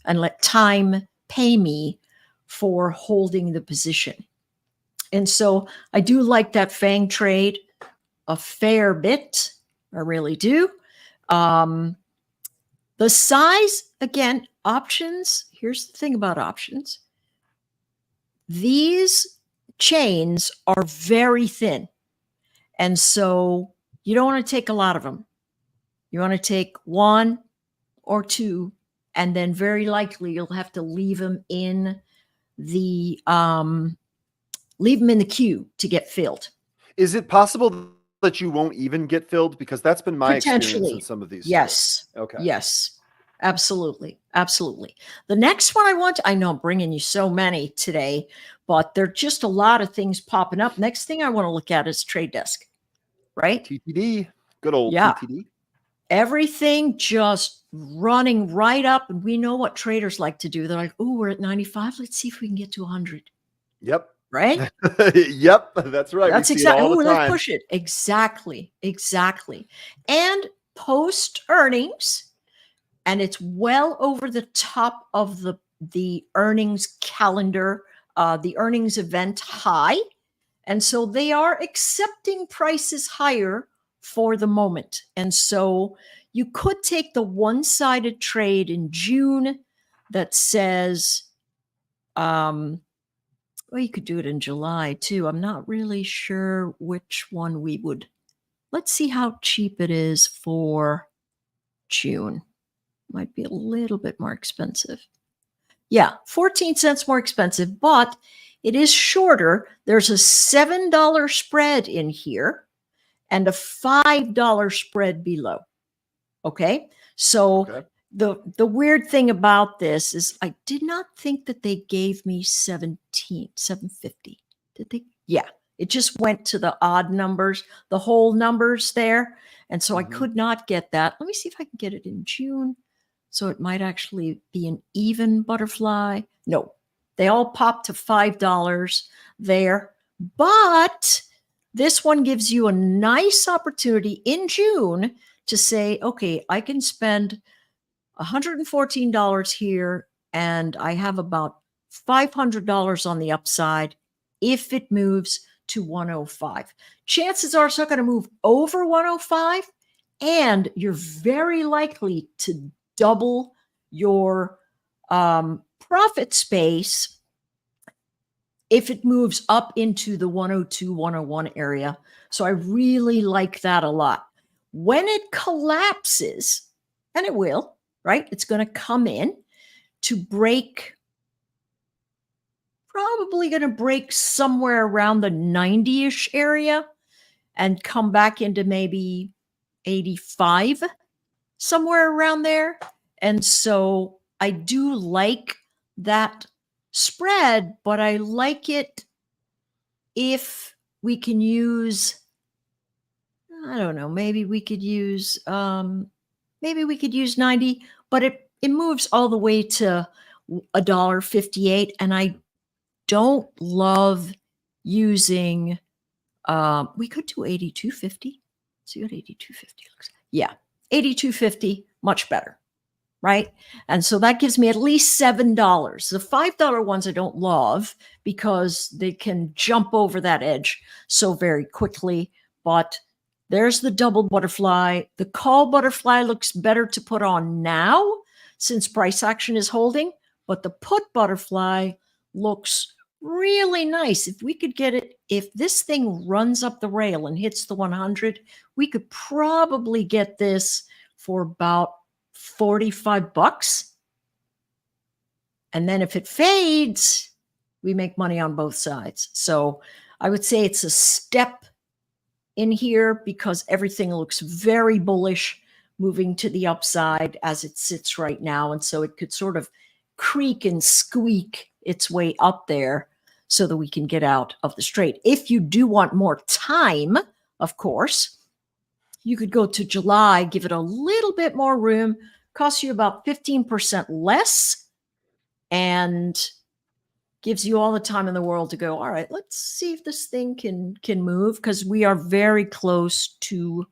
and let time pay me for holding the position. And so I do like that FANG trade a fair bit. I really do. The size, again, options. Here's the thing about options. These chains are very thin. And so you don't want to take a lot of them. You want to take one or two, and then very likely you'll have to leave them in the queue to get filled. Is it possible that you won't even get filled? Because that's been my experience in Potentially. some of these. Yes. Okay. Yes. Absolutely. Absolutely. The next one I know I'm bringing you so many today, but there are just a lot of things popping up. Next thing I want to look at is Trade Desk, right? TTD. Good old Yeah. TTD. Everything just running right up. And we know what traders like to do. They're like, oh, we're at 95. Let's see if we can get to 100. Yep. Right? Yep. That's right. That's We see it exactly. all Oh, the let's time. push it. Exactly. Exactly. And post earnings, and it's well over the top of the earnings calendar, the earnings event high. And so they are accepting prices higher for the moment. And so you could take the one-sided trade in June that says, well, you could do it in July too. I'm not really sure which one we would. Let's see how cheap it is for June. Might be a little bit more expensive. Yeah, 14 cents more expensive, but it is shorter. There's a $7 spread in here and a $5 spread below. Okay, so Okay. the weird thing about this is I did not think that they gave me 750. Did they? Yeah, it just went to the odd numbers, the whole numbers there. And so I could not get that. Let me see if I can get it in June. So it might actually be an even butterfly. No, they all pop to $5 there. But this one gives you a nice opportunity in June to say, okay, I can spend $114 here, and I have about $500 on the upside if it moves to 105. Chances are it's not going to move over 105, and you're very likely to double your profit space if it moves up into the 102, 101 area. So I really like that a lot. When it collapses, and it will, right? It's going to come in to break, probably going to break somewhere around the 90-ish area and come back into maybe 85, somewhere around there. And so I do like that spread, but I like it if we can use, I don't know, maybe we could use 90, but it moves all the way to $1.58. And I don't love using, we could do 82.50. See what 82.50 looks like. Yeah, 82.50, much better, right? And so that gives me at least $7. The $5 ones I don't love because they can jump over that edge so very quickly. But there's the double butterfly. The call butterfly looks better to put on now since price action is holding, but the put butterfly looks really nice. If we could get it, if this thing runs up the rail and hits the 100, we could probably get this for about $45. And then if it fades, we make money on both sides. So I would say it's a step in here because everything looks very bullish moving to the upside as it sits right now. And so it could sort of creak and squeak its way up there so that we can get out of the straight. If you do want more time, of course, you could go to July, give it a little bit more room, costs you about 15% less, and gives you all the time in the world to go, all right, let's see if this thing can move, because we are very close to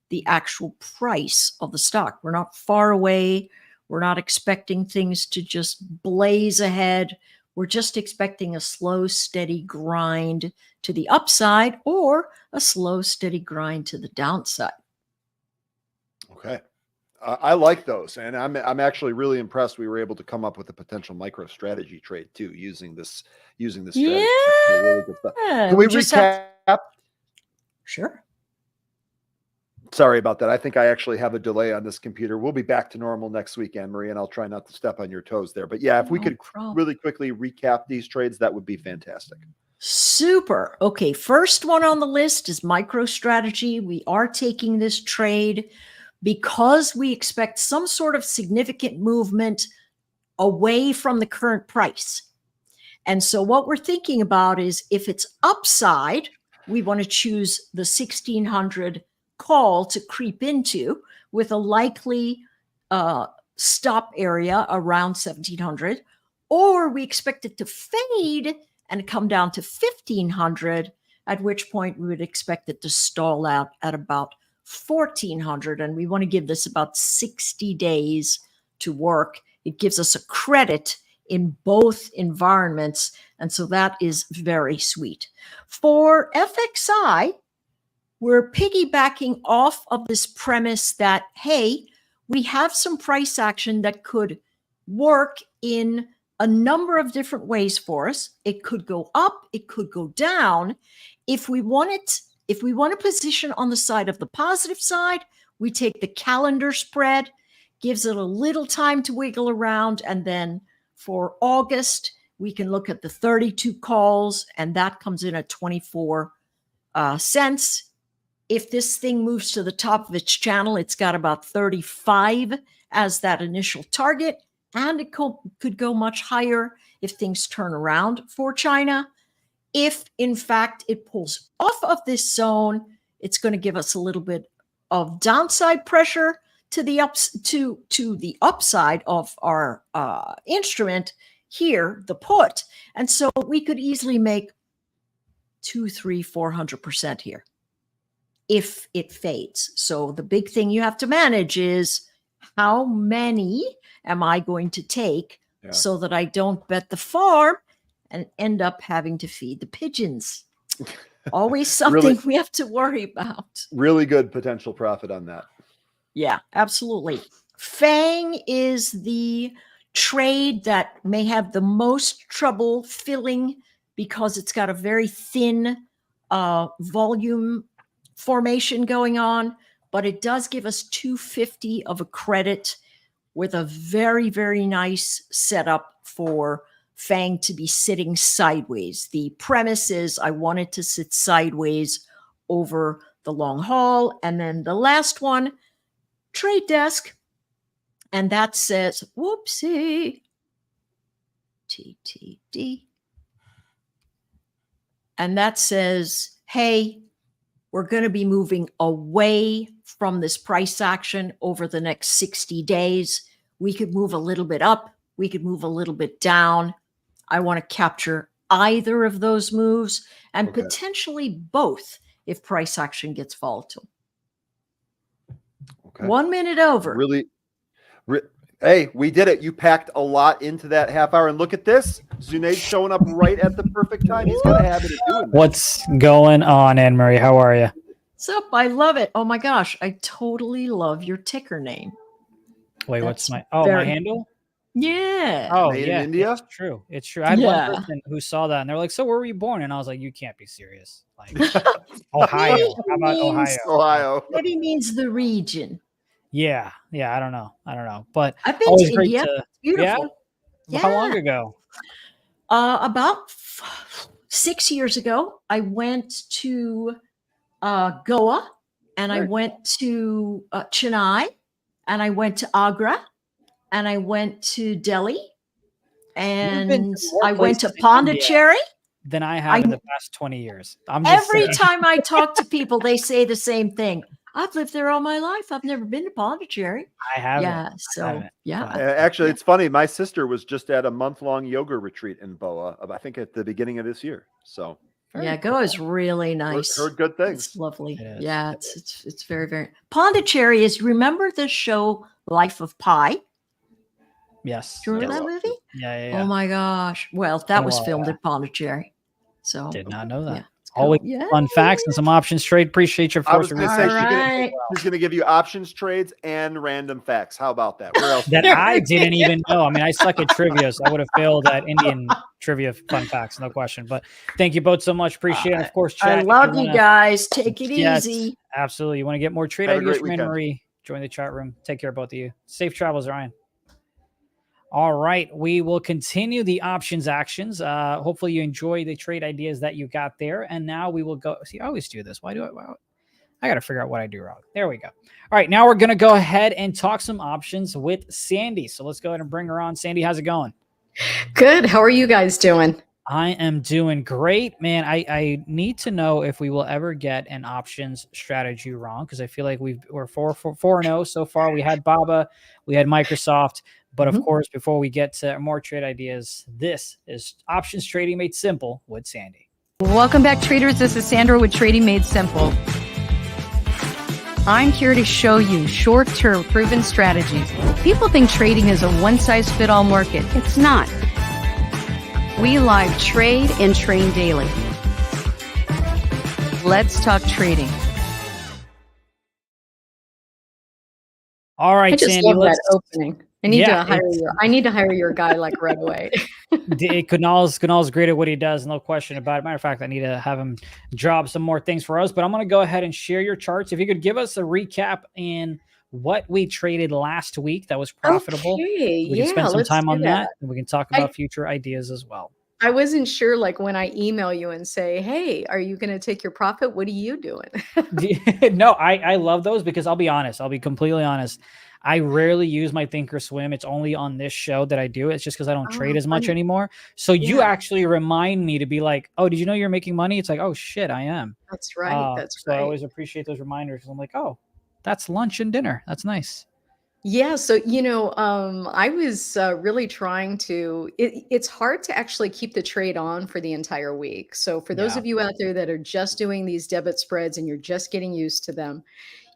the actual price of the stock. We're not far away. We're not expecting things to just blaze ahead. we're just expecting a slow, steady grind to the upside or a slow, steady grind to the downside. Okay. I like those, and I'm actually really impressed we were able to come up with a potential MicroStrategy trade too using this strategy. Really good stuff. Yeah. Can we recap? Sure. Sorry about that. I think I actually have a delay on this computer. We'll be back to normal next week, Anne-Marie, and I'll try not to step on your toes there. But yeah, if we could really quickly recap these trades, that would be fantastic. Super. Okay, first one on the list is MicroStrategy. We are taking this trade because we expect some sort of significant movement away from the current price. And so what we're thinking about is if it's upside, we want to choose the 1600 call to creep into with a likely stop area around 1700, or we expect it to fade and come down to 1500, at which point we would expect it to stall out at about 1400. And we want to give this about 60 days to work. It gives us a credit in both environments. And so that is very sweet. For FXI, we're piggybacking off of this premise that, hey, we have some price action that could work in a number of different ways for us. It could go up, it could go down. If we want to position on the side of the positive side, we take the calendar spread, gives it a little time to wiggle around. And then for August, we can look at the 32 calls, and that comes in at 24 cents. If this thing moves to the top of its channel, it's got about 35 as that initial target, and it could go much higher if things turn around for China. If, in fact, it pulls off of this zone, it's going to give us a little bit of downside pressure to the the upside of our instrument here, the put. And so we could easily make 200-400% here if it fades. So the big thing you have to manage is how many am I going to take so that I don't bet the farm and end up having to feed the pigeons. Always something we have to worry about. Really good potential profit on that. Yeah, absolutely. FANG is the trade that may have the most trouble filling because it's got a very thin volume formation going on, but it does give us 250 of a credit with a very, very nice setup for FANG to be sitting sideways. The premise is I want it to sit sideways over the long haul. And then the last one, Trade Desk, and that says, whoopsie, TTD. And that says, hey, we're going to be moving away from this price action over the next 60 days. We could move a little bit up. We could move a little bit down. I want to capture either of those moves and potentially both if price action gets volatile. Okay. 1 minute over. Hey, we did it. You packed a lot into that half hour. And look at this. Zunaid's showing up right at the perfect time. He's got a habit of doing that. What's going on, Anne-Marie? How are you? What's up? I love it. Oh, my gosh. I totally love your ticker name. Wait, what's my... Oh, my handle? Yeah. Oh, Made yeah. in India? It's true. It's true. I had one person who saw that, and they're like, so where were you born? And I was like, you can't be serious. Like, Ohio. How about Ohio? Ohio. Maybe means the region. Yeah. I don't know. But I've been to India. Beautiful. Yeah? How long ago? About 6 years ago. I went to Goa, and I went to Chennai, and I went to Agra, and I went to Delhi, and I went to Pondicherry. Than I have in the past 20 years. Every time I talk to people, they say the same thing. I've lived there all my life. I've never been to Pondicherry. I haven't. Yeah. So, yeah. Actually, it's funny. My sister was just at a month-long yoga retreat in Boa, I think at the beginning of this year. So, Goa is really nice. Heard good things. It's lovely. Yeah. It's very, very. Pondicherry is, remember the show Life of Pi? Yes. Do you remember that movie? Yeah. Oh my gosh. Well, that was filmed at Palantir. So Did not know that. yeah. Always fun facts and some options trade. Appreciate you, of I course. was going to say Right. she's going to give you options trades and random facts. How about that? Where else? That I didn't even know. I mean, I suck at trivia, so I would have failed at Indian trivia fun facts, no question. But thank you both so much. Appreciate it. Of course, chat. I if love you wanna- guys. Take it Yes, easy. absolutely. You want to get more trade Have a ideas great from Anne weekend. Marie? Join the chat room. Take care, both of you. Safe travels, Ryan. All right, we will continue the options actions. Hopefully you enjoy the trade ideas that you got there. And now we will go. See, I always do this. Why do I got to figure out what I do wrong. There we go. All right, now we're going to go ahead and talk some options with Sandy. So let's go ahead and bring her on. Sandy, how's it going? Good. How are you guys doing? I am doing great, man. I need to know if we will ever get an options strategy wrong, because I feel like we're 4-0 so far. We had Baba, we had Microsoft, but of course, before we get to more trade ideas, this is options trading made simple with Sandy. Welcome back, traders. This is Sandra with Trading Made Simple. I'm here to show you short-term proven strategies. People think trading is a one-size-fit-all market. It's not. We live trade and train daily. Let's talk trading. All right, I just Sandy, love that opening. I need to hire your guy like right away. Kunal's great at what he does, no question about it. Matter of fact, I need to have him drop some more things for us, but I'm going to go ahead and share your charts. If you could give us a recap in what we traded last week that was profitable. Okay, we can spend some time on that, and we can talk about I- future ideas as well. I wasn't sure, like when I email you and say, hey, are you going to take your profit? What are you doing? No, I love those because I'll be honest. I'll be completely honest. I rarely use my Thinkorswim. It's only on this show that I do it. It's just because I don't trade as much funny. anymore. So you actually remind me to be like, oh, did you know you're making money? It's like, oh shit, I am. That's right. That's so right. I always appreciate those reminders. I'm like, oh, that's lunch and dinner. That's nice. Yeah, so I was really trying to. It's hard to actually keep the trade on for the entire week. So for those Yeah. of you out there that are just doing these debit spreads and you're just getting used to them,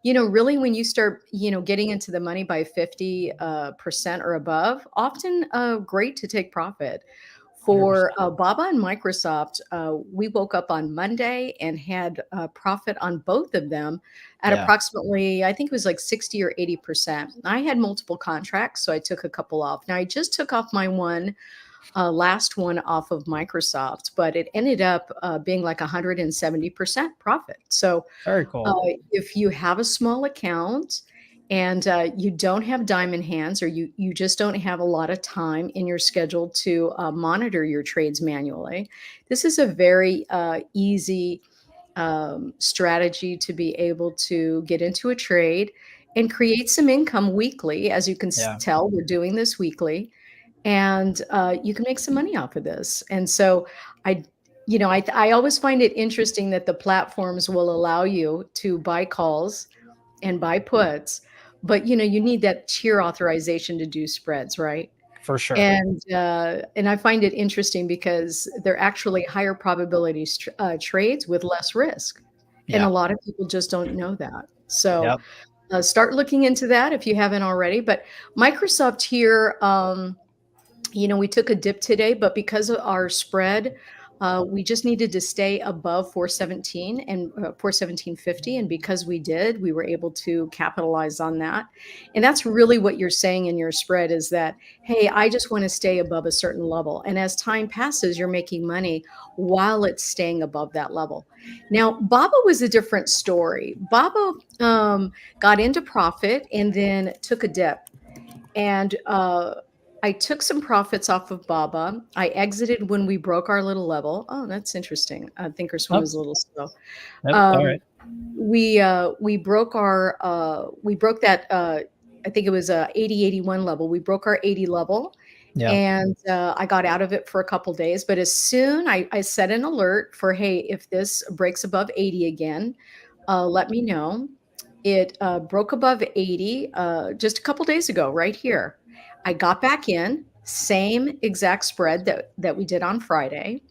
really when you start, getting into the money by 50% or above, often great to take profit. For Baba and Microsoft, we woke up on Monday and had a profit on both of them at approximately, I think it was like 60 or 80%. I had multiple contracts, so I took a couple off. Now, I just took off my last one off of Microsoft, but it ended up being like 170% profit. So very cool. If you have a small account and you don't have diamond hands, or you just don't have a lot of time in your schedule to monitor your trades manually, this is a very easy strategy to be able to get into a trade and create some income weekly. As you can tell, we're doing this weekly, and you can make some money off of this. And so I always find it interesting that the platforms will allow you to buy calls and buy puts, but you need that tier authorization to do spreads, right? For sure. And I find it interesting because they're actually higher probability trades with less risk, and a lot of people just don't know that. So start looking into that if you haven't already. But Microsoft here, we took a dip today, but because of our spread, we just needed to stay above 417 and 417.50. And because we did, we were able to capitalize on that. And that's really what you're saying in your spread is that, hey, I just want to stay above a certain level. And as time passes, you're making money while it's staying above that level. Now, Baba was a different story. Baba got into profit and then took a dip. And I took some profits off of Baba. I exited when we broke our little level. Oh, that's interesting. Thinkorswim was a little slow. All right. We broke that. I think it was 80-81 level. We broke our 80 level, and I got out of it for a couple days. But as soon I set an alert for, hey, if this breaks above 80 again, let me know. It broke above 80 just a couple days ago, right here. I got back in, same exact spread that we did on Friday,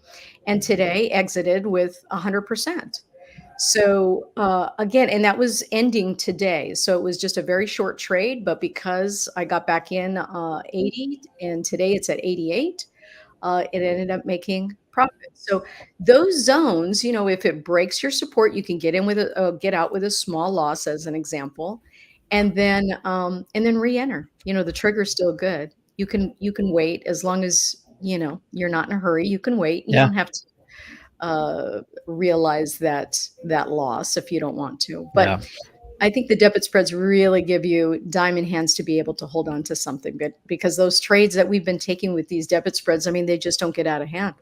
and today exited with 100%. So again, and that was ending today. So it was just a very short trade, but because I got back in 80 and today it's at 88, it ended up making profit. So those zones, you know, if it breaks your support, you can get in with get out with a small loss as an example, and then re-enter. You know, the trigger's still good. You can wait as long as, you know, you're not in a hurry. You can wait. You don't have to realize that loss if you don't want to. But I think the debit spreads really give you diamond hands to be able to hold on to something good, because those trades that we've been taking with these debit spreads, I mean, they just don't get out of hand.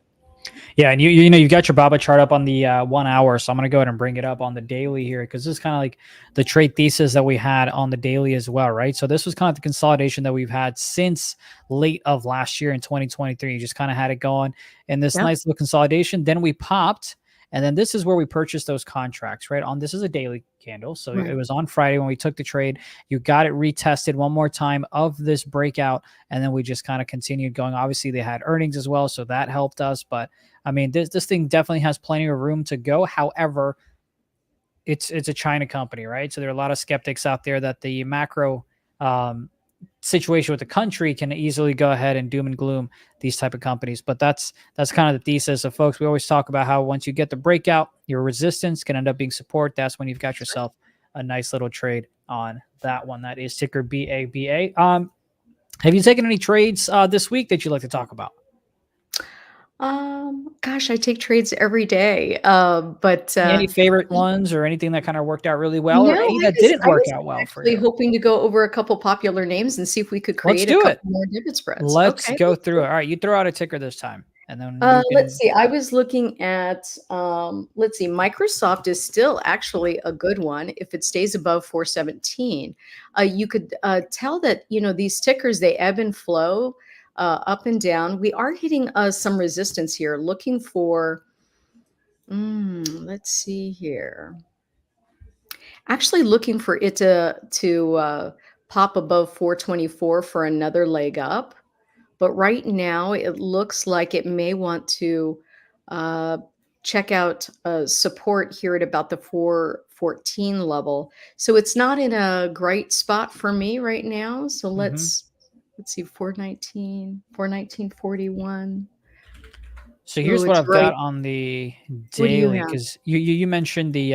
Yeah, and you know, you've got your BABA chart up on the 1 hour, so I'm going to go ahead and bring it up on the daily here, because this is kind of like the trade thesis that we had on the daily as well, right? So this was kind of the consolidation that we've had since late of last year in 2023. You just kind of had it going in this nice little consolidation. Then we popped, and then this is where we purchased those contracts, right? This is a daily candle. So it was on Friday when we took the trade. You got it retested one more time of this breakout, and then we just kind of continued going. Obviously, they had earnings as well, so that helped us. But I mean, this thing definitely has plenty of room to go. However, it's a China company, right? So there are a lot of skeptics out there that the macro situation with the country can easily go ahead and doom and gloom these type of companies. But that's kind of the thesis of folks. We always talk about how once you get the breakout, your resistance can end up being support. That's when you've got yourself a nice little trade on that one. That is ticker BABA. Have you taken any trades this week that you'd like to talk about? Gosh, I take trades every day. But any favorite ones or anything that kind of worked out really well, or any that didn't work out well for you? Hoping to go over a couple popular names and see if we could create a couple more debit spreads. Let's go through it. All right, you throw out a ticker this time, and then let's see. I was looking at let's see. Microsoft is still actually a good one if it stays above 417. You could tell that, you know, these tickers, they ebb and flow. Up and down. We are hitting some resistance here, looking for, let's see here. Actually looking for it to pop above 424 for another leg up. But right now it looks like it may want to check out support here at about the 414 level. So it's not in a great spot for me right now. So let's see, 419.41. So here's what I've got on the daily, because you mentioned the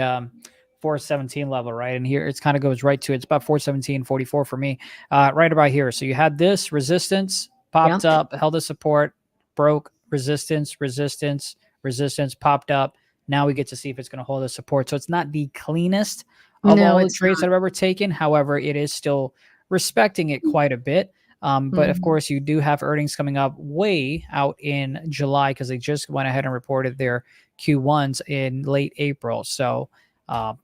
417 level, right? And here it's kind of goes right to it. It's about 417.44 for me, right about here. So you had this resistance, popped up, held a support, broke, resistance, popped up. Now we get to see if it's going to hold a support. So it's not the cleanest of all the trades that I've ever taken. However, it is still respecting it quite a bit. But of course, you do have earnings coming up way out in July, because they just went ahead and reported their Q1s in late April. So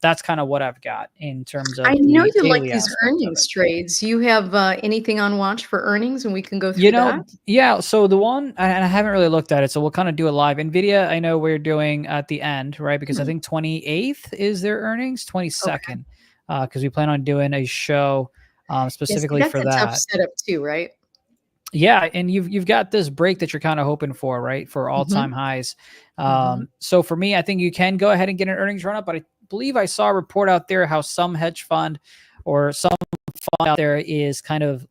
that's kind of what I've got in terms of. I know you like these earnings trades. You have anything on watch for earnings, and we can go through that? Yeah. So the one, and I haven't really looked at it, so we'll kind of do it live. NVIDIA, I know we're doing at the end, right? Because I think 28th is their earnings, 22nd, because we plan on doing a show specifically for that. That's a tough setup too, right? Yeah, and you've got this break that you're kind of hoping for, right? For all-time highs. So for me, I think you can go ahead and get an earnings run up, but I believe I saw a report out there how some hedge fund or some fund out there is kind of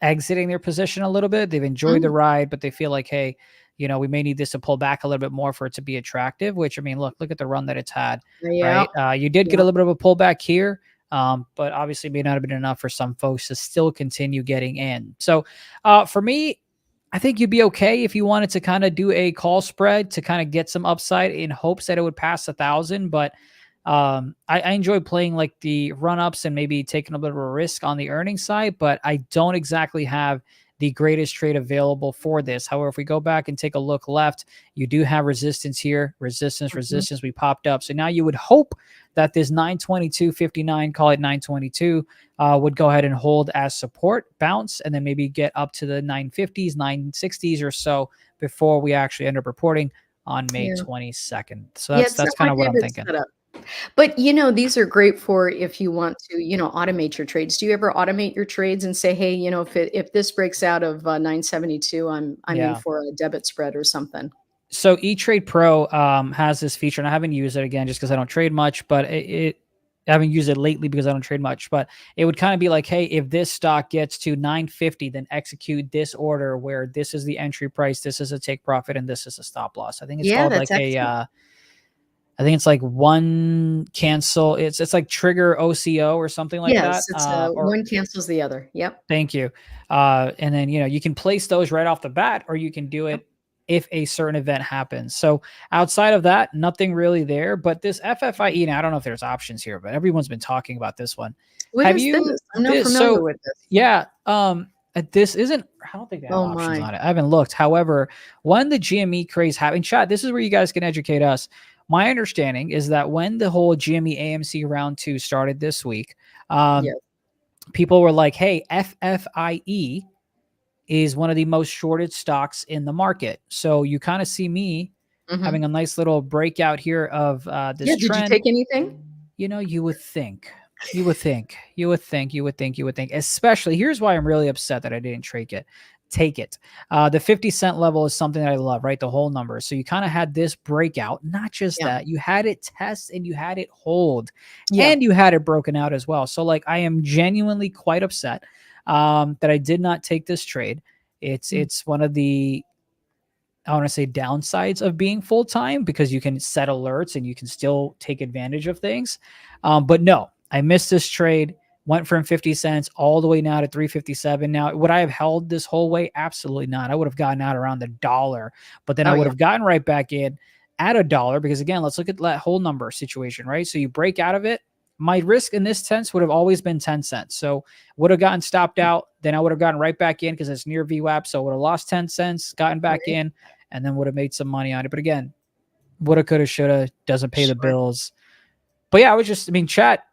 exiting their position a little bit. They've enjoyed the ride, but they feel like, hey, you know, we may need this to pull back a little bit more for it to be attractive, which, I mean, look at the run that it's had, right? You did get a little bit of a pullback here. But obviously may not have been enough for some folks to still continue getting in. So for me, I think you'd be okay if you wanted to kind of do a call spread to kind of get some upside in hopes that it would pass 1,000. But I enjoy playing like the run-ups and maybe taking a bit of a risk on the earnings side, but I don't exactly have the greatest trade available for this. However, if we go back and take a look left, you do have resistance here, resistance, we popped up. So now you would hope that this 922.59, call it 922, would go ahead and hold as support, bounce, and then maybe get up to the 950s, 960s or so before we actually end up reporting on May 22nd. So that's kind of what I'm thinking. But, you know, these are great for if you want to, you know, automate your trades. Do you ever automate your trades and say, hey, you know, if this breaks out of 972, I'm in for a debit spread or something? So E-Trade Pro has this feature, and I haven't used it again just because I don't trade much, but I haven't used it lately because I don't trade much, but it would kind of be like, hey, if this stock gets to 950, then execute this order where this is the entry price, this is a take profit, and this is a stop loss. I think it's called like I think it's like one cancel. It's like trigger OCO or something like that. Yes, it's one cancels the other. Yep. Thank you. And then, you can place those right off the bat, or you can do it if a certain event happens. So outside of that, nothing really there. But this FFIE, now I don't know if there's options here, but everyone's been talking about this one. What is this? I'm not familiar with this. Yeah. This isn't, I don't think they have options on it. I haven't looked. However, when the GME craze happened, chat, this is where you guys can educate us. My understanding is that when the whole GME AMC round 2 started this week, people were like, hey, FFIE is one of the most shorted stocks in the market. So you kind of see me having a nice little breakout here of this trend. Did you take anything? You would think. You would think. Especially, here's why I'm really upset that I didn't take it. The 50-cent level is something that I love, right? The whole number. So you kind of had this breakout, not just that, you had it test and you had it hold and you had it broken out as well. So like, I am genuinely quite upset that I did not take this trade. It's one of the, I want to say, downsides of being full-time, because you can set alerts and you can still take advantage of things. But no, I missed this trade. Went from 50 cents all the way now to 357. Now, would I have held this whole way? Absolutely not. I would have gotten out around $1, but then I would have gotten right back in at $1, because again, let's look at that whole number situation, right? So you break out of it. My risk in this sense would have always been 10 cents. So would have gotten stopped out. Then I would have gotten right back in because it's near VWAP. So I would have lost 10 cents, gotten back in, and then would have made some money on it. But again, woulda, coulda, shoulda, doesn't pay the bills. But yeah, chat,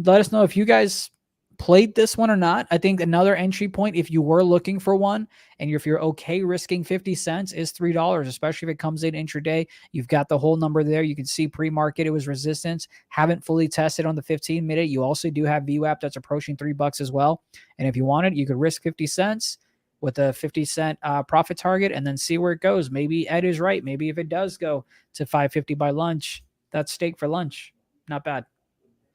let us know if you guys played this one or not. I think another entry point, if you were looking for one and if you're okay risking 50 cents, is $3, especially if it comes in intraday. You've got the whole number there. You can see pre-market, it was resistance. Haven't fully tested on the 15-minute. You also do have VWAP that's approaching $3 as well. And if you wanted, you could risk 50 cents with a 50-cent profit target and then see where it goes. Maybe Ed is right. Maybe if it does go to 550 by lunch, that's steak for lunch. Not bad.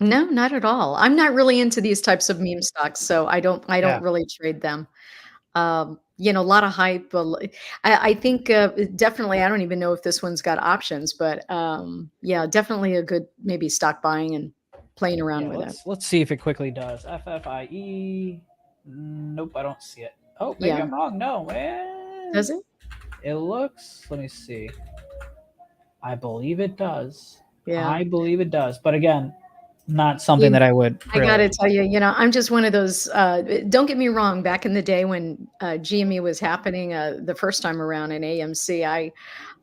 No, not at all. I'm not really into these types of meme stocks, so I don't really trade them. A lot of hype. I think definitely, I don't even know if this one's got options, but definitely a good maybe stock buying and playing around with it. Let's see if it quickly does. FFIE. Nope, I don't see it. Oh, maybe I'm wrong. No. Does it? It looks, let me see. I believe it does. Yeah. I believe it does. But again, not something that I would. Really. I got to tell you, I'm just one of those, don't get me wrong. Back in the day when GME was happening the first time around in AMC,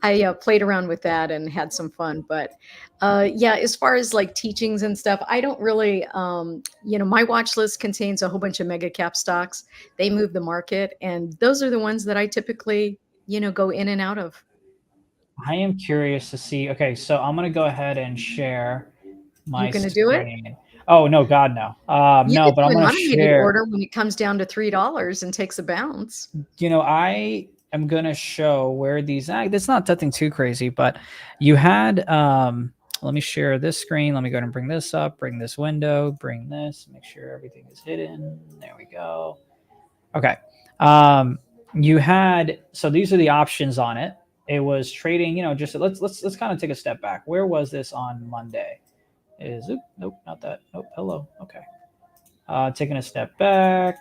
I played around with that and had some fun. But as far as like teachings and stuff, I don't really, my watch list contains a whole bunch of mega cap stocks. They move the market. And those are the ones that I typically, go in and out of. I am curious to see. Okay, so I'm going to go ahead and share my You're going to do it? Oh, no, God, no. No, but I'm going to share. Order when it comes down to $3 and takes a bounce. I am going to show where these, that's not nothing too crazy, but you had, let me share this screen. Let me go ahead and bring this up, bring this window, bring this, make sure everything is hidden. There we go. Okay. You had, so these are the options on it. It was trading, just let's kind of take a step back. Where was this on Monday? Nope, not that. Nope, hello. Okay. Taking a step back.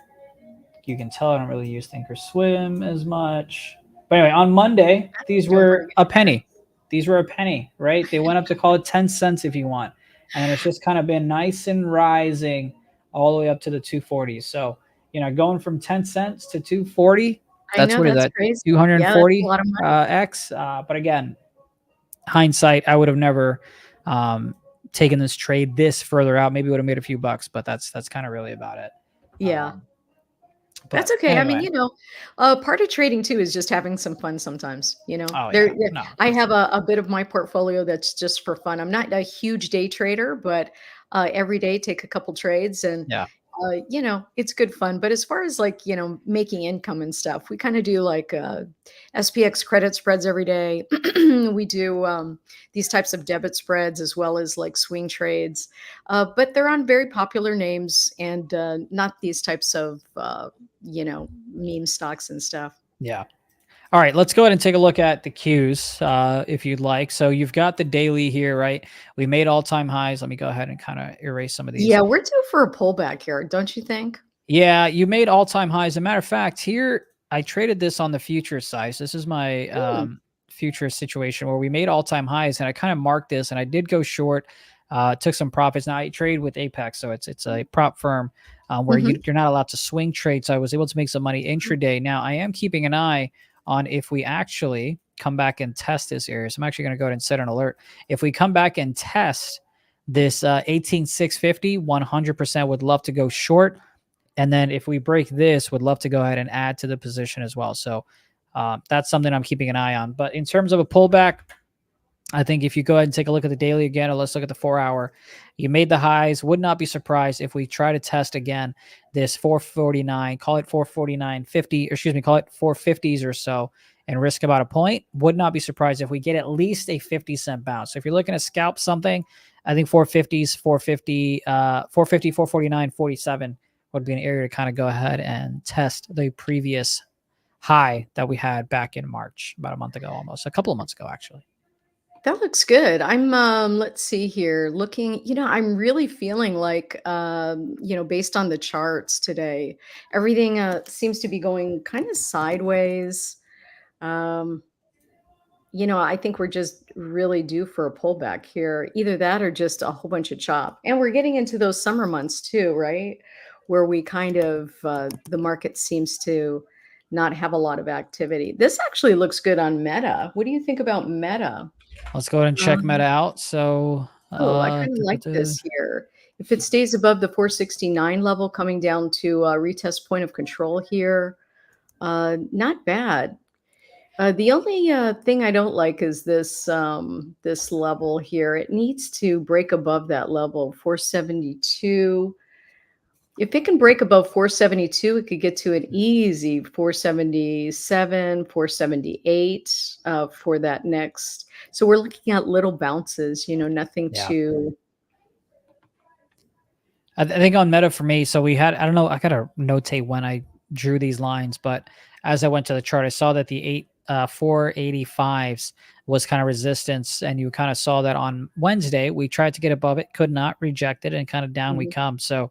You can tell I don't really use Thinkorswim as much. But anyway, on Monday, these were a penny. These were a penny, right? They went up to call it 10 cents if you want. And it's just kind of been nice and rising all the way up to the 240s. So, going from 10 cents to 240, that's what is that? Crazy. 240 X. But again, hindsight, I would have never taken this trade this further out. Maybe would have made a few bucks, but that's kind of really about it. Yeah. That's okay. Anyway. I mean, part of trading too is just having some fun sometimes, I have a bit of my portfolio that's just for fun. I'm not a huge day trader, but every day take a couple trades and, you know, it's good fun. But as far as like, you know, making income and stuff, we kind of do like SPX credit spreads every day. We do these types of debit spreads as well as like swing trades. But they're on very popular names and not these types of, you know, meme stocks and stuff. Yeah. All right, let's go ahead and take a look at the Qs if you'd like. So you've got the daily here, right? We made all-time highs. Let me go ahead and kind of erase some of these. Yeah, we're due for a pullback here, don't you think? Yeah, you made all-time highs. As a matter of fact, here I traded this on the future side. So this is my future situation where we made all-time highs, and I kind of marked this, and I did go short, took some profits. Now I trade with Apex, so it's a prop firm where you're not allowed to swing trade. So I was able to make some money intraday. Now I am keeping an eye on if we actually come back and test this area. So I'm actually going to go ahead and set an alert. If we come back and test this 18,650, 100% would love to go short. And then if we break this, would love to go ahead and add to the position as well. So that's something I'm keeping an eye on. But in terms of a pullback, I think if you go ahead and take a look at the daily again, or let's look at the 4-hour, you made the highs. Would not be surprised if we try to test again this 449, call it 449.50, or excuse me, call it 450s or so, and risk about a point. Would not be surprised if we get at least a 50-cent bounce. So if you're looking to scalp something, I think 450s, 450, 450, 449, 47 would be an area to kind of go ahead and test the previous high that we had back in March, about a month ago, almost a couple of months ago, actually. That looks good. I'm let's see here. Looking, you know, I'm really feeling like you know, based on the charts today, everything seems to be going kind of sideways. You know, I think we're just really due for a pullback here. Either that or just a whole bunch of chop. And we're getting into those summer months too, right? Where we kind of the market seems to not have a lot of activity. This actually looks good on Meta. What do you think about Meta? Let's go ahead and check Meta out. So, Oh, I kind of like this here. If it stays above the 469 level, coming down to retest point of control here, not bad. The only thing I don't like is this this level here. It needs to break above that level, 472. If it can break above 472, it could get to an easy 477, 478 for that next. So we're looking at little bounces, you know, nothing too. I think on Meta for me, so we had, I don't know, I got to notate when I drew these lines, but as I went to the chart, I saw that the 485s was kind of resistance, and you kind of saw that on Wednesday. We tried to get above it, could not, rejected, and kind of down we come. So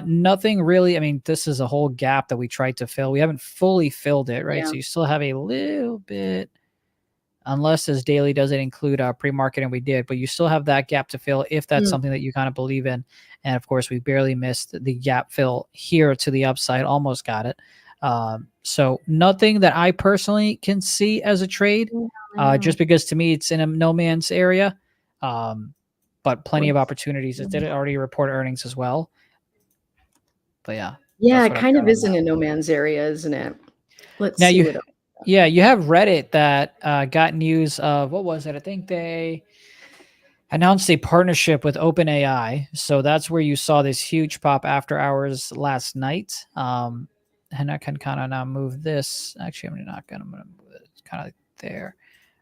nothing really. I mean, this is a whole gap that we tried to fill. We haven't fully filled it, right? So you still have a little bit, unless this daily doesn't include pre-market, and we did, but you still have that gap to fill if that's something that you kind of believe in. And of course, we barely missed the gap fill here to the upside, almost got it. So nothing that I personally can see as a trade, just because to me it's in a no man's area, but plenty of opportunities. It did already report earnings as well. But yeah, it kind of is in a no man's area, isn't it? Let's now see. You have Reddit that got news of, what was it? I think they announced a partnership with OpenAI. So that's where you saw this huge pop after hours last night. And I can kind of now move this. Actually, I'm not going to move it kind of there.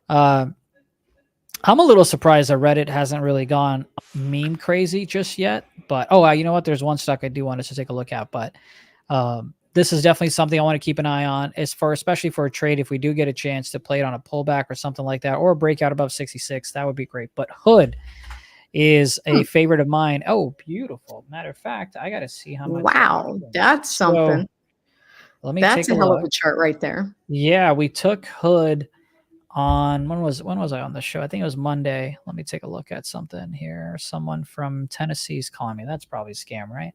I'm a little surprised that Reddit hasn't really gone meme crazy just yet. But, you know what? There's one stock I do want us to take a look at. But this is definitely something I want to keep an eye on, especially for a trade. If we do get a chance to play it on a pullback or something like that, or a breakout above 66, that would be great. But Hood is a favorite of mine. Oh, beautiful. Matter of fact, I got to see how much. Wow, that's something. Let me That's take a hell of a chart right there. Yeah, we took Hood on, when was I on the show? I think it was Monday. Let me take a look at something here. Someone from Tennessee's calling me. That's probably a scam, right?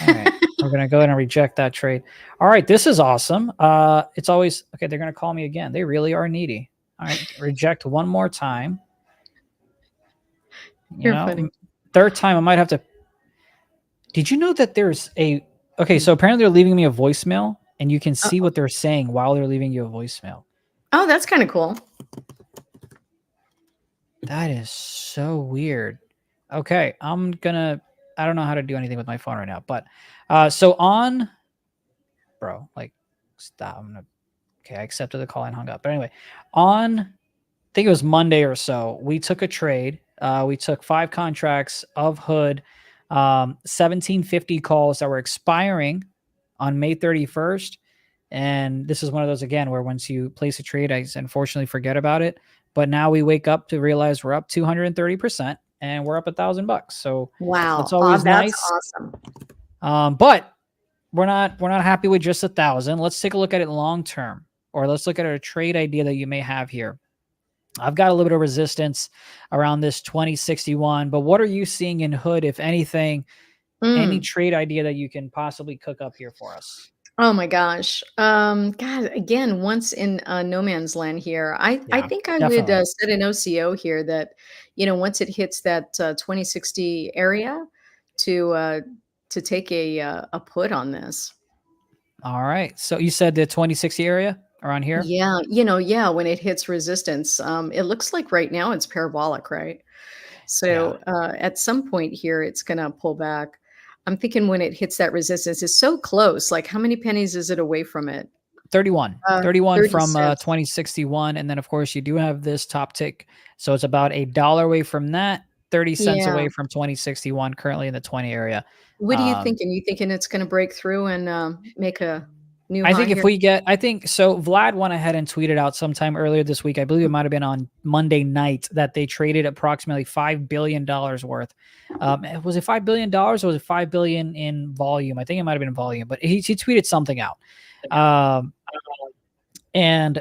All right. We're going to go ahead and reject that trade. All right. This is awesome. It's always, okay, they're going to call me again. They really are needy. All right. Reject one more time. You're funny. Third time, I might have to. Did you know that there's a, okay, so apparently they're leaving me a voicemail, and you can see what they're saying while they're leaving you a voicemail. Oh, that's kind of cool. That is so weird. Okay, I'm gonna. I don't know how to do anything with my phone right now. But so on, bro, like, stop. Okay, I accepted the call and hung up. But anyway, I think it was Monday or so, we took a trade. We took 5 contracts of Hood, 1750 calls that were expiring on May 31st. And this is one of those, again, where once you place a trade, I unfortunately forget about it. But now we wake up to realize we're up 230% and we're up $1,000. So Wow, that's always that's nice. awesome. But we're not happy with just 1,000. Let's take a look at it long term, or let's look at a trade idea that you may have here. I've got a little bit of resistance around this 2061, but what are you seeing in Hood, if anything, any trade idea that you can possibly cook up here for us? Oh my gosh. God, again, once in no man's land here. I think I would set an OCO here that, once it hits that 2060 area to take a put on this. All right. So you said the 2060 area around here? Yeah, when it hits resistance, it looks like right now it's parabolic, right? So at some point here, it's going to pull back. I'm thinking when it hits that resistance, it's so close. Like, how many pennies is it away from it? 31. 31 from 36. 2061. And then, of course, you do have this top tick. So it's about $1 away from that, 30 cents away from 2061, currently in the 20 area. What are you thinking? You thinking it's going to break through and make a new high? I think if we get, so Vlad went ahead and tweeted out sometime earlier this week, I believe it might have been on Monday night, that they traded approximately $5 billion worth. Was it $5 billion or was it $5 billion in volume? I think it might have been in volume, but he tweeted something out. And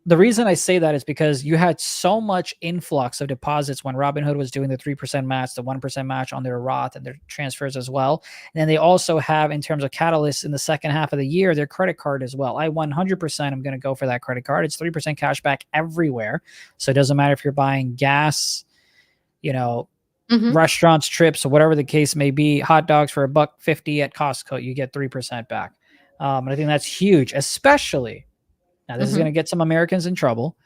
the reason I say that is because you had so much influx of deposits when Robinhood was doing the 3% match, the 1% match on their Roth and their transfers as well. And then they also have, in terms of catalysts in the second half of the year, their credit card as well. I 100% am going to go for that credit card. It's 3% cash back everywhere. So it doesn't matter if you're buying gas, restaurants, trips, or whatever the case may be, hot dogs for $1.50 at Costco, you get 3% back. And I think that's huge, especially. Now, this is going to get some Americans in trouble.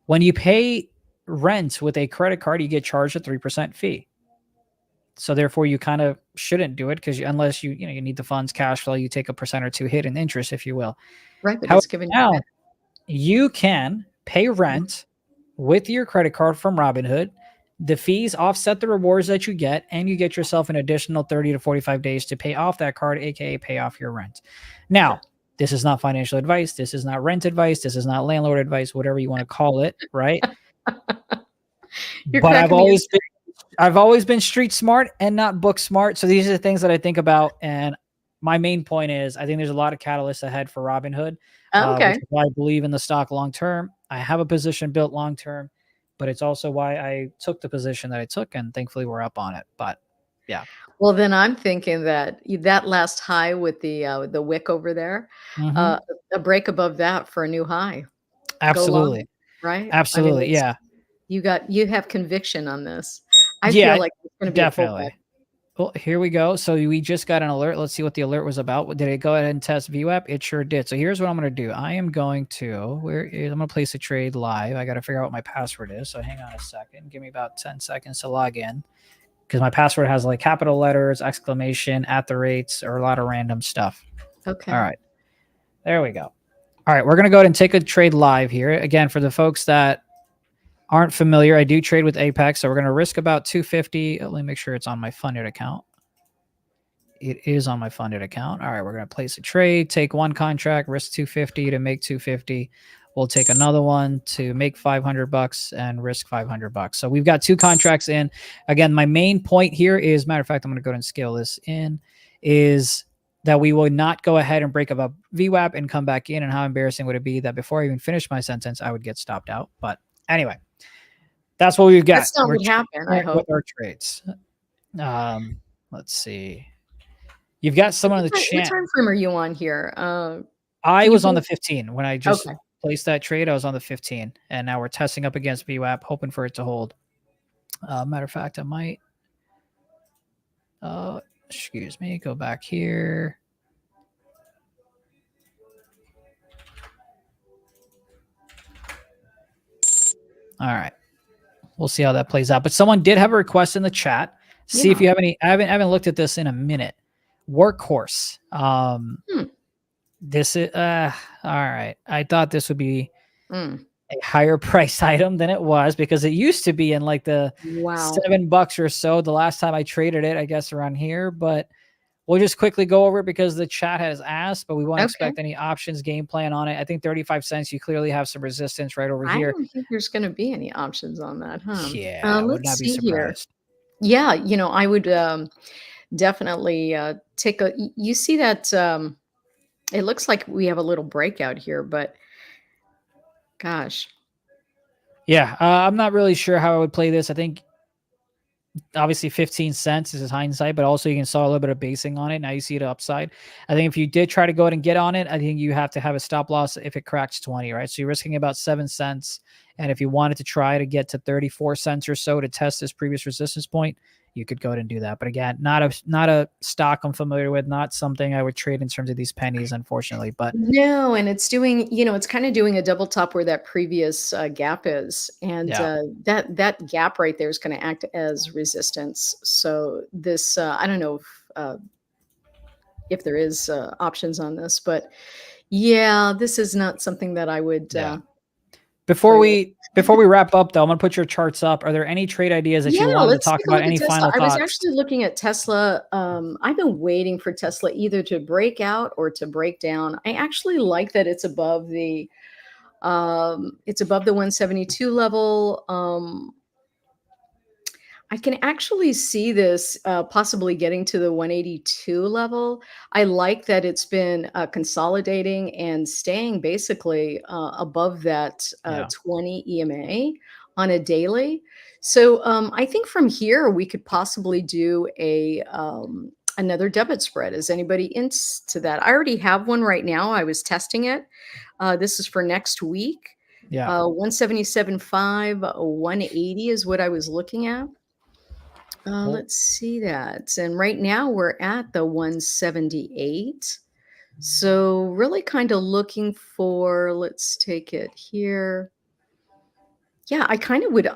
When you pay rent with a credit card, you get charged a 3% fee. So therefore, you kind of shouldn't do it because unless you need the funds, cash flow, you take a % or 2 hit in interest, if you will. Right, but it's given now you can pay rent with your credit card from Robinhood. The fees offset the rewards that you get, and you get yourself an additional 30 to 45 days to pay off that card, aka pay off your rent. Now, this is not financial advice. This is not rent advice. This is not landlord advice, whatever you want to call it, right? But I've always been street smart and not book smart. So these are the things that I think about. And my main point is I think there's a lot of catalysts ahead for Robinhood. Which is why I believe in the stock long term. I have a position built long term, but it's also why I took the position that I took, and thankfully we're up on it. But yeah. Well, then I'm thinking that last high with the wick over there, a break above that for a new high. Absolutely. Long, right? Absolutely. I mean, you have conviction on this. I feel like it's going to be definitely. Well, here we go. So we just got an alert. Let's see what the alert was about. Did it go ahead and test VWAP? It sure did. So here's what I'm going to do. I'm going to place a trade live. I got to figure out what my password is. So hang on a second. Give me about 10 seconds to log in, because my password has like capital letters, exclamation, at the rates, or a lot of random stuff. Okay. All right. There we go. All right. We're going to go ahead and take a trade live here. Again, for the folks that aren't familiar, I do trade with Apex. So we're going to risk about 250. Let me make sure it's on my funded account. It is on my funded account. All right. We're going to place a trade, take one contract, risk 250 to make 250. We'll take another one to make $500 and risk $500. So we've got 2 contracts in. Again, my main point here is, matter of fact, I'm going to go ahead and scale this in, is that we will not go ahead and break up a VWAP and come back in. And how embarrassing would it be that before I even finish my sentence, I would get stopped out. But anyway, that's what we've got. That's not what happened, I hope. With our trades. Let's see. You've got someone in the chat. What time frame are you on here? I was on the 15 when I just placed that trade. I was on the 15, and now we're testing up against VWAP, hoping for it to hold. Matter of fact, I might. Excuse me. Go back here. All right. We'll see how that plays out. But someone did have a request in the chat See if you have any. I haven't looked at this in a minute. Workhorse. This is all right. I thought this would be a higher price item than it was, because it used to be in like the $7 or so the last time I traded it, I guess around here. But we'll just quickly go over it because the chat has asked, but we won't expect any options game plan on it. I think 35 cents, you clearly have some resistance right over here. I don't think there's going to be any options on that, huh? Yeah, would not be surprised. Yeah, I would definitely take a, you see that it looks like we have a little breakout here, but gosh. Yeah, I'm not really sure how I would play this. I think obviously 15 cents is hindsight, but also you saw a little bit of basing on it. Now you see the upside. I think if you did try to go ahead and get on it, I think you have to have a stop loss if it cracks 20, right? So you're risking about 7 cents. And if you wanted to try to get to 34 cents or so to test this previous resistance point, you could go ahead and do that. But again, not a stock I'm familiar with, not something I would trade in terms of these pennies, unfortunately. But no, and it's doing, it's kind of doing a double top where that previous gap is. And that gap right there is going to act as resistance. So this, I don't know if there is options on this, but yeah, this is not something that I would Before we wrap up, though, I'm going to put your charts up. Are there any trade ideas that you wanted to talk about? Any final thoughts? I was actually looking at Tesla. I've been waiting for Tesla either to break out or to break down. I actually like that it's above the 172 level. I can actually see this possibly getting to the 182 level. I like that it's been consolidating and staying basically above that 20 EMA on a daily. So I think from here we could possibly do another debit spread. Is anybody into that? I already have one right now. I was testing it. This is for next week. 177.5, 180 is what I was looking at. Let's see that. And right now we're at the 178. So really kind of looking for, let's take it here. Yeah, I kind of would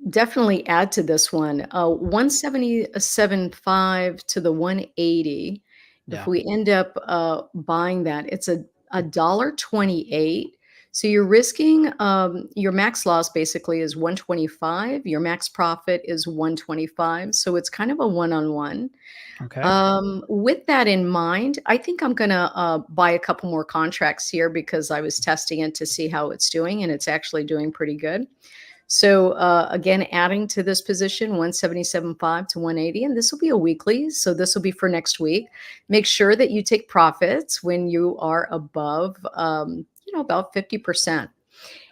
definitely add to this one. 177.5 to the 180. If we end up buying that, it's a $1.28. So you're risking your max loss basically is 125. Your max profit is 125. So it's kind of a one-on-one. Okay. With that in mind, I think I'm going to buy a couple more contracts here because I was testing it to see how it's doing, and it's actually doing pretty good. So again, adding to this position, 177.5 to 180, and this will be a weekly. So this will be for next week. Make sure that you take profits when you are above about 50%.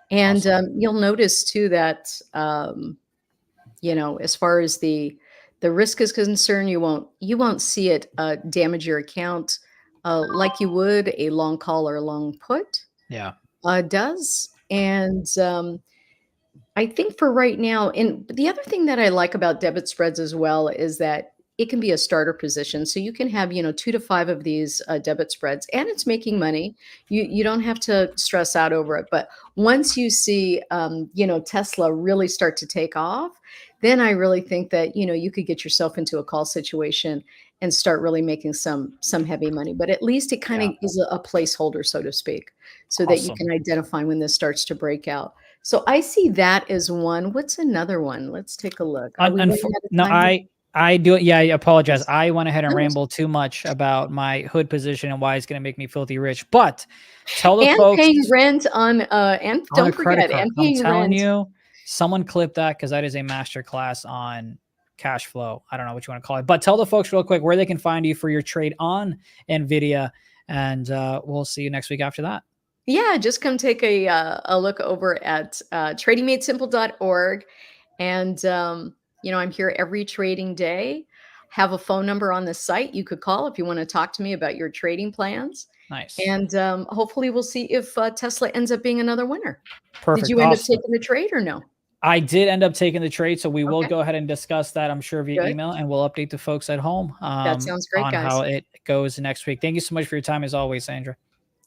And awesome. You'll notice too that, as far as the risk is concerned, you won't see it damage your account like you would a long call or a long put does. And I think for right now, and the other thing that I like about debit spreads as well is that it can be a starter position. So you can have, 2 to 5 of these debit spreads, and it's making money. You don't have to stress out over it. But once you see, Tesla really start to take off, then I really think that, you could get yourself into a call situation and start really making some heavy money. But at least it kind of is a placeholder, so to speak, so that you can identify when this starts to break out. So I see that as one. What's another one? Let's take a look. I do. Yeah, I apologize. I went ahead and rambled too much about my hood position and why it's going to make me filthy rich. But tell the folks, paying rent on and don't forget, and paying I'm telling rent. you, someone clip that because that is a master class on cash flow. I don't know what you want to call it, but tell the folks real quick where they can find you for your trade on NVIDIA, and we'll see you next week after that. Yeah, just come take a look over at tradingmadesimple.org, and I'm here every trading day. Have a phone number on the site you could call if you want to talk to me about your trading plans. Nice. And hopefully we'll see if Tesla ends up being another winner. Perfect. Did you end up taking the trade or no? I did end up taking the trade, so we will go ahead and discuss that, I'm sure, via email, and we'll update the folks at home that sounds great, on guys. how it goes next week. Thank you so much for your time, as always, Sandra.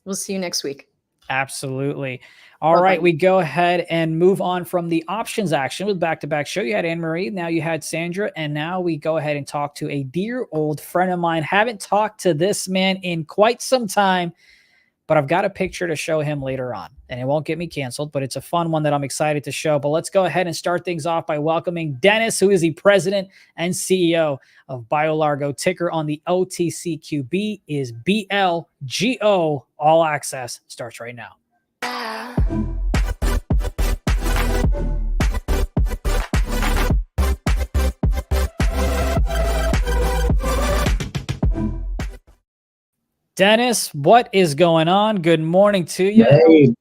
We'll see you next week. Absolutely. All right, Bye-bye. we go ahead and move on from the options action with back-to-back show. You had Anne-Marie, now you had Sandra, and now we go ahead and talk to a dear old friend of mine. Haven't talked to this man in quite some time, but I've got a picture to show him later on, and it won't get me canceled, but it's a fun one that I'm excited to show. But let's go ahead and start things off by welcoming Dennis, who is the president and CEO of BioLargo. Ticker on the OTCQB is BLGO. All Access starts right now. Dennis, what is going on? Good morning to you.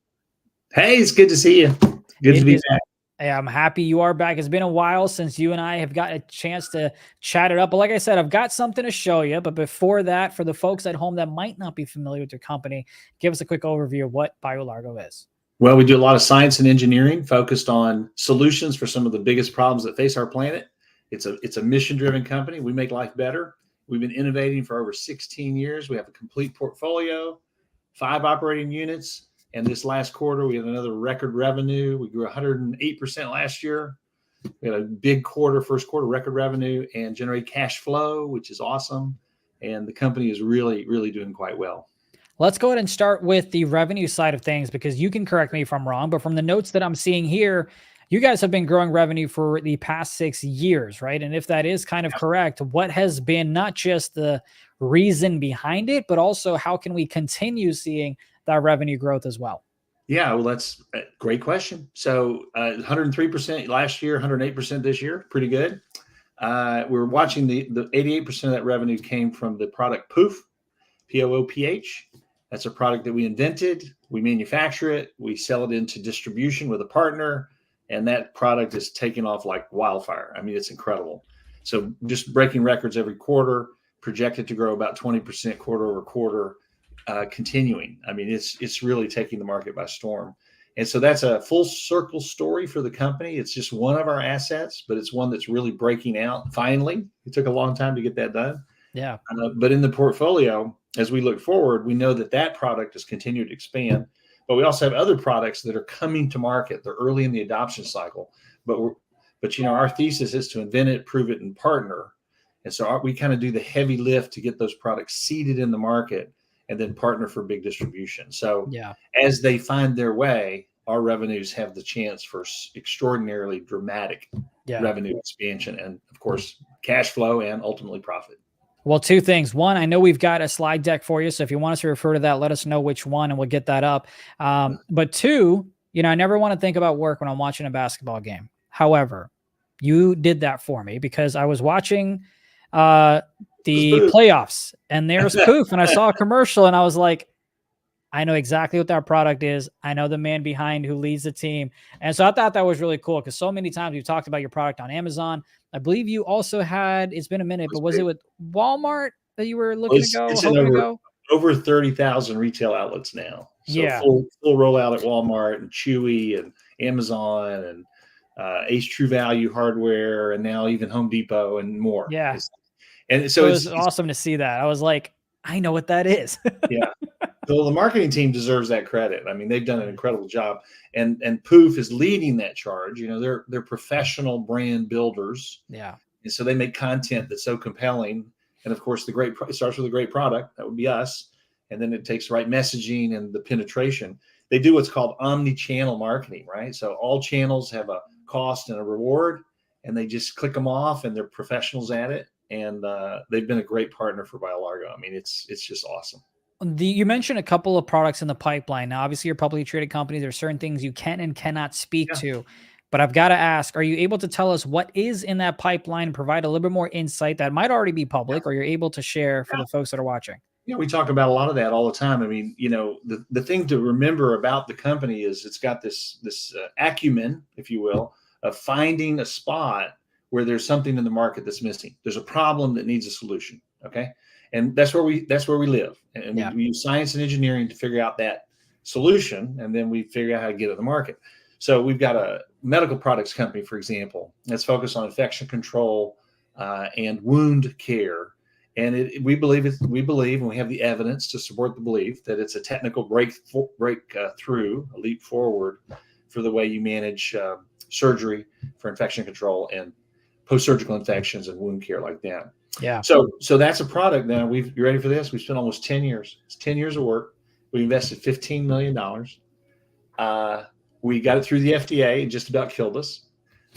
Hey, it's good to see you. Good to be back. Hey, I'm happy you are back. It's been a while since you and I have got a chance to chat it up. But like I said, I've got something to show you. But before that, for the folks at home that might not be familiar with your company, give us a quick overview of what BioLargo is. Well, we do a lot of science and engineering focused on solutions for some of the biggest problems that face our planet. It's a mission-driven company. We make life better. We've been innovating for over 16 years. We have a complete portfolio, 5 operating units. And this last quarter, we had another record revenue. We grew 108% last year. We had a big quarter, first quarter record revenue, and generate cash flow, which is awesome. And the company is really, really doing quite well. Let's go ahead and start with the revenue side of things, because you can correct me if I'm wrong, but from the notes that I'm seeing here, you guys have been growing revenue for the past 6 years, right? And if that is kind of correct, what has been not just the reason behind it, but also how can we continue seeing that revenue growth as well? Yeah, well, that's a great question. So 103% last year, 108% this year, pretty good. We're watching the 88% of that revenue came from the product Poof, P-O-O-P-H. That's a product that we invented. We manufacture it. We sell it into distribution with a partner. And that product is taking off like wildfire. I mean, it's incredible. So just breaking records every quarter, projected to grow about 20% quarter over quarter, continuing. I mean, it's really taking the market by storm. And so that's a full circle story for the company. It's just one of our assets, but it's one that's really breaking out. Finally, it took a long time to get that done. Yeah. But in the portfolio, as we look forward, we know that that product has continued to expand. But we also have other products that are coming to market. They're early in the adoption cycle, but you know, our thesis is to invent it, prove it, and partner. And so we kind of do the heavy lift to get those products seeded in the market and then partner for big distribution. So as they find their way, our revenues have the chance for extraordinarily dramatic revenue expansion and, of course, cash flow and ultimately profit. Well, 2 things. One, I know we've got a slide deck for you. So if you want us to refer to that, let us know which one and we'll get that up. But 2, you know, I never want to think about work when I'm watching a basketball game. However, you did that for me because I was watching the playoffs and there's Poof and I saw a commercial and I was like, I know exactly what that product is. I know the man behind who leads the team. And so I thought that was really cool because so many times you've talked about your product on Amazon. I believe you also had, it's been a minute, but was it with Walmart that you were looking to go? It's in over 30,000 retail outlets now. So full rollout at Walmart and Chewy and Amazon and Ace True Value Hardware and now even Home Depot and more. Yeah. And so it was awesome to see that. I was like, I know what that is. Yeah. So the marketing team deserves that credit. I mean, they've done an incredible job, and Poof is leading that charge. You know, they're professional brand builders. Yeah, and so they make content that's so compelling. And of course, it starts with a great product. That would be us, and then it takes the right messaging and the penetration. They do what's called omni-channel marketing, right? So all channels have a cost and a reward, and they just click them off, and they're professionals at it. And they've been a great partner for BioLargo. I mean, it's just awesome. You mentioned a couple of products in the pipeline. Now, obviously, you're a publicly traded company. There are certain things you can and cannot speak to. But I've got to ask, are you able to tell us what is in that pipeline and provide a little bit more insight that might already be public or you're able to share for the folks that are watching? Yeah, we talk about a lot of that all the time. I mean, you know, the thing to remember about the company is it's got this acumen, if you will, of finding a spot where there's something in the market that's missing. There's a problem that needs a solution. Okay. And that's where we live. And we use science and engineering to figure out that solution. And then we figure out how to get it to the market. So we've got a medical products company, for example, that's focused on infection control and wound care. And we believe, and we have the evidence to support the belief that it's a technical breakthrough, a leap forward for the way you manage surgery for infection control and post-surgical infections and wound care like that. Yeah. So that's a product now. You ready for this? We spent almost 10 years. It's 10 years of work. We invested $15 million. We got it through the FDA and just about killed us.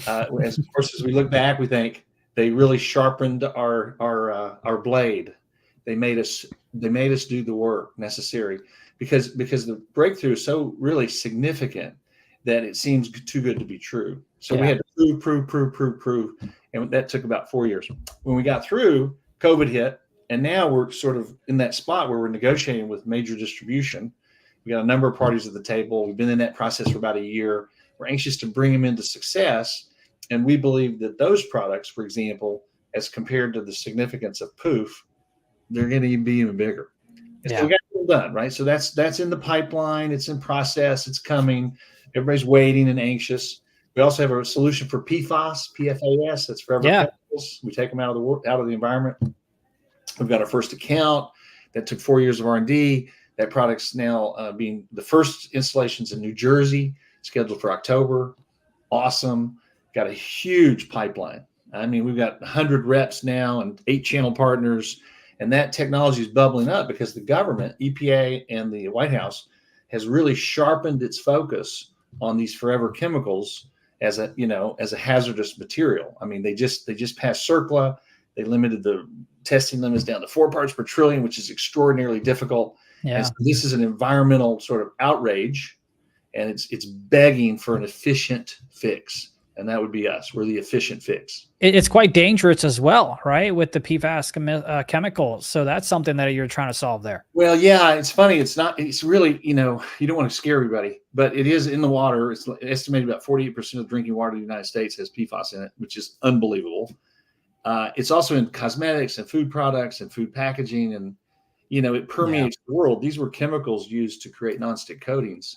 Of course, as we look back, we think they really sharpened our blade. They made us do the work necessary because the breakthrough is so really significant that it seems too good to be true. So we had to prove, and that took about 4 years. When we got through, COVID hit, and now we're sort of in that spot where we're negotiating with major distribution. We got a number of parties at the table. We've been in that process for about a year. We're anxious to bring them into success, and we believe that those products, for example, as compared to the significance of POOF, they're going to be even bigger. And so we got it done, right? So that's in the pipeline. It's in process. It's coming. Everybody's waiting and anxious. We also have a solution for PFAS, PFAS. That's forever chemicals. We take them out of the environment. We've got our first account that took 4 years of R&D. That product's now being the first installations in New Jersey, scheduled for October. Awesome. Got a huge pipeline. I mean, we've got 100 reps now and 8 channel partners, and that technology is bubbling up because the government, EPA, and the White House has really sharpened its focus on these forever chemicals as a hazardous material. I mean, they just passed CERCLA. They limited the testing limits down to 4 parts per trillion, which is extraordinarily difficult. Yeah. And so this is an environmental sort of outrage, and it's begging for an efficient fix. And that would be us. We're the efficient fix. It's quite dangerous as well, right? With the PFAS chemicals. So that's something that you're trying to solve there. Well, yeah, it's funny. It's really, you don't want to scare everybody, but it is in the water. It's estimated about 48% of drinking water in the United States has PFAS in it, which is unbelievable. It's also in cosmetics and food products and food packaging. And, it permeates the world. These were chemicals used to create nonstick coatings.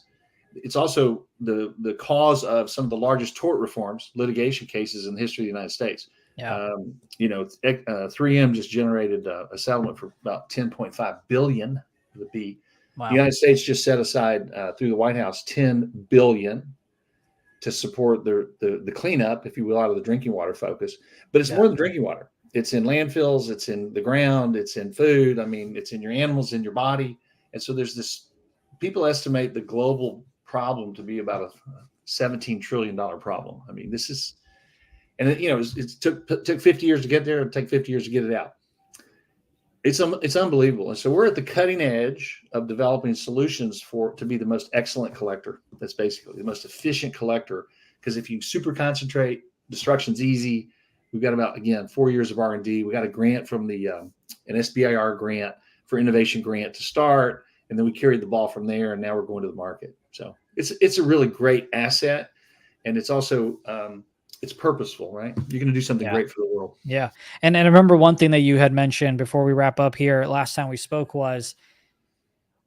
It's also the cause of some of the largest tort reforms, litigation cases in the history of the United States. Yeah. 3M just generated a settlement for about $10.5 billion with a B. Wow. The United States just set aside through the White House $10 billion to support the cleanup, if you will, out of the drinking water focus. But it's more than drinking water. It's in landfills. It's in the ground. It's in food. I mean, it's in your animals, in your body. And so there's this. People estimate the global problem to be about a $17 trillion problem. I mean, this is, and it took 50 years to get there. It'll take 50 years to get it out. It's unbelievable. And so we're at the cutting edge of developing solutions to be the most excellent collector. That's basically the most efficient collector. Because if you super concentrate, destruction's easy. We've got about, again, 4 years of R&D. We got a grant from an SBIR grant for innovation grant to start. And then we carried the ball from there, and now we're going to the market. So it's a really great asset, and it's also it's purposeful, right? You're going to do something great for the world. Yeah, and I remember one thing that you had mentioned before we wrap up here last time we spoke was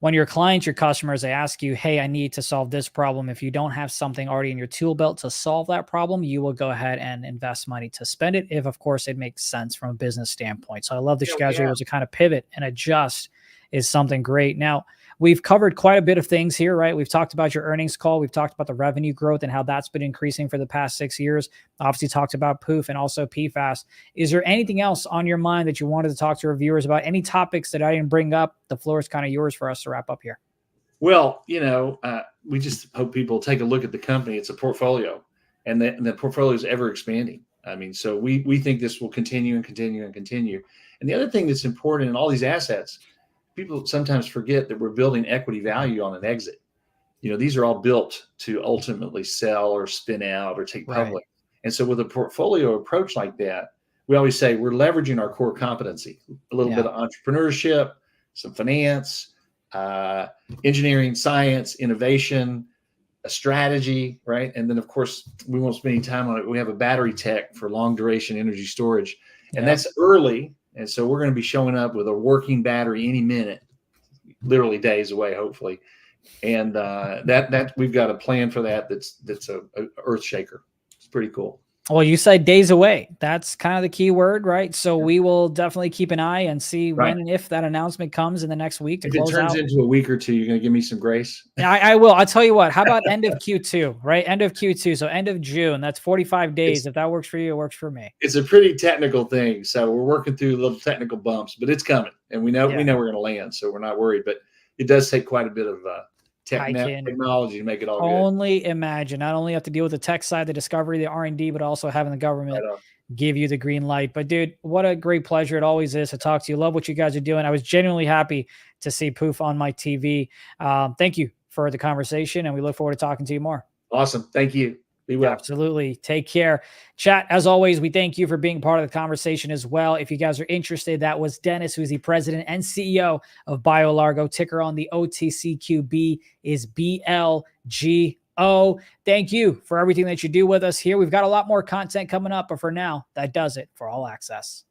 when your clients, your customers, they ask you, "Hey, I need to solve this problem." If you don't have something already in your tool belt to solve that problem, you will go ahead and invest money to spend it, if of course it makes sense from a business standpoint. So I love that you guys are able to kind of pivot and adjust. Is something great. Now, we've covered quite a bit of things here, right? We've talked about your earnings call. We've talked about the revenue growth and how that's been increasing for the past 6 years. Obviously talked about POOF and also PFAS. Is there anything else on your mind that you wanted to talk to our viewers about? Any topics that I didn't bring up? The floor is kind of yours for us to wrap up here. Well, we just hope people take a look at the company. It's a portfolio, and the portfolio is ever expanding. I mean, so we think this will continue and continue and continue. And the other thing that's important in all these assets, people sometimes forget that we're building equity value on an exit. These are all built to ultimately sell or spin out or take public. Right. And so with a portfolio approach like that, we always say we're leveraging our core competency, a little bit of entrepreneurship, some finance, engineering, science, innovation, a strategy, right? And then of course, we won't spend any time on it. We have a battery tech for long duration energy storage, and that's early. And so we're going to be showing up with a working battery any minute, literally days away, hopefully. And that we've got a plan for that. That's a earth shaker. It's pretty cool. Well, you said days away. That's kind of the key word, right? So we will definitely keep an eye and see when and if that announcement comes in the next week to if close it turns out. into a week or two, you're going to give me some grace. I will. I'll tell you what. How about end of Q2, right? End of Q2. So end of June. That's 45 days. If that works for you, it works for me. It's a pretty technical thing. So we're working through little technical bumps, but it's coming. And we know we're going to land. So we're not worried. But it does take quite a bit of technology to make it all good. Only imagine. Not only have to deal with the tech side, the discovery, the R&D, but also having the government give you the green light. But dude, what a great pleasure it always is to talk to you. Love what you guys are doing. I was genuinely happy to see Poof on my TV. Thank you for the conversation, and we look forward to talking to you more. Awesome. Thank you. Be well. Absolutely. Take care. Chat, as always, we thank you for being part of the conversation as well. If you guys are interested, that was Dennis, who's the president and CEO of BioLargo. Ticker on the OTCQB is BLGO. Thank you for everything that you do with us here. We've got a lot more content coming up, but for now, that does it for All Access.